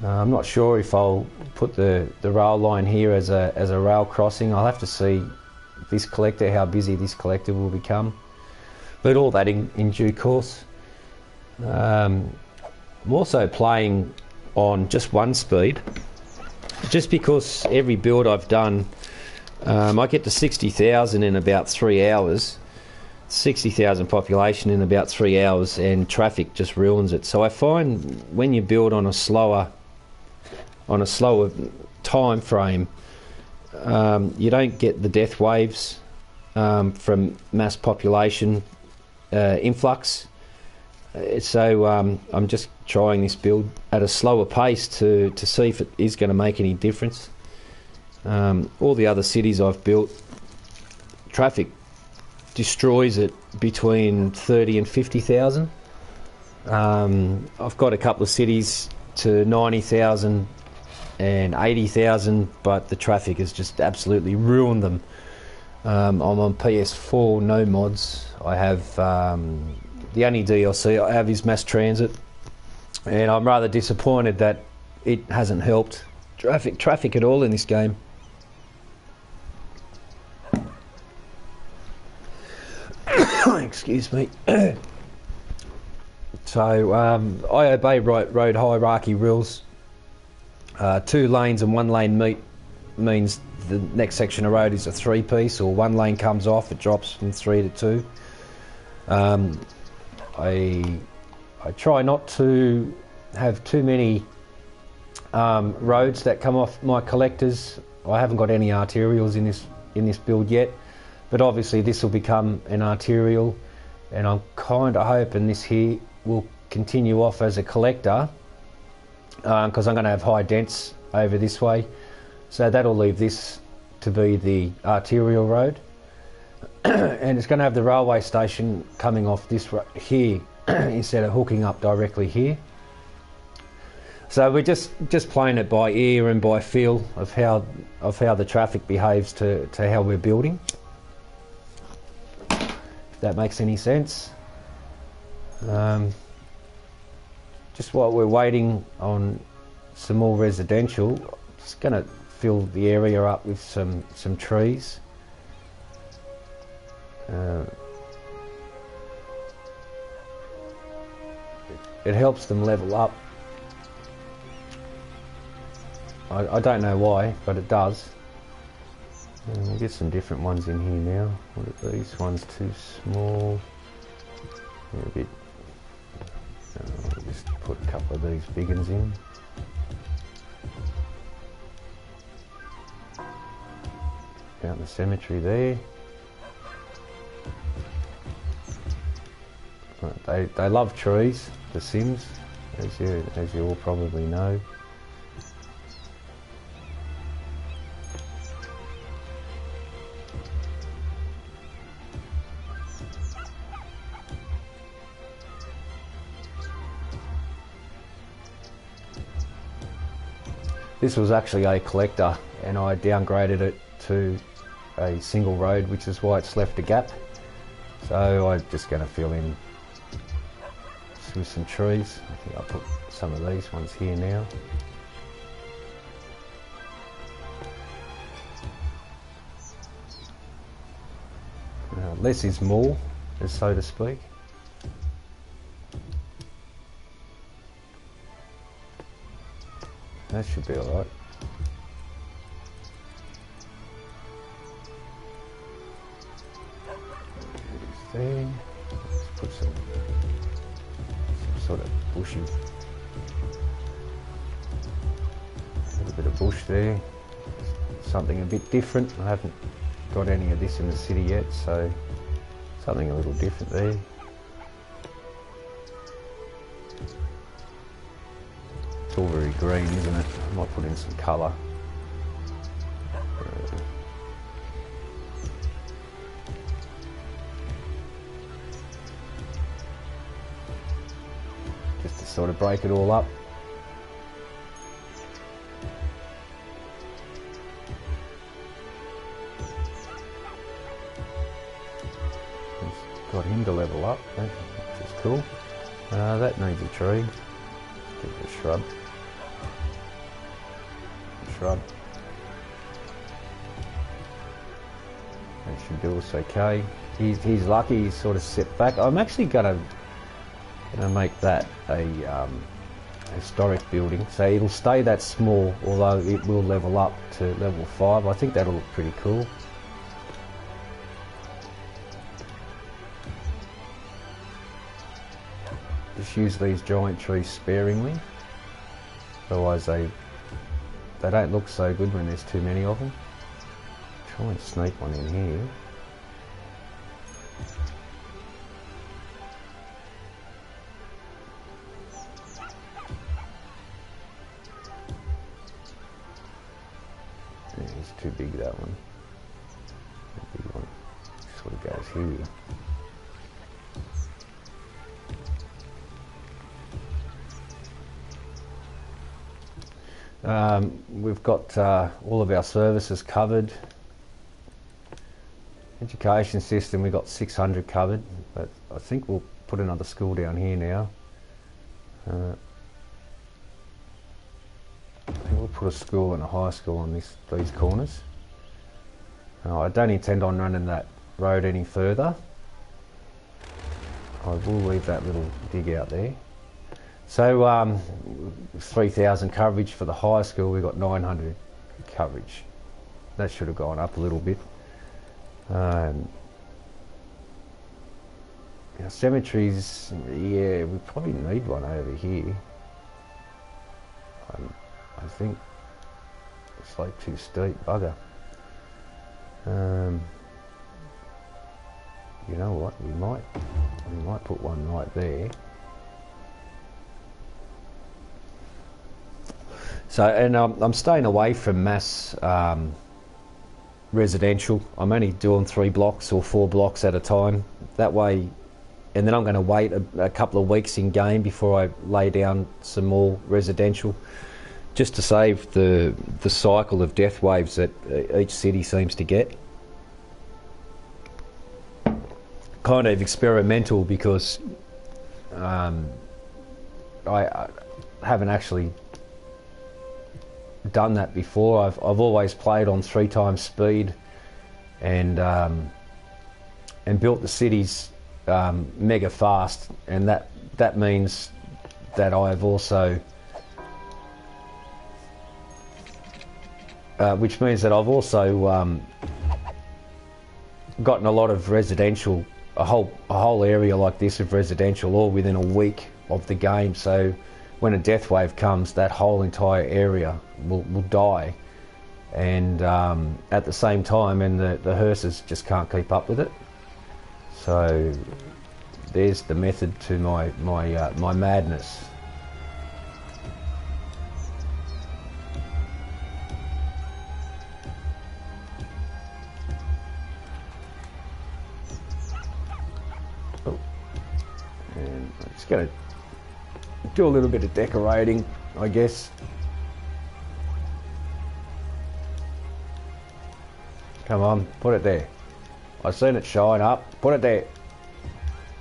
I'm not sure if I'll put the rail line here as a rail crossing. I'll have to see this collector, how busy this collector will become, but all that in due course. I'm also playing on just one speed, just because every build I've done, I get to 60,000 in about 3 hours. 60,000 population in about 3 hours, and traffic just ruins it. So I find when you build on a slower time frame, you don't get the death waves from mass population influx. So I'm just trying this build at a slower pace to see if it is going to make any difference. All the other cities I've built, traffic destroys it between 30 and 50,000. I've got a couple of cities to 90,000 and 80,000, but the traffic has just absolutely ruined them. I'm on PS4, no mods. I have the only DLC I have is mass transit, and I'm rather disappointed that it hasn't helped traffic at all in this game. Excuse me. So I obey road hierarchy rules. 2 lanes and 1 lane meet means the next section of road is a 3-piece, or 1 lane comes off, it drops from 3 to 2. I try not to have too many roads that come off my collectors. I haven't got any arterials in this build yet, but obviously this will become an arterial, and I'm kind of hoping this here will continue off as a collector, because I'm going to have high dents over this way, so that'll leave this to be the arterial road. And it's going to have the railway station coming off this here instead of hooking up directly here. So we're just playing it by ear and by feel of how the traffic behaves to how we're building. if that makes any sense. Just while we're waiting on some more residential, just going to fill the area up with some trees. It helps them level up. I don't know why, but it does. We'll get some different ones in here now. What are these ones? Too small. A bit. I'll just put a couple of these big ones in. Out in the cemetery there. They love trees, the Sims, as you all probably know. This was actually a collector and I downgraded it to a single road, which is why it's left a gap. So I'm just going to fill in with some trees. I think I'll put some of these ones here now. Less is more, so to speak. That should be alright. There. Let's put some sort of bushy, a little bit of bush there. Something a bit different. I haven't got any of this in the city yet, so something a little different there. It's all very green, isn't it? I might put in some colour. Just to sort of break it all up. Got him to level up, which is cool. That needs a tree. Give it a shrub. Shrub. That should do us okay. He's lucky he's sort of set back. I'm actually gonna make that a historic building, so it'll stay that small, although it will level up to level 5. I think that'll look pretty cool. Just use these giant trees sparingly, otherwise they don't look so good when there's too many of them. Try and sneak one in here. Yeah, it's too big, that one. The big one sort of goes here. We've got all of our services covered. Education system, we've got 600 covered, but I think we'll put another school down here now. I think we'll put a school and a high school on these corners. I don't intend on running that road any further. I will leave that little dig out there. So 3,000 coverage for the high school, we've got 900 coverage. That should have gone up a little bit. Our cemeteries, yeah, we probably need one over here. I think it's like too steep, bugger. You know what, we might put one right there. So, and I'm staying away from mass residential. I'm only doing 3 blocks or 4 blocks at a time. That way, and then I'm going to wait a couple of weeks in game before I lay down some more residential, just to save the cycle of death waves that each city seems to get. kind of experimental because I haven't actually done that before. I've always played on 3 times speed and built the cities mega fast, and that means that I've also which means that I've also gotten a lot of residential, a whole area like this of residential all within a week of the game. So when a death wave comes, that whole entire area will die, and at the same time, and the hearses just can't keep up with it. So there's the method to my madness. Oh. And I'm just going to do a little bit of decorating, I guess. Come on, put it there. I've seen it shine up. Put it there.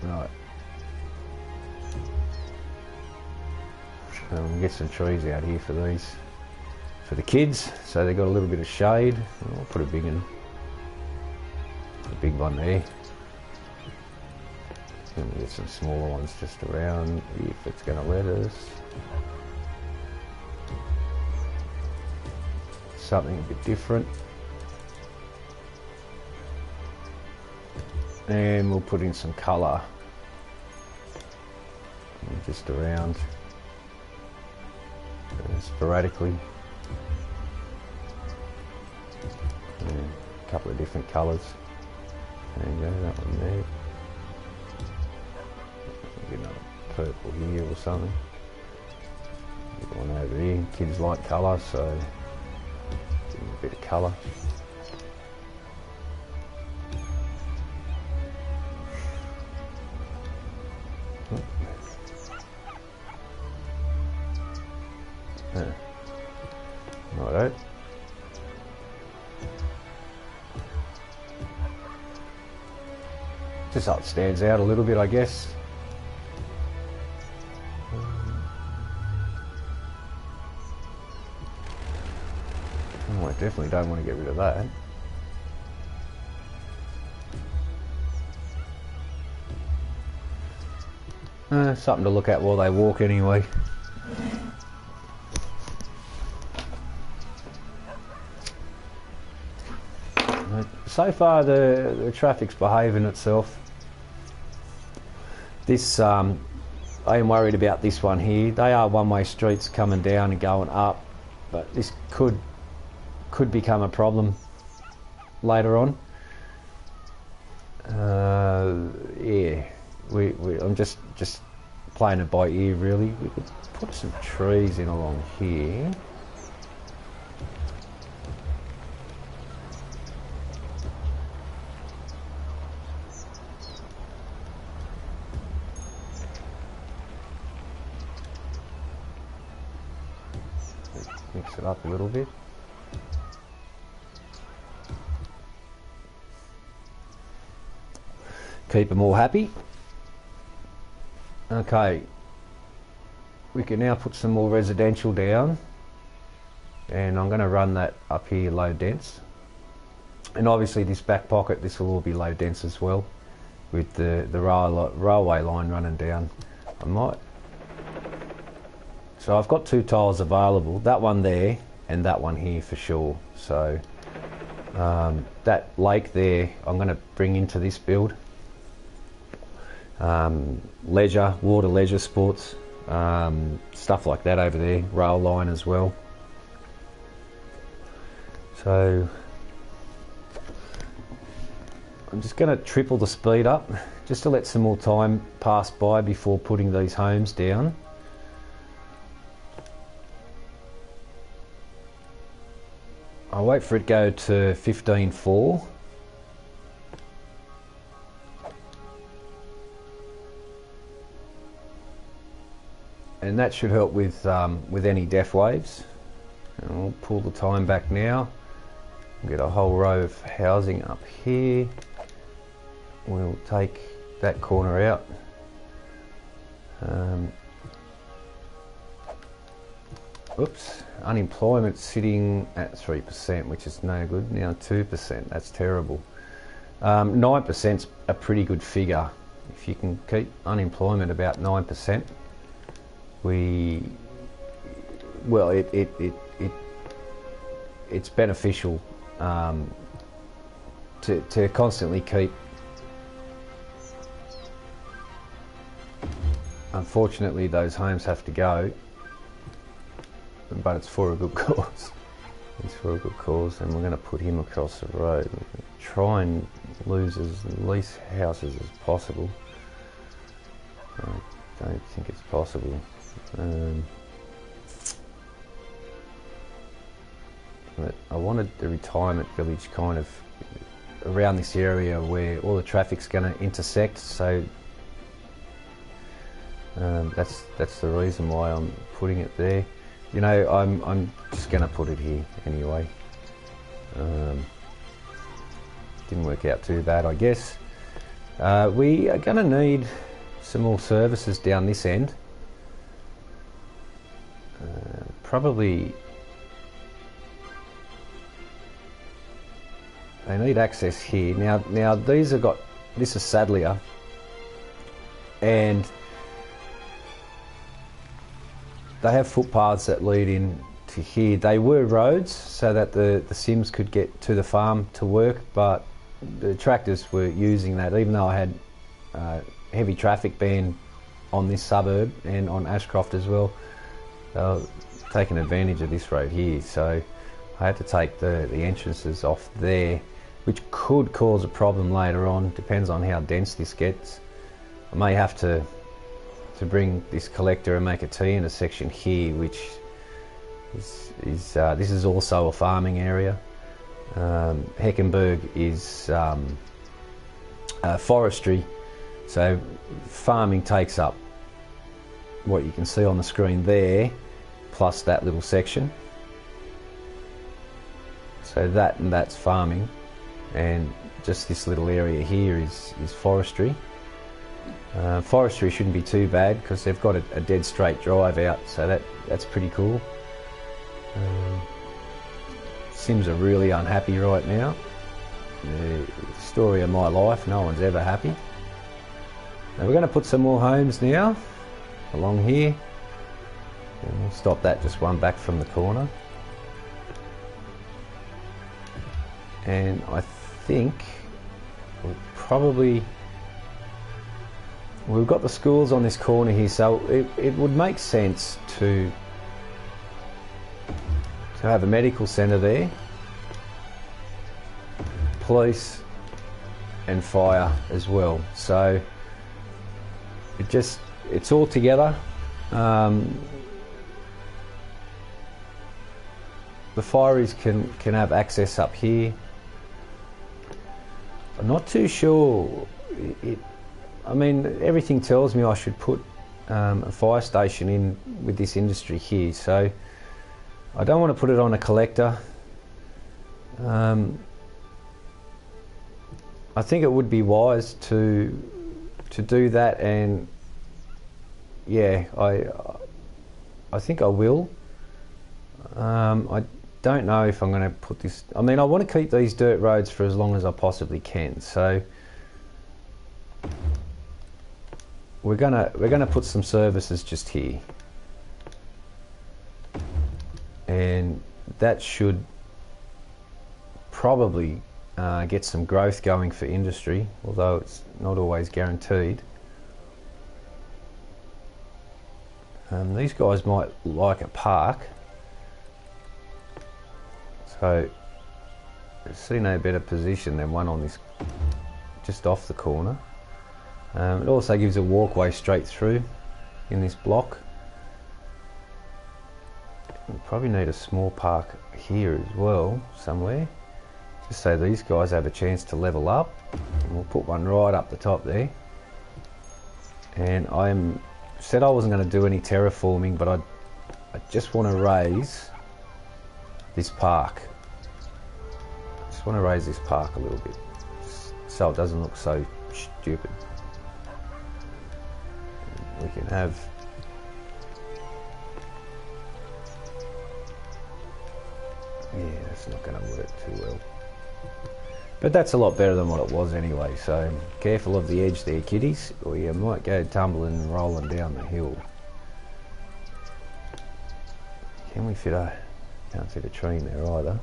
Right. We'll get some trees out here for these, for the kids, so they've got a little bit of shade. I'll put a big one there. And we'll get some smaller ones just around if it's going to let us. Something a bit different. And we'll put in some colour just around sporadically. And a couple of different colours. There you go, that one there. Get another purple here or something. Get one over here. Kids like colour, so give them a bit of colour. Righto. Just so it stands out a little bit, I guess. Oh, I definitely don't want to get rid of that. Something to look at while they walk anyway. So far the traffic's behaving itself. This, I am worried about this one here. They are one-way streets coming down and going up, but this could become a problem later on. Yeah, I'm just playing it by ear really. We could put some trees in along here. Mix it up a little bit. Keep them all happy. Okay, we can now put some more residential down, and I'm going to run that up here low dense, and obviously this back pocket, this will all be low dense as well, with the railway line running down. I might. So I've got 2 tiles available, that one there and that one here for sure. So that lake there I'm going to bring into this build. Leisure, water leisure sports, stuff like that over there, rail line as well. So I'm just going to triple the speed up just to let some more time pass by before putting these homes down. I'll wait for it to go to 15.4. And that should help with any death waves. And we'll pull the time back now. We'll get a whole row of housing up here. We'll take that corner out. Oops, unemployment sitting at 3%, which is no good. Now 2%, that's terrible. 9%'s a pretty good figure. If you can keep unemployment about 9%, it's beneficial to constantly keep. Unfortunately, those homes have to go, but it's for a good cause. It's for a good cause, and we're going to put him across the road. We're going to try and lose as least houses as possible. I don't think it's possible. But I wanted the retirement village kind of around this area where all the traffic's going to intersect, so that's the reason why I'm putting it there. You know, I'm just going to put it here anyway. Didn't work out too bad, I guess. We are going to need some more services down this end. Probably they need access here. Now these have got, this is Sadlier, and they have footpaths that lead in to here. They were roads so that the Sims could get to the farm to work, but the tractors were using that, even though I had heavy traffic ban on this suburb and on Ashcroft as well. They were taking advantage of this road here, so I had to take the entrances off there, which could cause a problem later on. Depends on how dense this gets. I may have to bring this collector and make a T intersection here, which is this is also a farming area. Heckenberg is forestry, so farming takes up what you can see on the screen there, plus that little section. So that's farming, and just this little area here is forestry. Forestry shouldn't be too bad because they've got a dead straight drive out, so that's pretty cool. Sims are really unhappy right now. The story of my life, no one's ever happy. Now we're going to put some more homes now along here, and we'll stop that just one back from the corner. And I think we've got the schools on this corner here, so it would make sense to have a medical centre there, police and fire as well. So it's all together. The fireys can have access up here. I'm not too sure. I mean, everything tells me I should put a fire station in with this industry here, so I don't want to put it on a collector. I think it would be wise to do that, and yeah, I think I will. I don't know if I'm going to put this. I mean, I want to keep these dirt roads for as long as I possibly can, so we're gonna put some services just here, and that should probably get some growth going for industry, although it's not always guaranteed. These guys might like a park, so I see no better position than one on this, just off the corner. It also gives a walkway straight through in this block. We probably need a small park here as well, somewhere, just so these guys have a chance to level up. And we'll put one right up the top there. And I said I wasn't going to do any terraforming, but I just want to raise this park. I just want to raise this park a little bit, so it doesn't look so stupid. we can have that's not going to work too well. But that's a lot better than what it was anyway, so careful of the edge there, kiddies, or you might go tumbling and rolling down the hill. Can we fit a... Can't fit a tree in there either.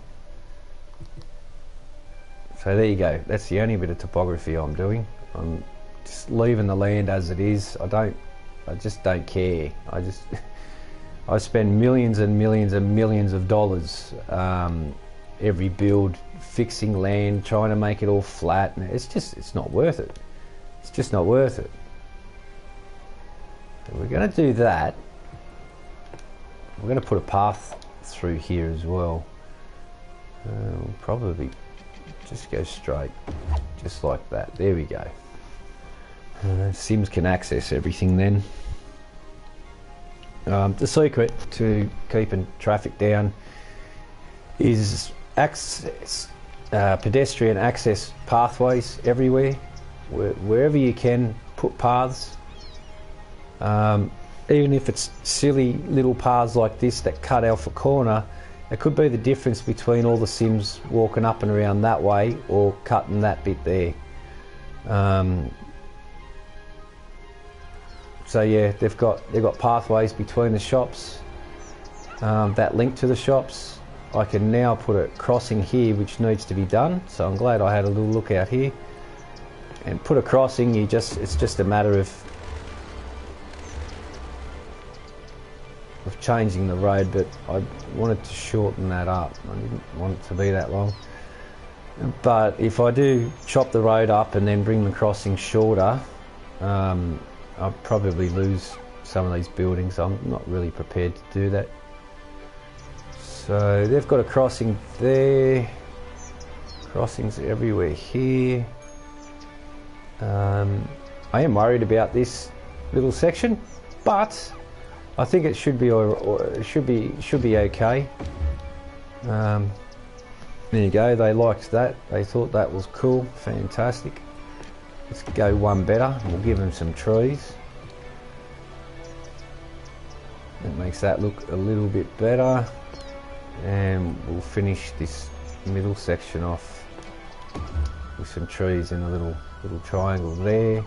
So there you go, that's the only bit of topography I'm doing. I'm just leaving the land as it is. I just don't care. I spend millions and millions and millions of dollars every build fixing land, trying to make it all flat, and it's not worth it. It's just not worth it. So we're going to do that. We're going to put a path through here as well. We'll probably just go straight, just like that. There we go. Sims can access everything then. The secret to keeping traffic down is pedestrian access pathways everywhere. Wherever you can, put paths. Even if it's silly little paths like this that cut off a corner, it could be the difference between all the Sims walking up and around that way or cutting that bit there. So yeah, they've got pathways between the shops that link to the shops. I can now put a crossing here which needs to be done, so I'm glad I had a little look out here and put a crossing. It's just a matter of changing the road, but I wanted to shorten that up. I didn't want it to be that long, but if I do chop the road up and then bring the crossing shorter, I'll probably lose some of these buildings. I'm not really prepared to do that. So they've got a crossing there, crossings everywhere here. I am worried about this little section, but I think it should be okay. There you go. They liked that. They thought that was cool. Fantastic. Let's go one better. We'll give them some trees. That makes that look a little bit better. And we'll finish this middle section off with some trees in a little triangle there.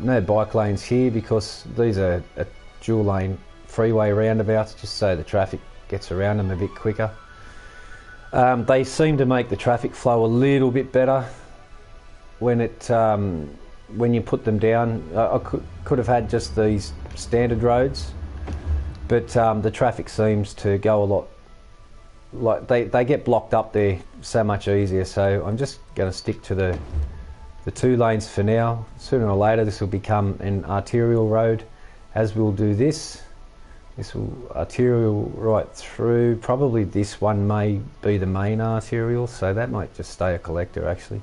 No bike lanes here because these are dual lane freeway roundabouts, just so the traffic gets around them a bit quicker. They seem to make the traffic flow a little bit better when you put them down. I could have had just these standard roads, but the traffic seems to go a lot, like they get blocked up there so much easier. So I'm just going to stick to the 2 lanes for now. Sooner or later this will become an arterial road, as we'll do this. This will arterial right through. Probably this one may be the main arterial, so that might just stay a collector actually.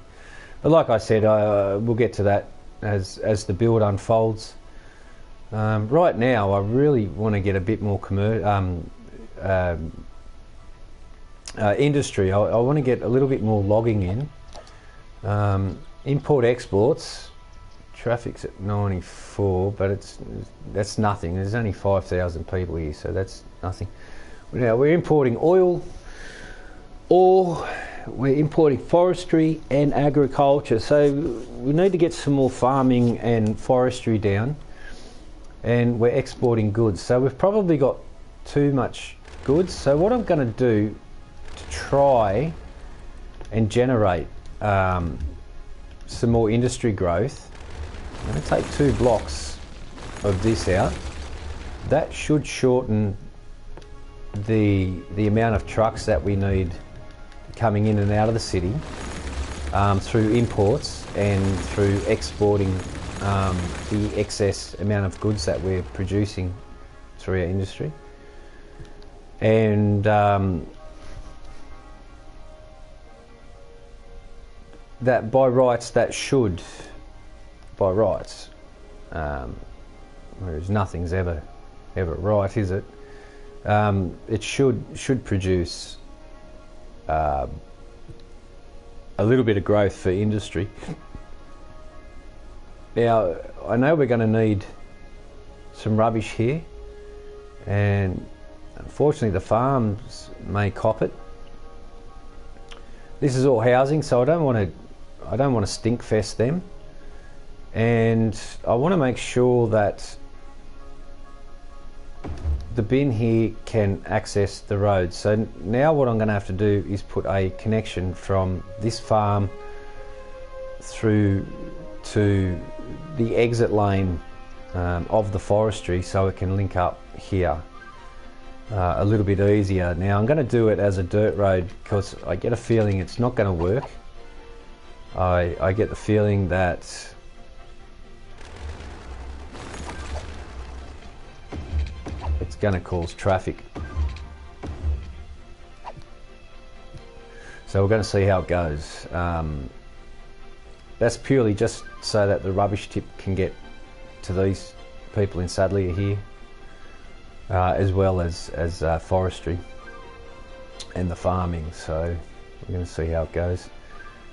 But like I said, we'll get to that as the build unfolds. Right now I really want to get a bit more industry. I want to get a little bit more logging in. Import exports, traffic's at 94, but that's nothing. There's only 5,000 people here, so that's nothing. Now we're importing oil, or we're importing forestry and agriculture. So we need to get some more farming and forestry down, and we're exporting goods. So we've probably got too much goods. So what I'm going to do to try and generate some more industry growth, I'm going to take 2 blocks of this out. That should shorten the amount of trucks that we need coming in and out of the city through imports and through exporting the excess amount of goods that we're producing through our industry. And that by rights, whereas nothing's ever right, is it? It should produce a little bit of growth for industry. Now, I know we're going to need some rubbish here, and unfortunately the farms may cop it. This is all housing, so I don't want to stink fest them, and I want to make sure that the bin here can access the road. So now what I'm going to have to do is put a connection from this farm through to the exit lane of the forestry, so it can link up here a little bit easier. Now I'm going to do it as a dirt road because I get a feeling it's not going to work. I get the feeling that it's going to cause traffic. So we're going to see how it goes. That's purely just so that the rubbish tip can get to these people in Sadleir here, as well as forestry and the farming. So we're going to see how it goes.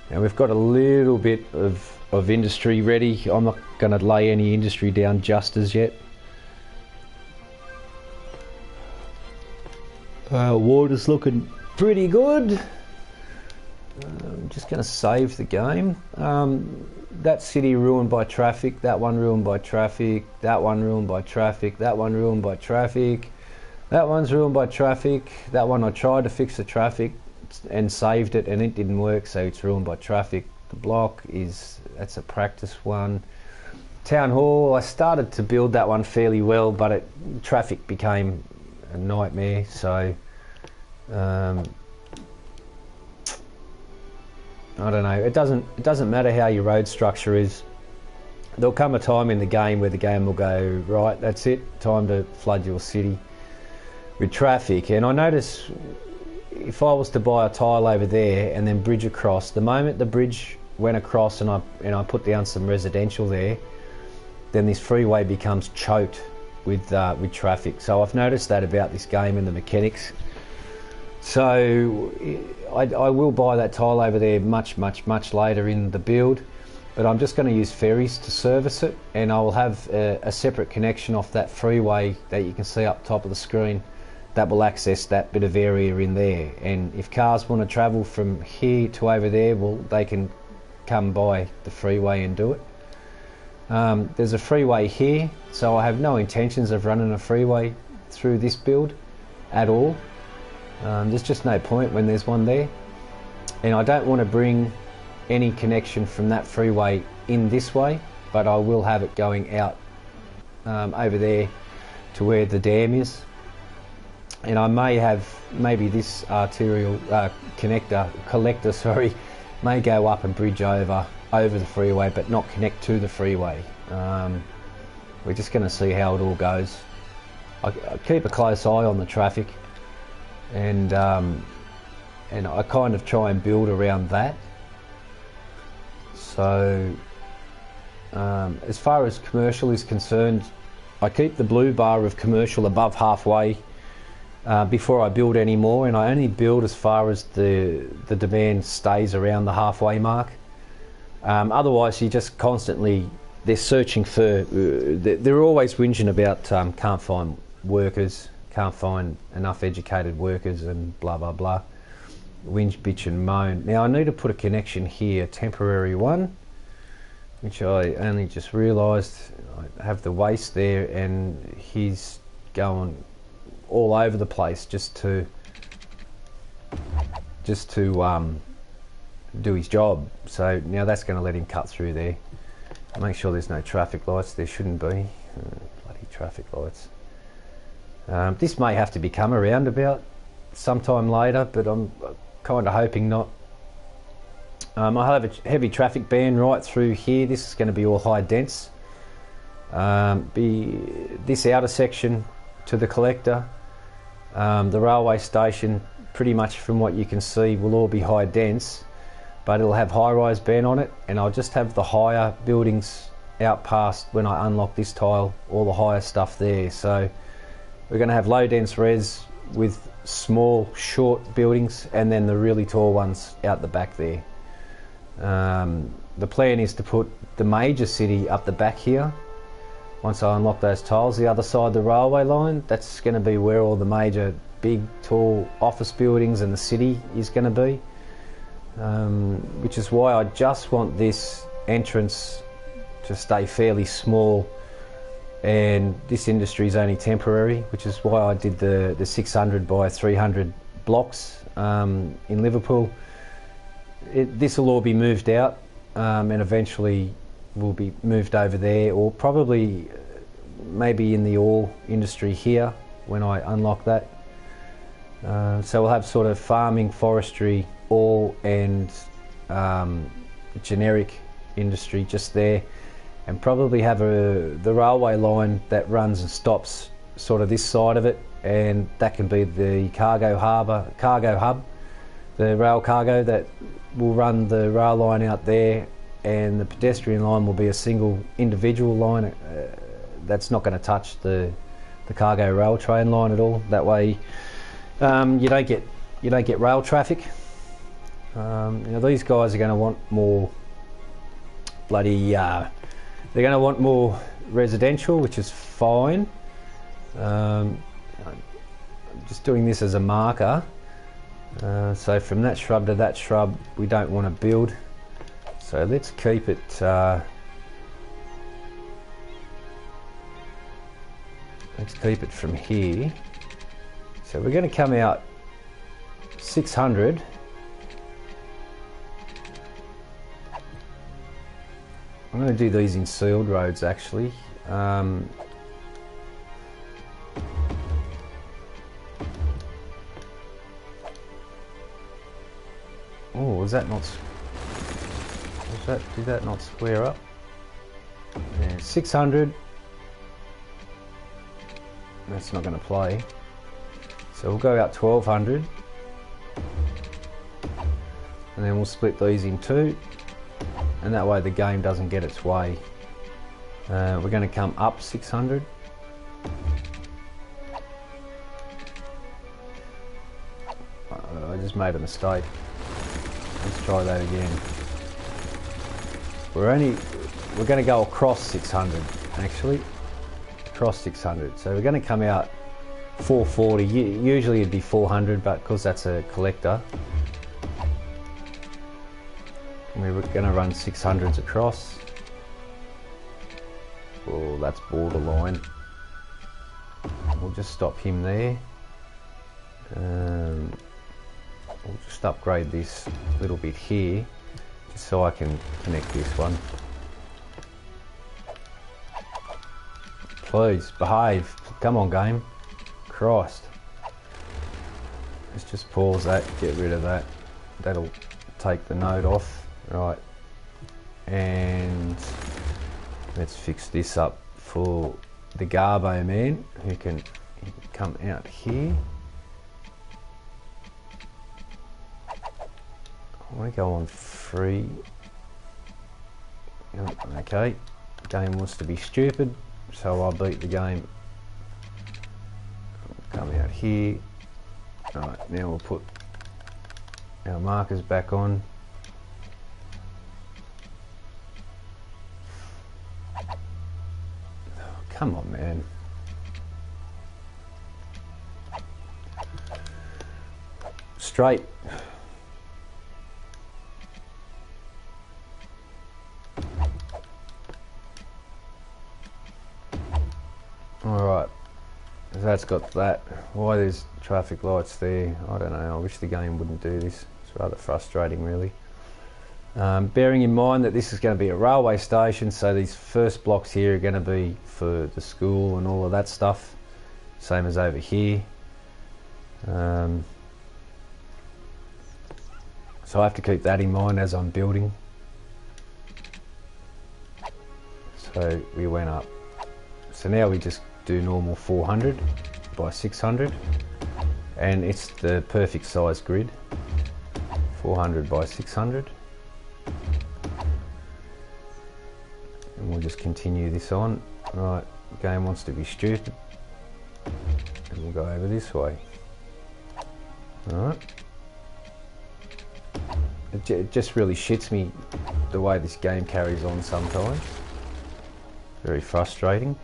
Now we've got a little bit of industry ready. I'm not going to lay any industry down just as yet. Water's looking pretty good. I'm just going to save the game. That city ruined by traffic, that one ruined by traffic, that one ruined by traffic, that one ruined by traffic, that one's ruined by traffic, that one I tried to fix the traffic and saved it and it didn't work, so it's ruined by traffic. The block that's a practice one. Town Hall, I started to build that one fairly well, but traffic became a nightmare, so I don't know. It doesn't matter how your road structure is. There'll come a time in the game where the game will go, right, that's it, time to flood your city with traffic. And I notice if I was to buy a tile over there and then bridge across, the moment the bridge went across and I put down some residential there, then this freeway becomes choked with traffic. So I've noticed that about this game and the mechanics. So I will buy that tile over there much later in the build, but I'm just going to use ferries to service it, and I will have a separate connection off that freeway that you can see up top of the screen that will access that bit of area in there. And if cars want to travel from here to over there, well, they can come by the freeway and do it. There's a freeway here, so I have no intentions of running a freeway through this build at all. There's just no point when there's one there, and I don't want to bring any connection from that freeway in this way, but I will have it going out over there to where the dam is, and I may have maybe this arterial collector may go up and bridge over the freeway but not connect to the freeway. We're just going to see how it all goes. I keep a close eye on the traffic, and I kind of try and build around that. So as far as commercial is concerned, I keep the blue bar of commercial above halfway before I build any more, and I only build as far as the demand stays around the halfway mark. Otherwise you just constantly, they're searching for, they're always whinging about can't find workers, can't find enough educated workers and blah blah blah. Whinge, bitch and moan. Now I need to put a connection here, a temporary one, which I only just realised. I have the waste there and he's going all over the place just to do his job. So now that's going to let him cut through there. Make sure there's no traffic lights. There shouldn't be. Bloody traffic lights. This may have to become a roundabout sometime later, but I'm kind of hoping not. I'll have a heavy traffic ban right through here. This is going to be all high dense. Be this outer section to the collector, the railway station, pretty much from what you can see will all be high dense, but it'll have high-rise ban on it, and I'll just have the higher buildings out past when I unlock this tile, all the higher stuff there. So we're going to have low dense res with small short buildings and then the really tall ones out the back there. The plan is to put the major city up the back here. Once I unlock those tiles, the other side of the railway line, that's going to be where all the major big tall office buildings and the city is going to be, which is why I just want this entrance to stay fairly small, and this industry is only temporary, which is why I did the 600 by 300 blocks in Liverpool. This will all be moved out and eventually will be moved over there, or probably maybe in the oil industry here when I unlock that. So we'll have sort of farming, forestry, oil and generic industry just there, and probably have the railway line that runs and stops sort of this side of it, and that can be the cargo hub, the rail cargo that will run the rail line out there, and the pedestrian line will be a single individual line that's not going to touch the cargo rail train line at all. That way you don't get rail traffic. You know, these guys are going to want more bloody they're going to want more residential, which is fine. I'm just doing this as a marker. So from that shrub to that shrub we don't want to build, so let's keep it from here. So we're going to come out 600. I'm going to do these in sealed roads actually. Oh, did that not square up? Yeah, 600. That's not going to play. So we'll go out 1200. And then we'll split these in two. And that way the game doesn't get its way. We're going to come up 600. I just made a mistake. Let's try that again. We're going to go across 600 actually. Across 600. So we're going to come out 440. Usually it'd be 400, but because that's a collector, we're going to run 600s across. Oh, that's borderline. We'll just stop him there. We'll just upgrade this little bit here, just so I can connect this one. Please, behave. Come on, game. Christ. Let's just pause that, get rid of that. That'll take the node off. Right. And let's fix this up for the Garbo man, who can come out here. I want to go on free. Okay, game wants to be stupid, so I'll beat the game. Come out here. Alright, now we'll put our markers back on. Oh, come on, man. Straight. Alright, so that's got that. Why there's traffic lights there, I don't know. I wish the game wouldn't do this. It's rather frustrating really. Bearing in mind that this is going to be a railway station, so these first blocks here are going to be for the school and all of that stuff. Same as over here. So I have to keep that in mind as I'm building. So we went up. So now we just do normal 400 by 600, and it's the perfect size grid. 400 by 600, and we'll just continue this on. Right, the game wants to be stupid, and we'll go over this way. Alright, It just really shits me the way this game carries on sometimes. Very frustrating.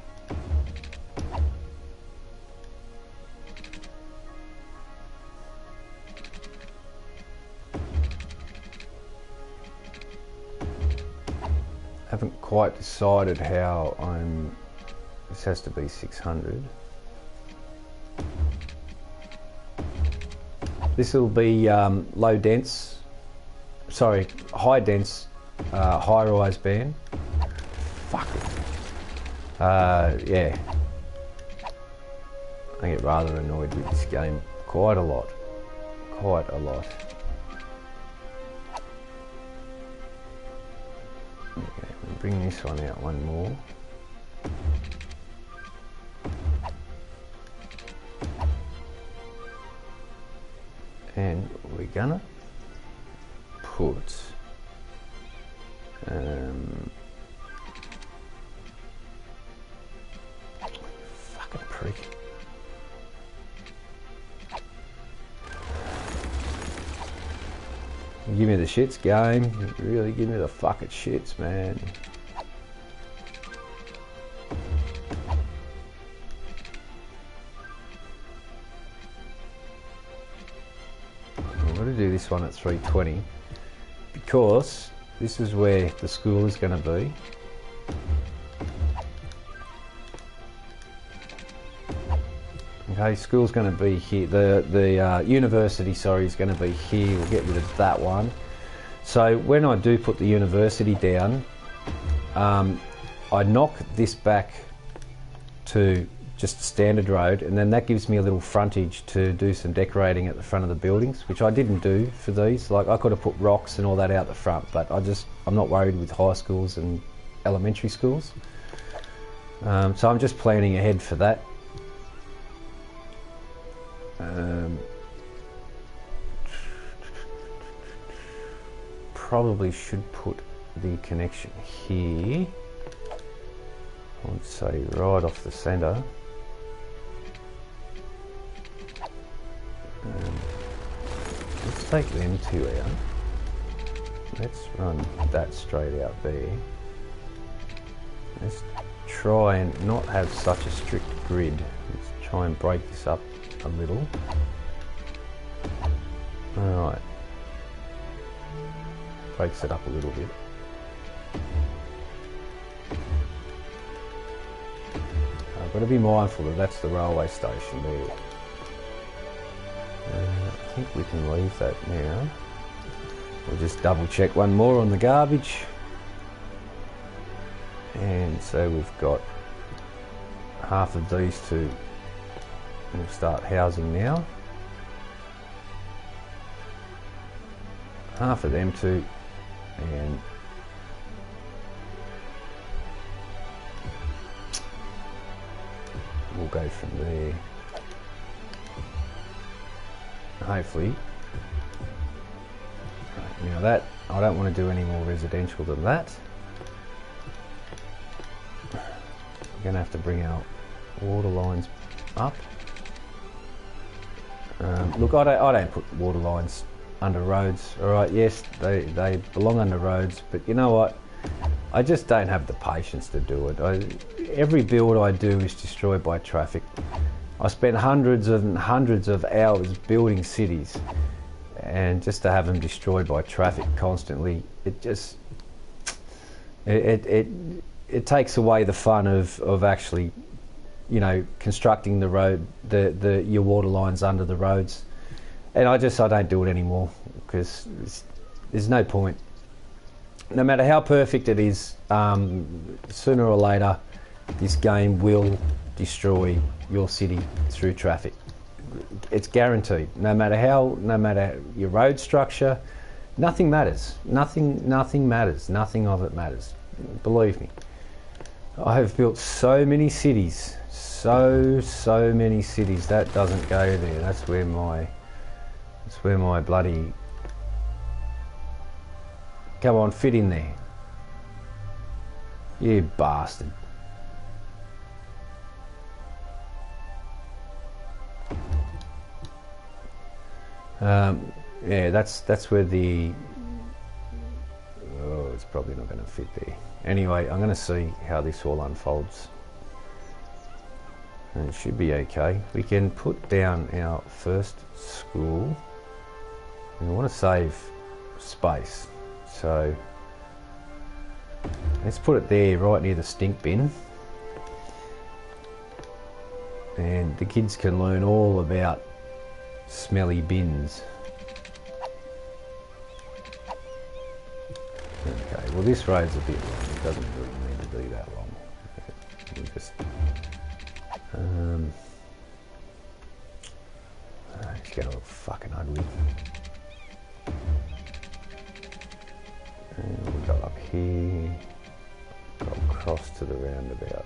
Haven't quite decided how I'm... This has to be 600. This will be low dense, sorry, high dense, high rise band. Fuck it. Yeah. I get rather annoyed with this game quite a lot. Quite a lot. Okay, we'll bring this one out one more. And we're gonna put fucking prick. Give me the shits, game. Really give me the fucking shits, man. I'm going to do this one at 320 because this is where the school is going to be. Okay, school's going to be here. The university, sorry, is going to be here. We'll get rid of that one. So when I do put the university down, I knock this back to just a standard road, and then that gives me a little frontage to do some decorating at the front of the buildings, which I didn't do for these. Like, I could have put rocks and all that out the front, but I'm not worried with high schools and elementary schools. So I'm just planning ahead for that. Probably should put the connection here. I would say right off the centre. Let's take them two out. Let's run that straight out there. Let's try and not have such a strict grid. Let's try and break this up a little. Alright. Breaks it up a little bit. I've got to be mindful that that's the railway station there. I think we can leave that now. We'll just double check one more on the garbage. And so we've got half of these two. We'll start housing now. Half of them two, and we'll go from there. Hopefully. Right, now that, I don't want to do any more residential than that. We're going to have to bring our water lines up. Look, I don't put water lines under roads, alright, yes, they belong under roads, but you know what, I just don't have the patience to do it. Every build I do is destroyed by traffic. I spend hundreds and hundreds of hours building cities, and just to have them destroyed by traffic constantly, it just, it takes away the fun of actually, you know, constructing the road, your water lines under the roads. And I don't do it anymore because there's no point. No matter how perfect it is, sooner or later, this game will destroy your city through traffic. It's guaranteed. No matter your road structure, nothing matters. Nothing matters. Nothing of it matters. Believe me. I have built so many cities, so many cities. That doesn't go there. That's where my bloody... Come on, fit in there. You bastard. Yeah, that's where the probably not going to fit there. Anyway, I'm going to see how this all unfolds. And it should be okay. We can put down our first school. And we want to save space. So let's put it there right near the stink bin. And the kids can learn all about smelly bins. Okay, well this road's a bit long, it doesn't really need to be that long. We'll just, it's going to look fucking ugly. And we'll go up here, go across to the roundabout,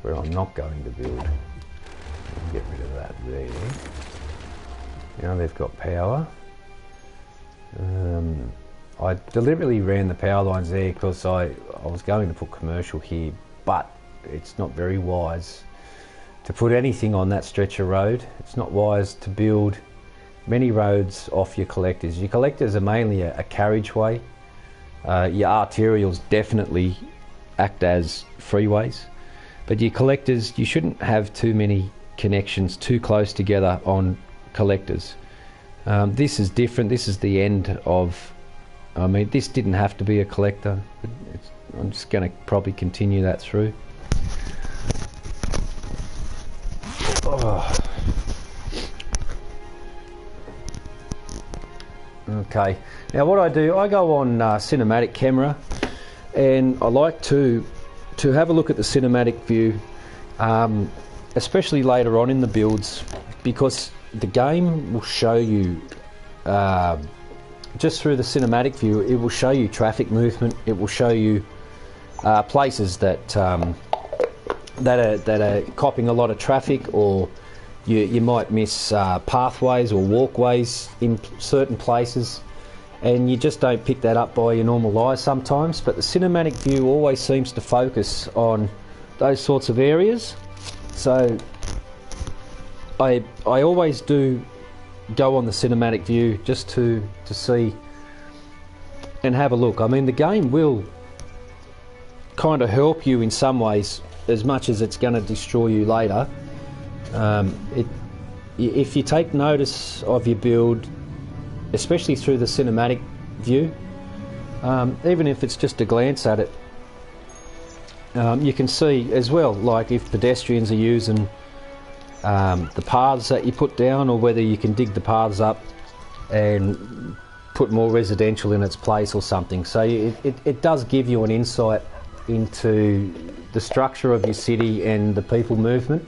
where I'm not going to build. We'll get rid of that there. Now they've got power. I deliberately ran the power lines there because I was going to put commercial here, but it's not very wise to put anything on that stretch of road. It's not wise to build many roads off your collectors. Your collectors are mainly a carriageway. Your arterials definitely act as freeways, but your collectors, you shouldn't have too many connections too close together on collectors. This is different. This is the end of, I mean, this didn't have to be a collector. I'm just going to probably continue that through. Oh. Okay, now what I do, I go on cinematic camera, and I like to have a look at the cinematic view, especially later on in the builds, because the game will show you, just through the cinematic view, it will show you traffic movement. It will show you places that are copping a lot of traffic, or you might miss pathways or walkways in certain places, and you just don't pick that up by your normal eye sometimes. But the cinematic view always seems to focus on those sorts of areas. So I always do go on the cinematic view just to see and have a look. I mean, the game will kind of help you in some ways as much as it's going to destroy you later. If you take notice of your build, especially through the cinematic view, even if it's just a glance at it, you can see as well, like if pedestrians are using the paths that you put down, or whether you can dig the paths up and put more residential in its place or something. So it does give you an insight into the structure of your city and the people movement.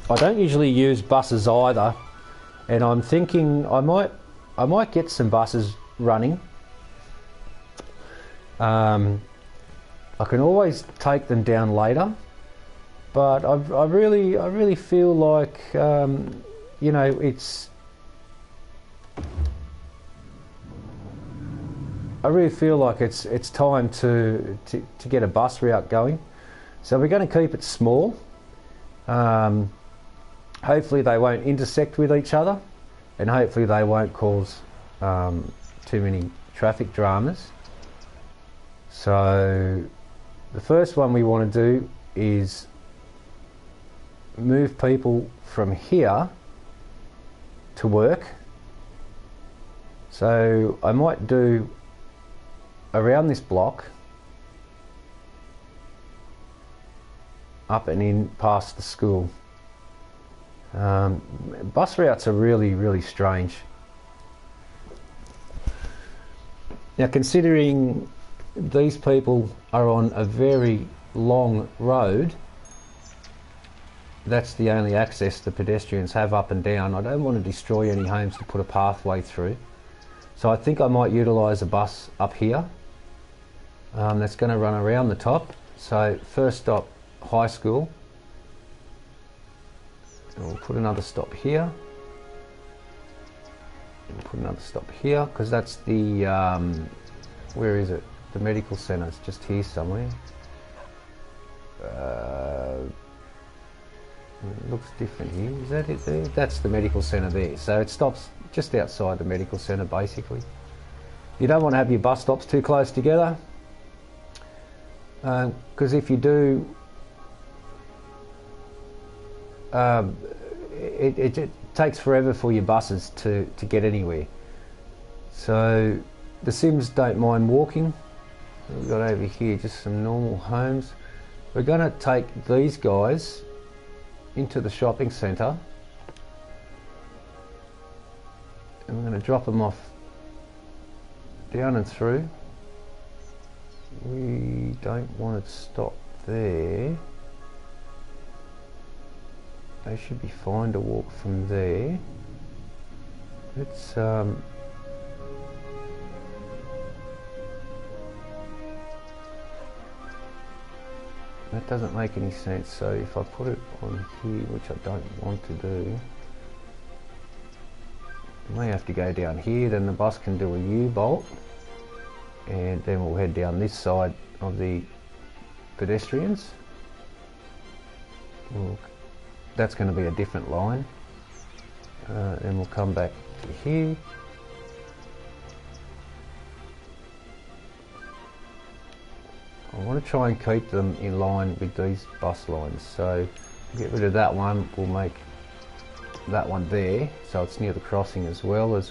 I don't usually use buses either, and I'm thinking I might get some buses running. I can always take them down later, but I really feel like you know, I really feel like it's time to get a bus route going. So we're going to keep it small. Hopefully they won't intersect with each other, and hopefully they won't cause too many traffic dramas. So the first one we want to do is move people from here to work. So I might do around this block, up and in past the school. Bus routes are really strange. Now, considering these people are on a very long road, that's the only access the pedestrians have up and down. I don't want to destroy any homes to put a pathway through. So I think I might utilise a bus up here that's going to run around the top. So first stop, high school. And we'll put another stop here. We'll put another stop here, because that's the, where is it? The medical centre. It's just here somewhere. It looks different here. Is that it there? That's the medical centre there. So it stops just outside the medical centre basically. You don't want to have your bus stops too close together, because if you do, it takes forever for your buses to get anywhere. So the Sims don't mind walking. We've got over here just some normal homes. We're going to take these guys into the shopping centre, and we're going to drop them off down and through. We don't want to stop there. They should be fine to walk from there. Let's that doesn't make any sense, so if I put it on here, which I don't want to do, I may have to go down here, then the bus can do a U-bolt, and then we'll head down this side of the pedestrians. That's going to be a different line, and we'll come back to here. I want to try and keep them in line with these bus lines, so get rid of that one, we'll make that one there, so it's near the crossing as well as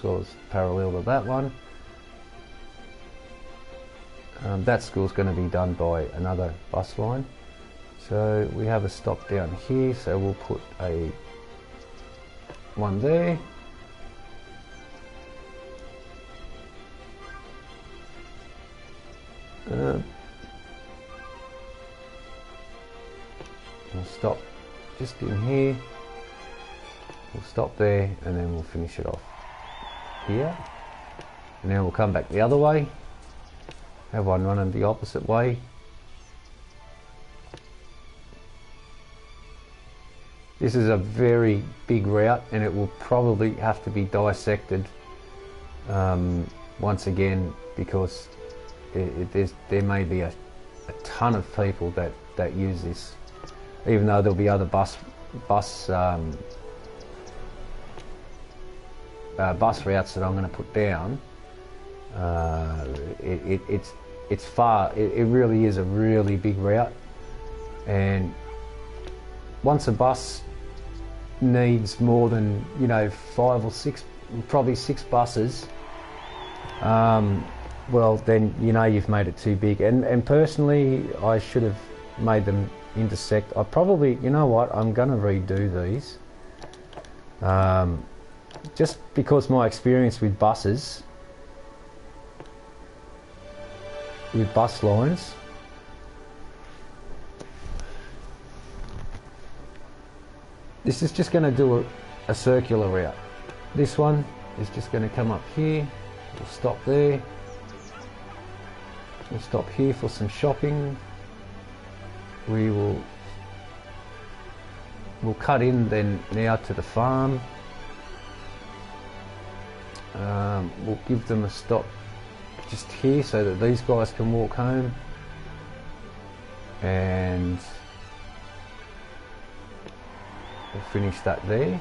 parallel to that one. That school's going to be done by another bus line, so we have a stop down here, so we'll put a one there. We'll stop just in here, we'll stop there, and then we'll finish it off here. And now we'll come back the other way, have one running the opposite way. This is a very big route, and it will probably have to be dissected once again, because there may be a ton of people that use this. Even though there'll be other bus routes that I'm going to put down, it's far. It really is a really big route, and once a bus needs more than 5 or 6, probably 6 buses, well then you've made it too big. And personally, I should have made them intersect. I probably, I'm going to redo these, just because my experience with buses, with bus lines, this is just going to do a circular route. This one is just going to come up here, we'll stop there, we'll stop here for some shopping. We'll cut in then now to the farm. We'll give them a stop just here so that these guys can walk home, and we'll finish that there,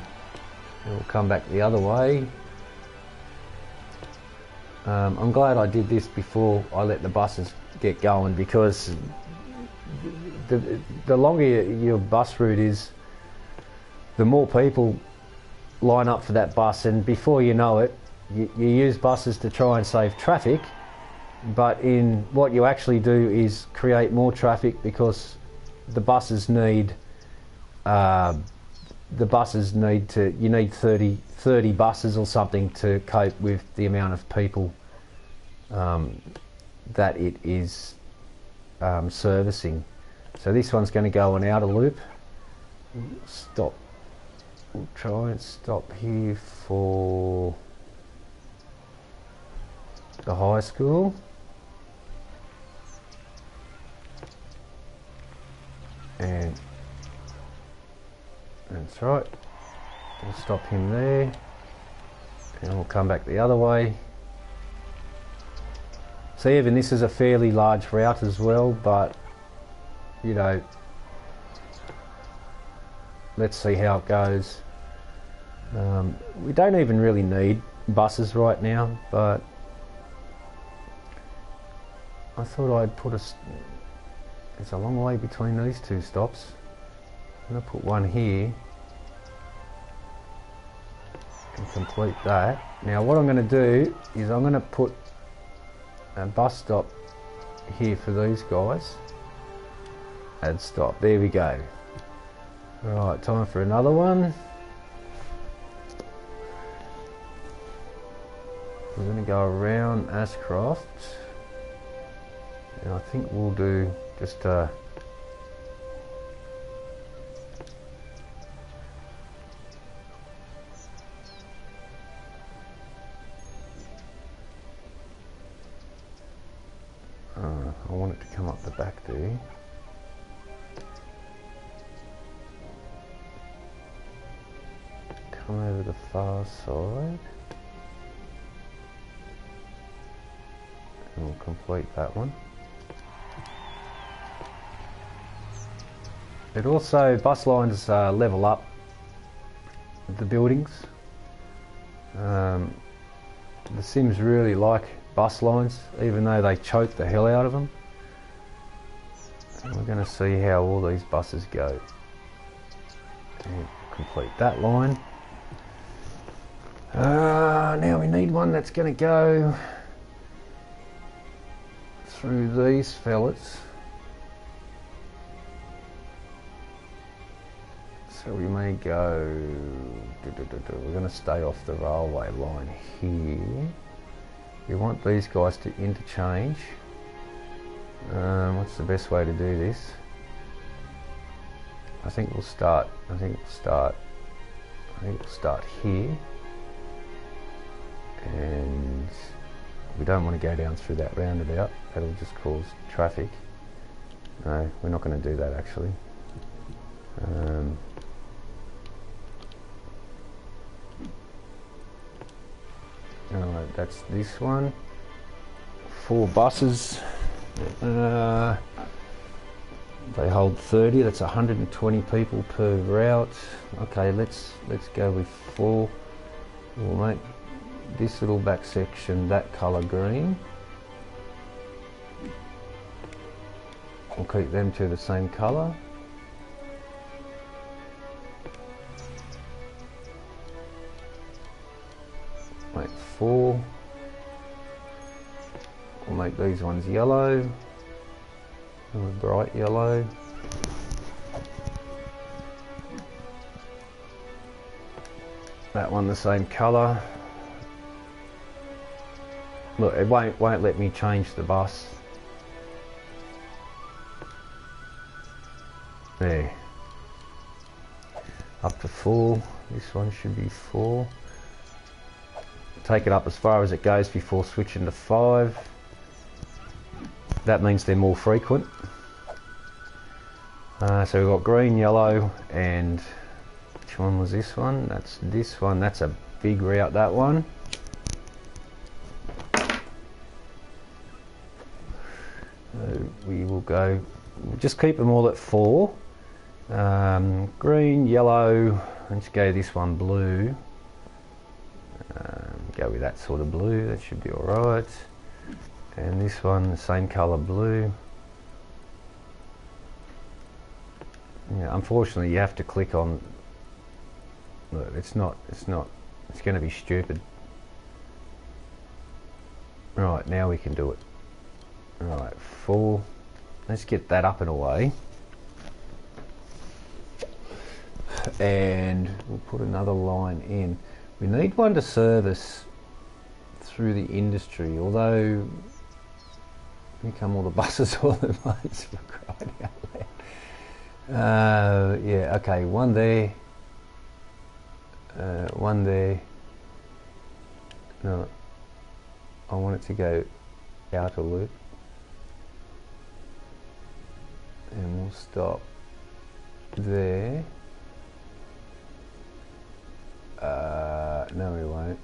and we'll come back the other way. I'm glad I did this before I let the buses get going, because the longer your bus route is, the more people line up for that bus, and before you know it, you use buses to try and save traffic, but what you actually do is create more traffic, because the buses need you need 30 buses or something to cope with the amount of people that it is servicing. So this one's going to go an outer loop. Stop. We'll try and stop here for the high school. And that's right. We'll stop him there. And we'll come back the other way. So even this is a fairly large route as well, but let's see how it goes. We don't even really need buses right now, but I thought I'd put there's a long way between these two stops. I'm going to put one here and complete that. Now what I'm going to do is I'm going to put a bus stop here for these guys. Add stop. There we go. Right, time for another one. We're going to go around Ashcroft, and I think we'll do just I want it to come up the back there. Come over the far side. And we'll complete that one. It also, bus lines level up the buildings. The Sims really like bus lines, even though they choke the hell out of them. And we're going to see how all these buses go. And complete that line. Now we need one that's going to go through these fellas. So we may go, we're going to stay off the railway line here. We want these guys to interchange. What's the best way to do this? I think we'll start here. And we don't want to go down through that roundabout. That'll just cause traffic. No, we're not going to do that actually. Alright, that's this one. 4 buses. They hold 30. That's 120 people per route. Okay, let's go with 4. We'll make this little back section that colour green. We'll keep them to the same colour. Make 4. We'll make these ones yellow, and bright yellow. That one the same colour. Look, it won't let me change the bus. There. Up to 4. This one should be 4. Take it up as far as it goes before switching to 5. That means they're more frequent. So we've got green, yellow, and which one was this one? That's this one. That's a big route, that one. We will go, we'll just keep them all at 4. Green, yellow, let's go this one blue. Go with that sort of blue, that should be alright. And this one, the same colour blue. Yeah, unfortunately you have to click on, look, it's going to be stupid. Right, now we can do it. Right, 4. Let's get that up and away. And we'll put another line in. We need one to service through the industry, although here come all the buses all at once, for crying out loud. Yeah, okay, one there. One there. No, I want it to go outer loop. And we'll stop there. No, we won't.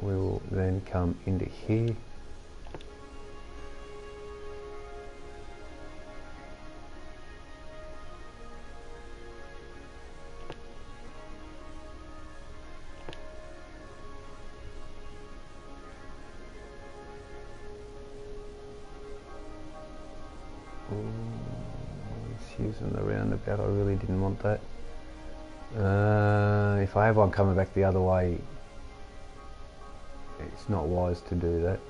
We will then come into here. using the roundabout. I really didn't want that. If I have one coming back the other way, it's not wise to do that.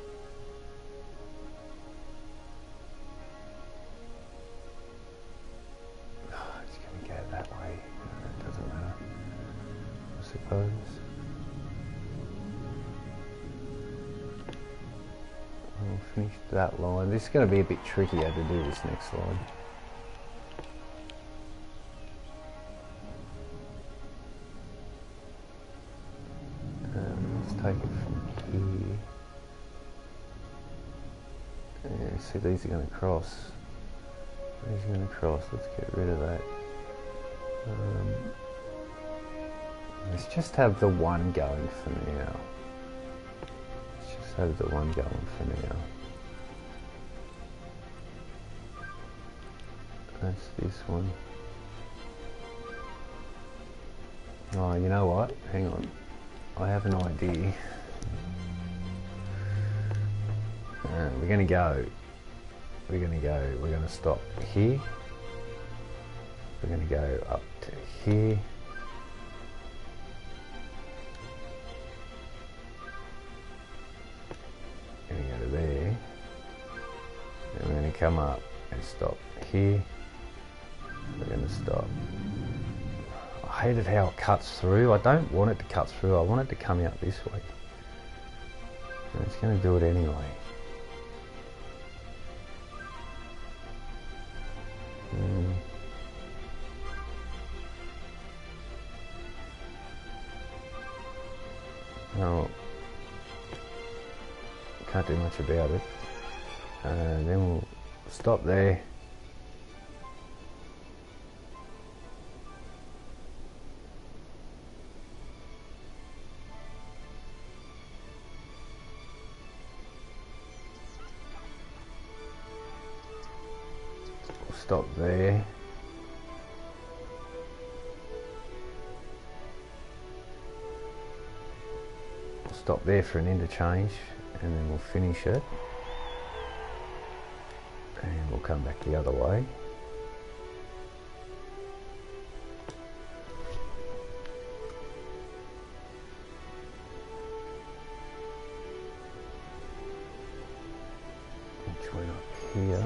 It's going to go that way. It doesn't matter, I suppose. I'll finish that line. This is going to be a bit trickier to do this next line. Let's take it from here. Yeah, see, these are going to cross. These are going to cross. Let's get rid of that. Let's just have the one going for now. Have the one going for now. That's this one. Oh, you know what? Hang on. I have an idea. We're going to go. We're going to stop here. We're going to go up to here. There, and we're going to come up and stop here. We're going to stop. I hated how it cuts through. I don't want it to cut through. I want it to come out this way. And it's going to do it anyway. No. Can't do much about it. And then we'll stop there. We'll stop there. We'll stop there for an interchange. And then we'll finish it, and we'll come back the other way. Which went up here.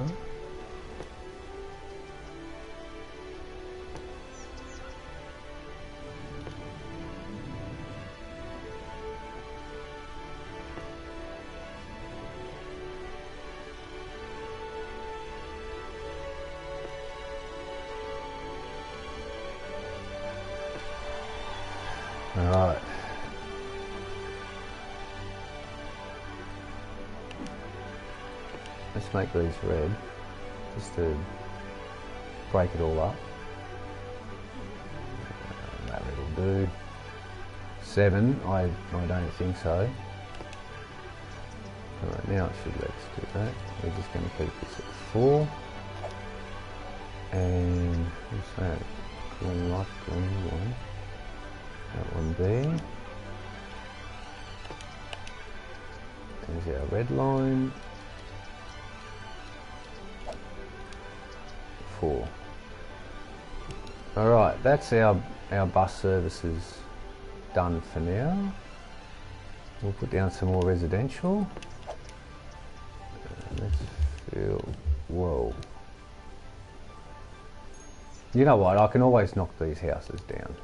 Alright. Let's make these red, just to break it all up. That will do. 7, I don't think so. Alright, now it should let us do that. We're just going to keep this at 4. And what's that? Green light, green one. That one there. There's our red line. 4. Alright, that's our bus services done for now. We'll put down some more residential. Let's feel, whoa. You know what, I can always knock these houses down.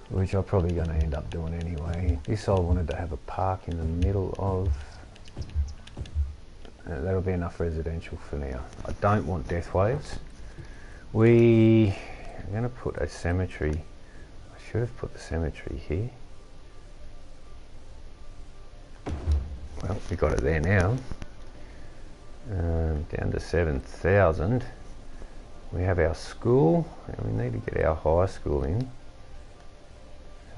Which I'm probably going to end up doing anyway. This I wanted to have a park in the middle of. That'll be enough residential for now. I don't want death waves. I'm going to put a cemetery. I should have put the cemetery here. Well, we got it there now. Down to 7,000. We have our school, and we need to get our high school in.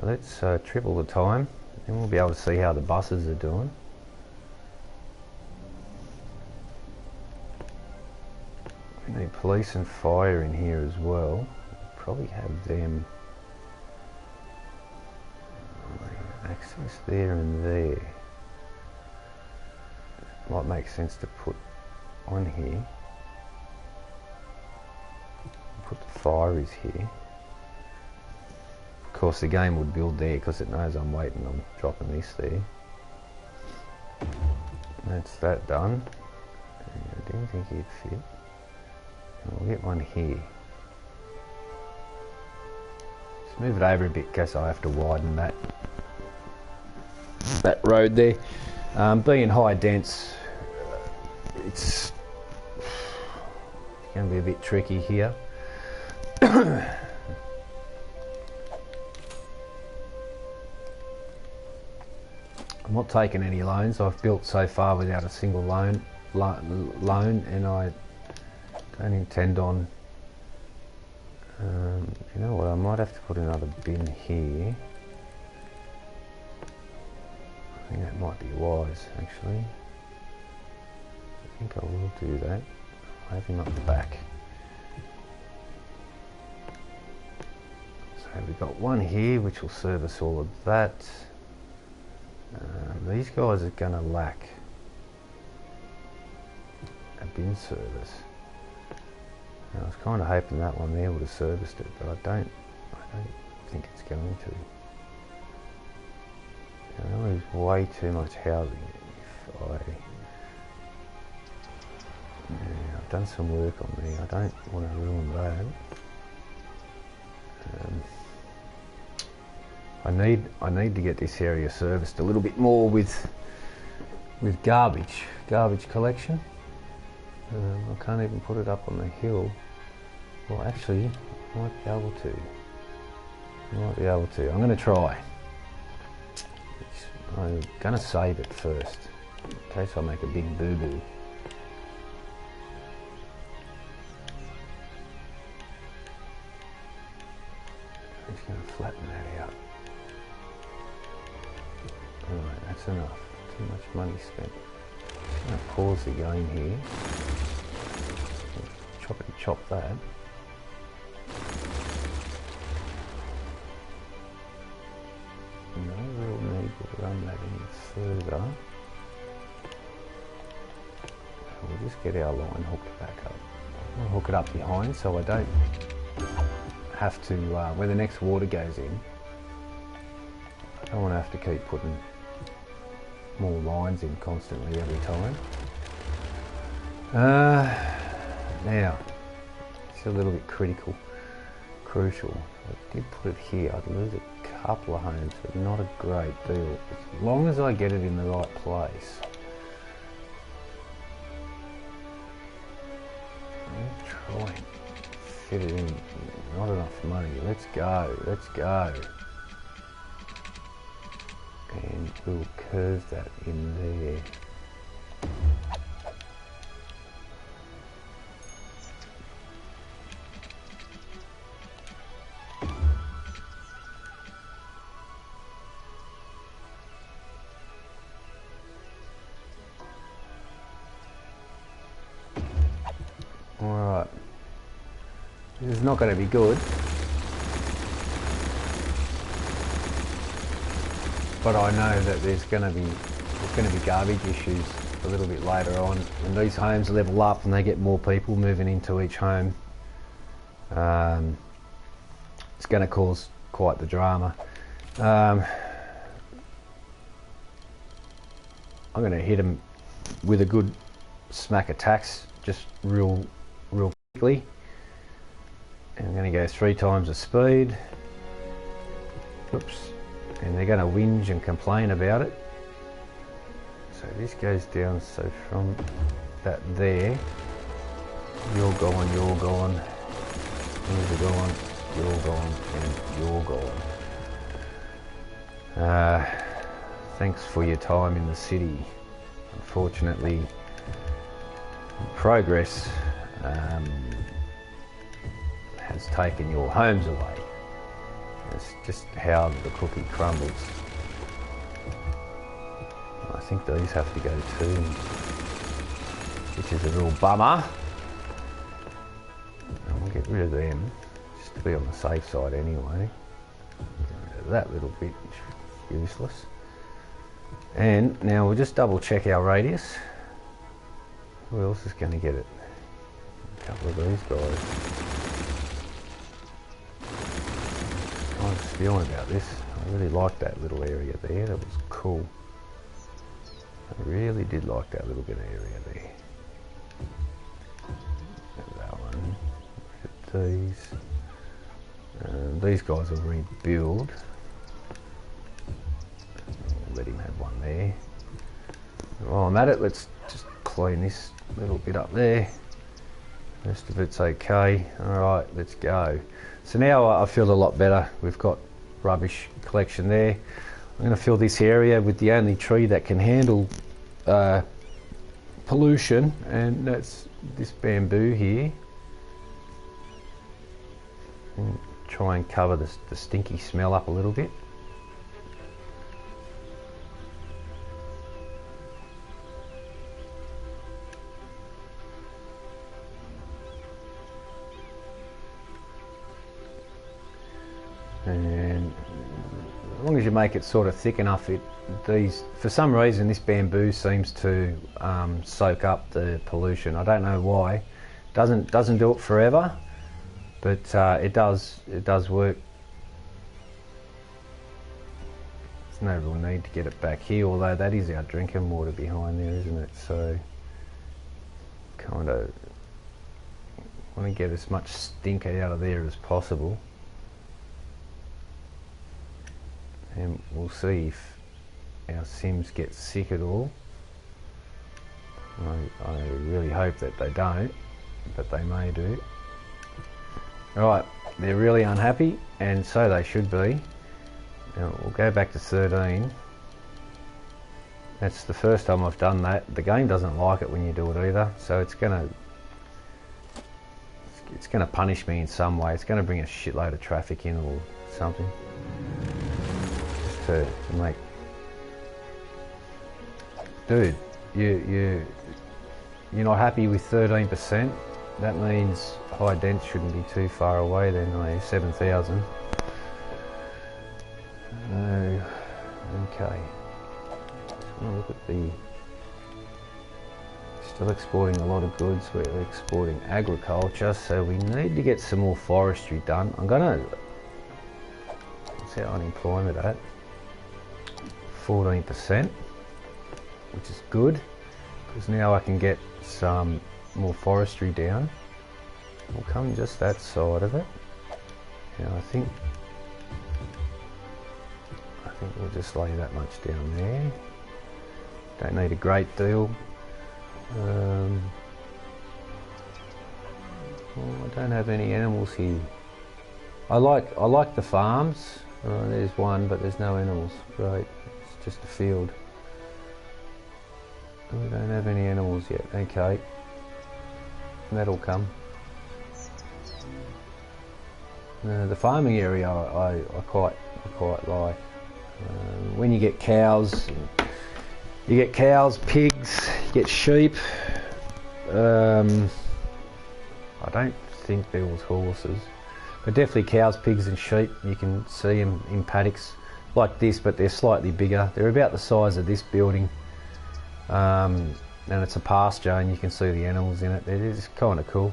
So let's triple the time, and we'll be able to see how the buses are doing. We need police and fire in here as well. Probably have them access there and there. Might make sense to put on here. put the fireys here. Of course the game would build there because it knows I'm waiting on dropping this there. That's that done. I didn't think he'd fit. And we'll get one here. Just move it over a bit in case I have to widen that road there. Being high dense, it's going to be a bit tricky here. I'm not taking any loans. I've built so far without a single loan, and I don't intend on. You know what? I might have to put another bin here. I think that might be wise, actually. I think I will do that. I have him up the back. So we've got one here which will service all of that. These guys are going to lack a bin service. And I was kind of hoping that one there would have serviced it, but I don't think it's going to. I know there's way too much housing. I've done some work on there. I don't want to ruin that. I need to get this area serviced a little bit more with garbage collection. I can't even put it up on the hill. Well, actually, I might be able to. I'm going to try. I'm going to save it first, in case I make a big boo-boo. I'm just going to flatten that out. Alright, that's enough. Too much money spent. I'm going to pause the game here. Chop that. No real need to run that any further. We'll just get our line hooked back up. I'll hook it up behind so I don't have to, where the next water goes in, I don't want to have to keep putting more lines in constantly every time. Now, it's a little bit crucial. If I did put it here, I'd lose a couple of homes, but not a great deal. As long as I get it in the right place. Let's try and fit it in. Not enough money. Let's go. And we'll curve that in there. Alright, this is not going to be good, but I know that there's going to be garbage issues a little bit later on when these homes level up and they get more people moving into each home. It's going to cause quite the drama. I'm going to hit them with a good smack of tax, just real quickly. And I'm going to go 3 times the speed. Oops. And they're going to whinge and complain about it. So this goes down, so from that there, you're gone, you're gone, you're gone, you're gone, and you're gone. Thanks for your time in the city. Unfortunately, progress has taken your homes away. It's just how the cookie crumbles. I think these have to go too, which is a real bummer. I'll get rid of them, just to be on the safe side anyway. Get rid of that little bit, which is useless. And now we'll just double check our radius. Who else is going to get it? A couple of these guys. mixed feeling about this. I really liked that little area there. That was cool. I really did like that little bit of area there. That one. Look at these. These guys will rebuild. I'll let him have one there. While I'm at it, let's just clean this little bit up there. Rest of it's okay. Alright, let's go. So now I feel a lot better. We've got rubbish collection there. I'm going to fill this area with the only tree that can handle pollution, and that's this bamboo here. And try and cover the stinky smell up a little bit. And as long as you make it sort of thick enough, for some reason this bamboo seems to soak up the pollution. I don't know why. Doesn't do it forever, but it does work. There's no real need to get it back here, although that is our drinking water behind there, isn't it? So kind of want to get as much stink out of there as possible. And we'll see if our Sims get sick at all. I really hope that they don't, but they may do. Right, they're really unhappy, and so they should be. Now we'll go back to 13. That's the first time I've done that. The game doesn't like it when you do it either, so it's gonna punish me in some way. It's gonna bring a shitload of traffic in or something. To make, dude, you're not happy with 13%. That means high dents shouldn't be too far away then. 7,000. Okay. Look at the. Still exporting a lot of goods. We're exporting agriculture, so we need to get some more forestry done. I'm gonna. What's our unemployment at? 14%, which is good, because now I can get some more forestry down. We'll come just that side of it. Now I think we'll just lay that much down there. Don't need a great deal. Well, I don't have any animals here. I like the farms. There's one, but there's no animals. Great. Just a field. We don't have any animals yet. Okay, that'll come. The farming area I quite like. When you get cows, pigs, you get sheep. I don't think there was horses, but definitely cows, pigs, and sheep. You can see them in paddocks like this, but they're slightly bigger. They're about the size of this building, and it's a pasture, and you can see the animals in it. It's kind of cool.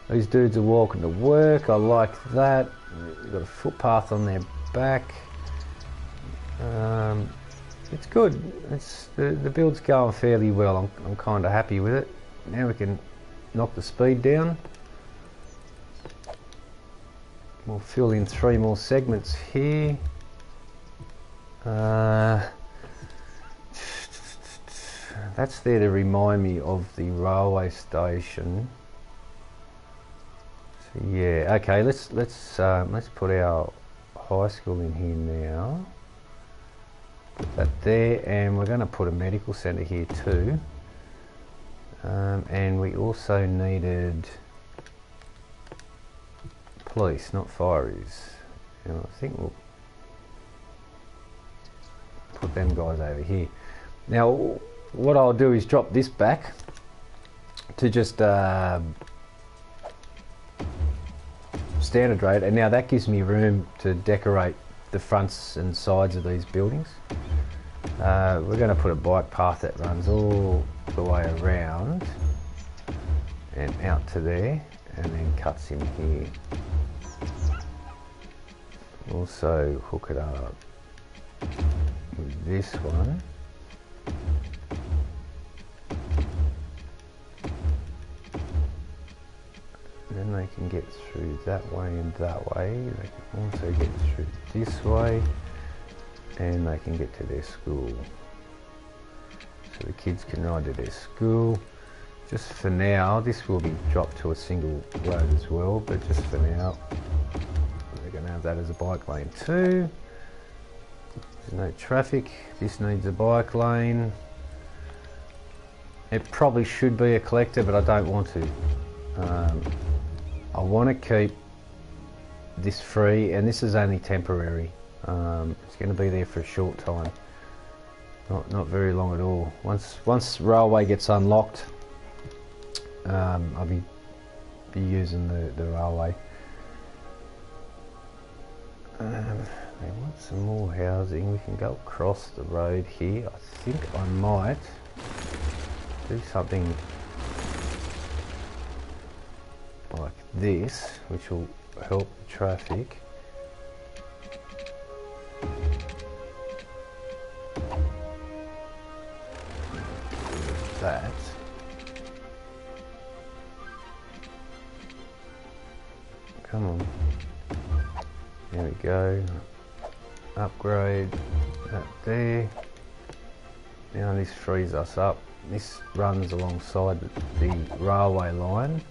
These dudes are walking to work. I like that. They've got a footpath on their back. It's good. The build's going fairly well. I'm kind of happy with it. Now we can knock the speed down. We'll fill in 3 more segments here. That's there to remind me of the railway station. So yeah, okay. Let's put our high school in here now. Put that there, and we're going to put a medical centre here too. And we also needed police, not fireys. And I think we'll put them guys over here. Now what I'll do is drop this back to just standard rate, and now that gives me room to decorate the fronts and sides of these buildings. We're going to put a bike path that runs all the way around and out to there, and then cuts in here. Also hook it up with this one. Then they can get through that way and that way. They can also get through this way, and they can get to their school. So the kids can ride to their school. Just for now, this will be dropped to a single road as well, but just for now, we're going to have that as a bike lane too. There's no traffic. This needs a bike lane. It probably should be a collector, but I don't want to. I want to keep this free, and this is only temporary. It's going to be there for a short time, not very long at all. Once railway gets unlocked, I'll be using the railway. They want some more housing. We can go across the road here. I think I might do something like this, which will help the traffic. That. Come on. There we go. Upgrade that there. Now this frees us up. This runs alongside the railway line.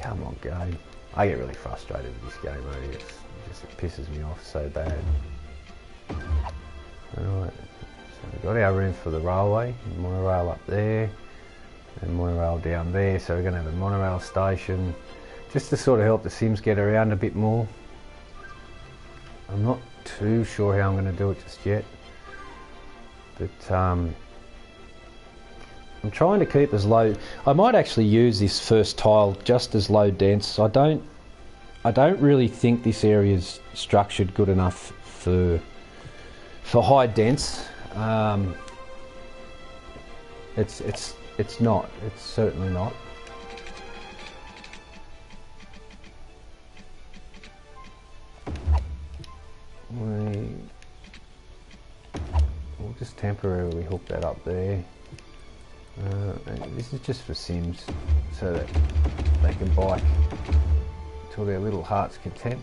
Come on, game. I get really frustrated with this game, really. It pisses me off so bad. Alright, so we've got our room for the railway, monorail up there, and monorail down there. So we're going to have a monorail station, just to sort of help the Sims get around a bit more. I'm not too sure how I'm going to do it just yet, but I'm trying to keep as low. I might actually use this first tile just as low dense. I don't really think this area's structured good enough for high dense. It's not. It's certainly not. We'll just temporarily hook that up there. This is just for Sims, so that they can bike till their little heart's content.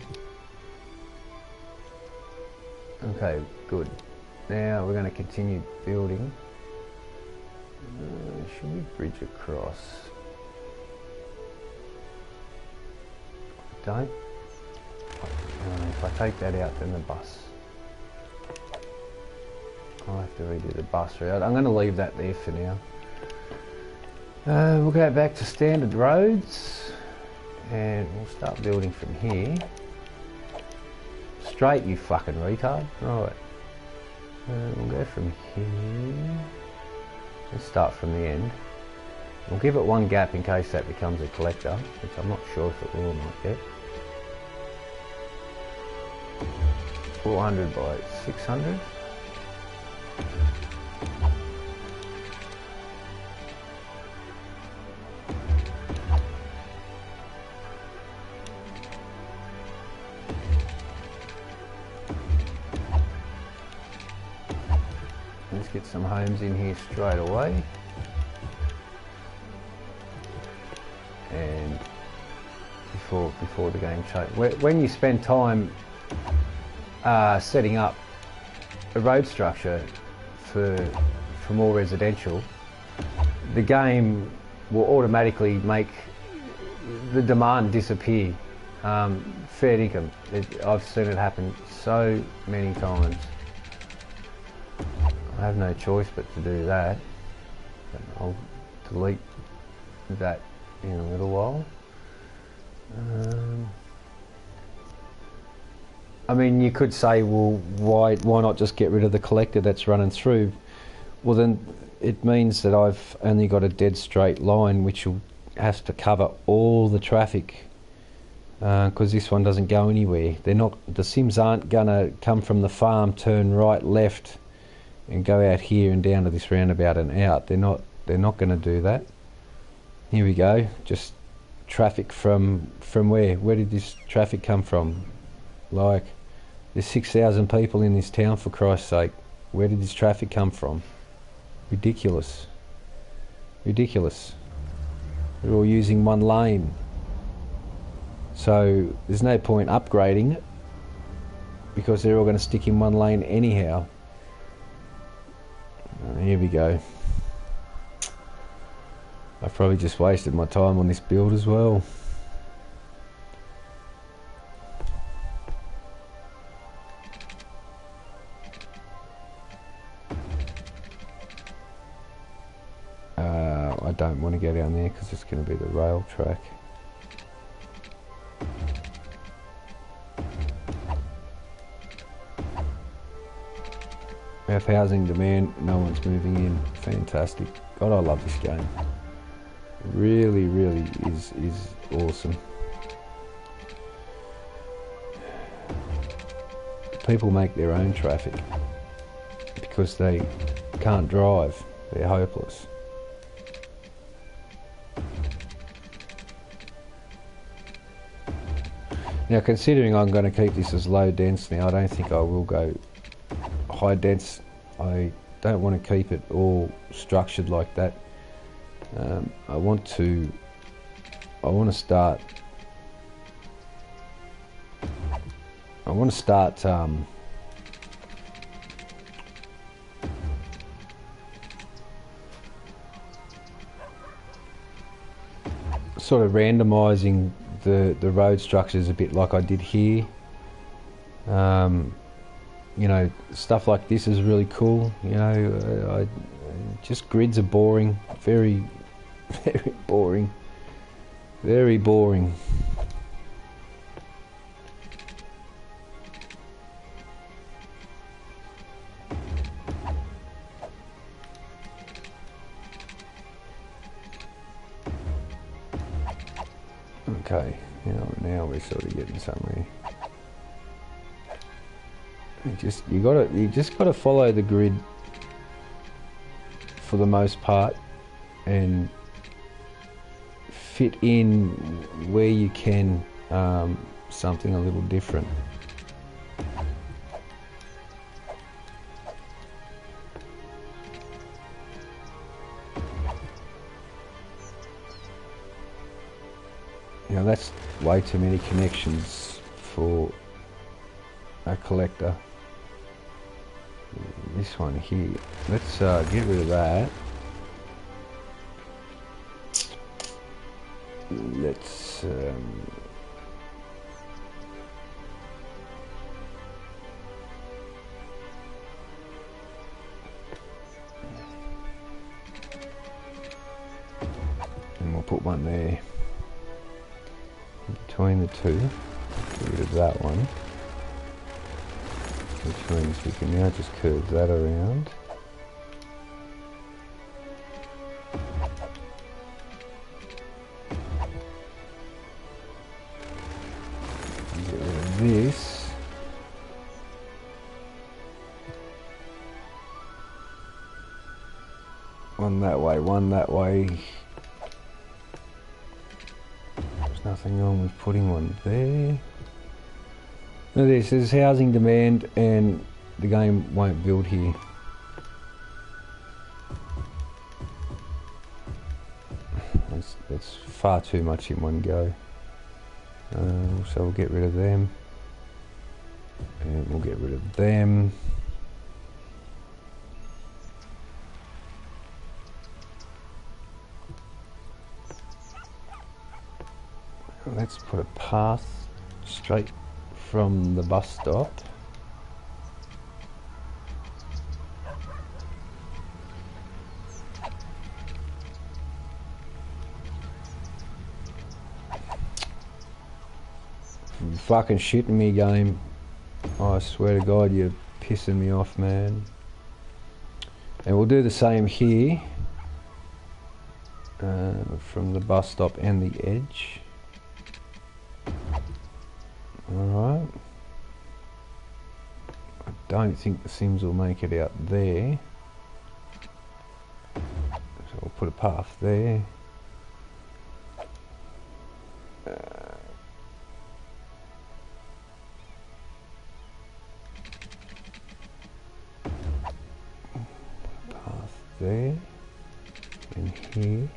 Okay, good. Now we're going to continue building. Should we bridge across? Don't. If I take that out, then the bus. I'll have to redo the bus route. I'm going to leave that there for now. We'll go back to standard roads, and we'll start building from here. Straight, you fucking retard. Right. We'll go from here. Let's start from the end. We'll give it one gap in case that becomes a collector, which I'm not sure if it will or not yet. 400 by 600. Let's get some homes in here straight away. And before the game changes. When you spend time setting up a road structure for more residential, the game will automatically make the demand disappear. Fair income. I've seen it happen so many times. I have no choice but to do that. I'll delete that in a little while. I mean, you could say, well, why not just get rid of the collector that's running through? Well, then it means that I've only got a dead straight line, which has to cover all the traffic, because this one doesn't go anywhere. The Sims aren't gonna come from the farm, turn right, left, and go out here and down to this roundabout and out. They're not going to do that. Here we go. Just traffic from where? Where did this traffic come from? Like, there's 6,000 people in this town, for Christ's sake. Where did this traffic come from? Ridiculous. Ridiculous. They're all using one lane. So there's no point upgrading it because they're all going to stick in one lane anyhow. Here we go. I've probably just wasted my time on this build as well. I don't want to go down there because it's going to be the rail track. We have housing demand, no one's moving in. Fantastic. God, I love this game. Really, really is awesome. People make their own traffic because they can't drive. They're hopeless. Now, considering I'm going to keep this as low dense now, I don't think I will go high dense. I don't want to keep it all structured like that. I want to start sort of randomizing the road structures a bit like I did here. You know, stuff like this is really cool. You know, just grids are boring, very boring, very boring. Okay, now we're sort of getting somewhere. You just gotta follow the grid for the most part and fit in where you can something a little different. You know, that's way too many connections for a collector. This one here, let's get rid of that. Let's and we'll put one there between the two. Get rid of that one, which means we can now just curve that around. Get rid of this. One that way, one that way. There's nothing wrong with putting one there. Now this is housing demand and the game won't build here. That's far too much in one go. So we'll get rid of them. And we'll get rid of them. Let's put a path straight from the bus stop. You're fucking shitting me, game. Oh, I swear to God, you're pissing me off, man. And we'll do the same here. From the bus stop and the edge. Alright. I don't think the Sims will make it out there. So we'll put a path there. Path there and here.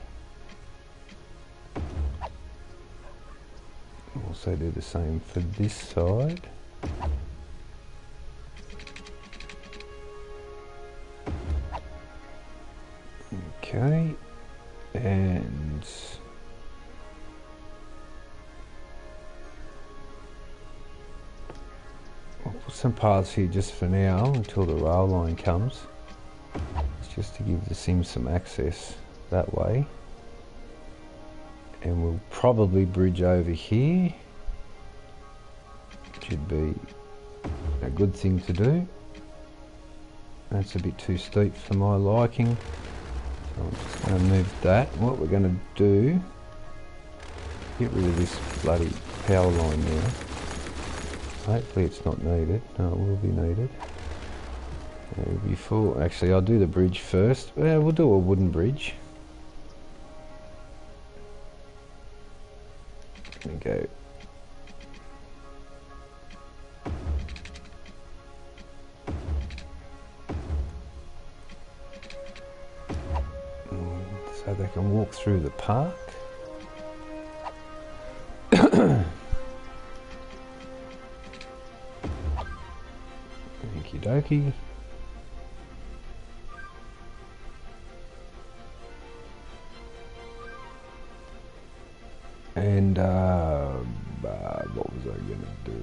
Also do the same for this side. Okay, and I'll put some paths here just for now until the rail line comes. It's just to give the sim some access that way. And we'll probably bridge over here. Should be a good thing to do. That's a bit too steep for my liking. So I'm just going to move that. What we're going to do, get rid of this bloody power line now. Hopefully it's not needed. No, it will be needed. Before, actually I'll do the bridge first. Well, we'll do a wooden bridge. There we go. So they can walk through the park. Okie dokie. And what was I going to do?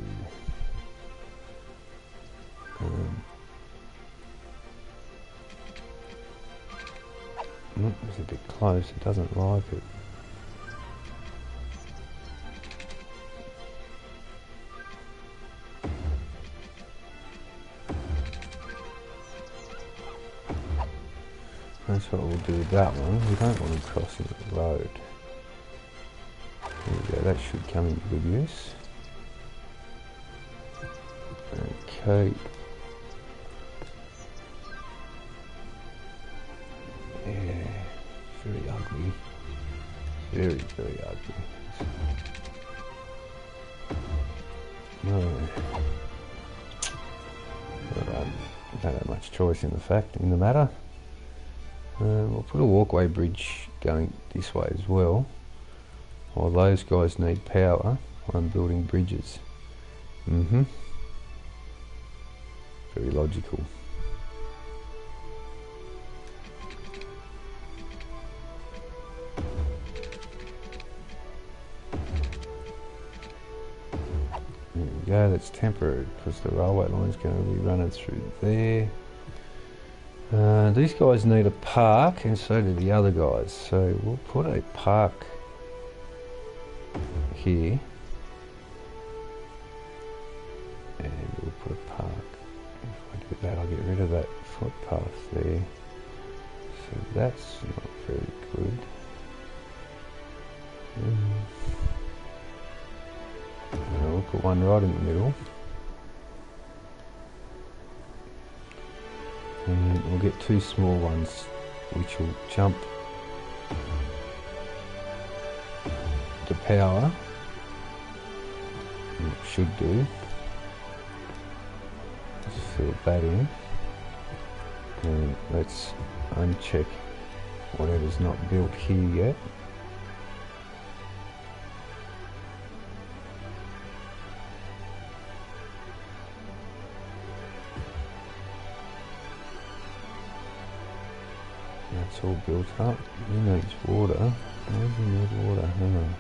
It's a bit close, it doesn't like it. That's what we'll do with that one. We don't want them crossing the road. There we go, that should come into good use. Okay. Yeah, very ugly. Very, very ugly. No. Don't have much choice in the matter. We'll put a walkway bridge going this way as well. While those guys need power, I'm building bridges. Very logical. There we go, that's temporary because the railway line's going to be running through there. These guys need a park and so do the other guys. So we'll put a park here. And we'll put a park. If I do that, I'll get rid of that footpath there. So that's not very good. And we'll put one right in the middle. And we'll get two small ones which will jump the power. And it should do. Just fill that in. And let's uncheck whatever's not built here yet. That's all built up. He needs water. Why does he need water? Hang on.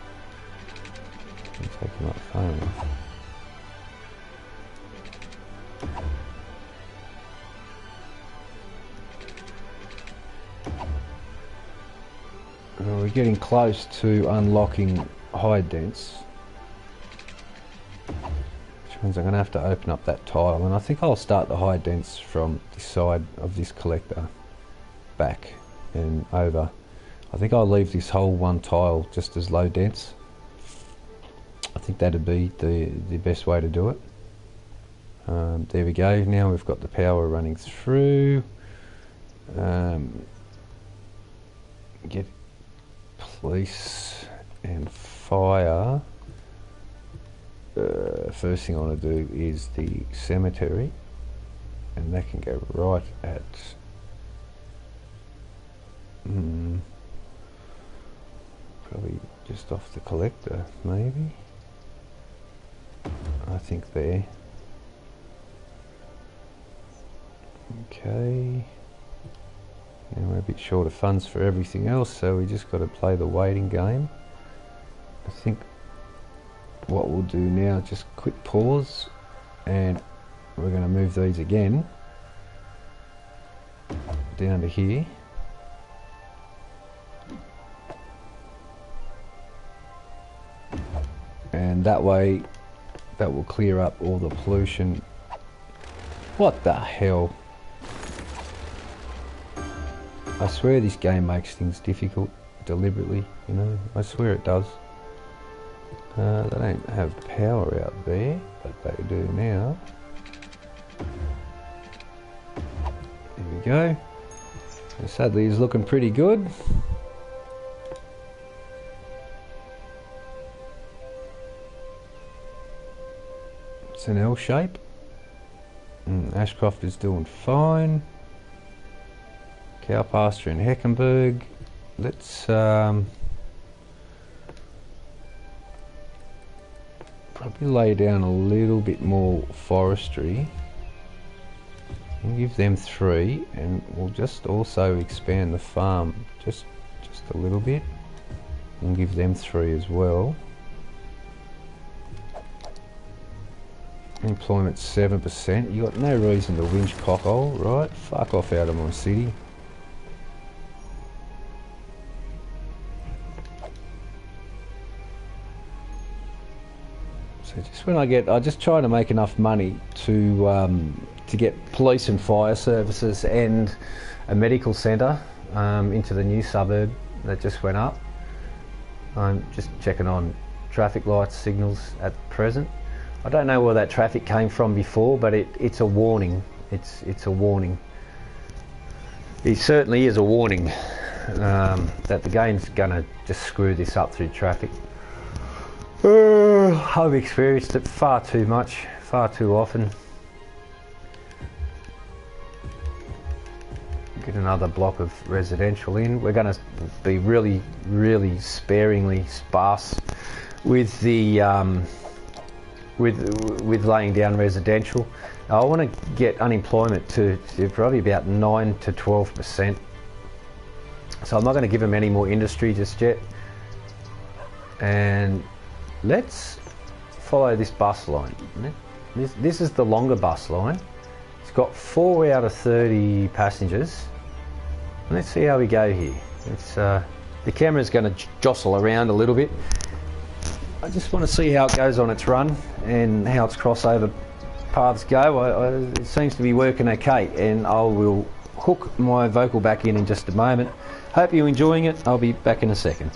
I'm taking up far enough. We're getting close to unlocking high dense, which means I'm going to have to open up that tile, and I think I'll start the high dense from this side of this collector back and over. I think I'll leave this whole one tile just as low dense. I think that'd be the best way to do it. There we go, now we've got the power running through. Get police and fire first thing I want to do is the cemetery, and that can go right at probably just off the collector, maybe. I think there. Okay. And we're a bit short of funds for everything else, so we just got to play the waiting game. I think what we'll do now is just quick pause, and we're going to move these again down to here. And that way, that will clear up all the pollution. What the hell? I swear this game makes things difficult deliberately, you know, I swear it does. They don't have power out there, but they do now. There we go. And sadly, it's looking pretty good. It's an L shape. Ashcroft is doing fine. Cow pasture in Heckenberg. Let's probably lay down a little bit more forestry. We'll give them 3, and we'll just also expand the farm just a little bit, and give them 3 as well. Employment 7%. You got no reason to whinge, cockhole, right? Fuck off out of my city. So just when I just try to make enough money to get police and fire services and a medical centre into the new suburb that just went up. I'm just checking on traffic lights, signals at present. I don't know where that traffic came from before, but it's a warning. It's a warning. It certainly is a warning that the game's gonna just screw this up through traffic. I've experienced it far too much, far too often. Get another block of residential in. We're going to be really sparingly sparse with the with laying down residential. I want to get unemployment to probably about 9 to 12%. So I'm not going to give them any more industry just yet. And let's follow this bus line. This is the longer bus line. It's got 4 out of 30 passengers. Let's see how we go here. The camera's going to jostle around a little bit. I just want to see how it goes on its run and how its crossover paths go. It seems to be working okay, and I will hook my vocal back in just a moment. Hope you're enjoying it. I'll be back in a second.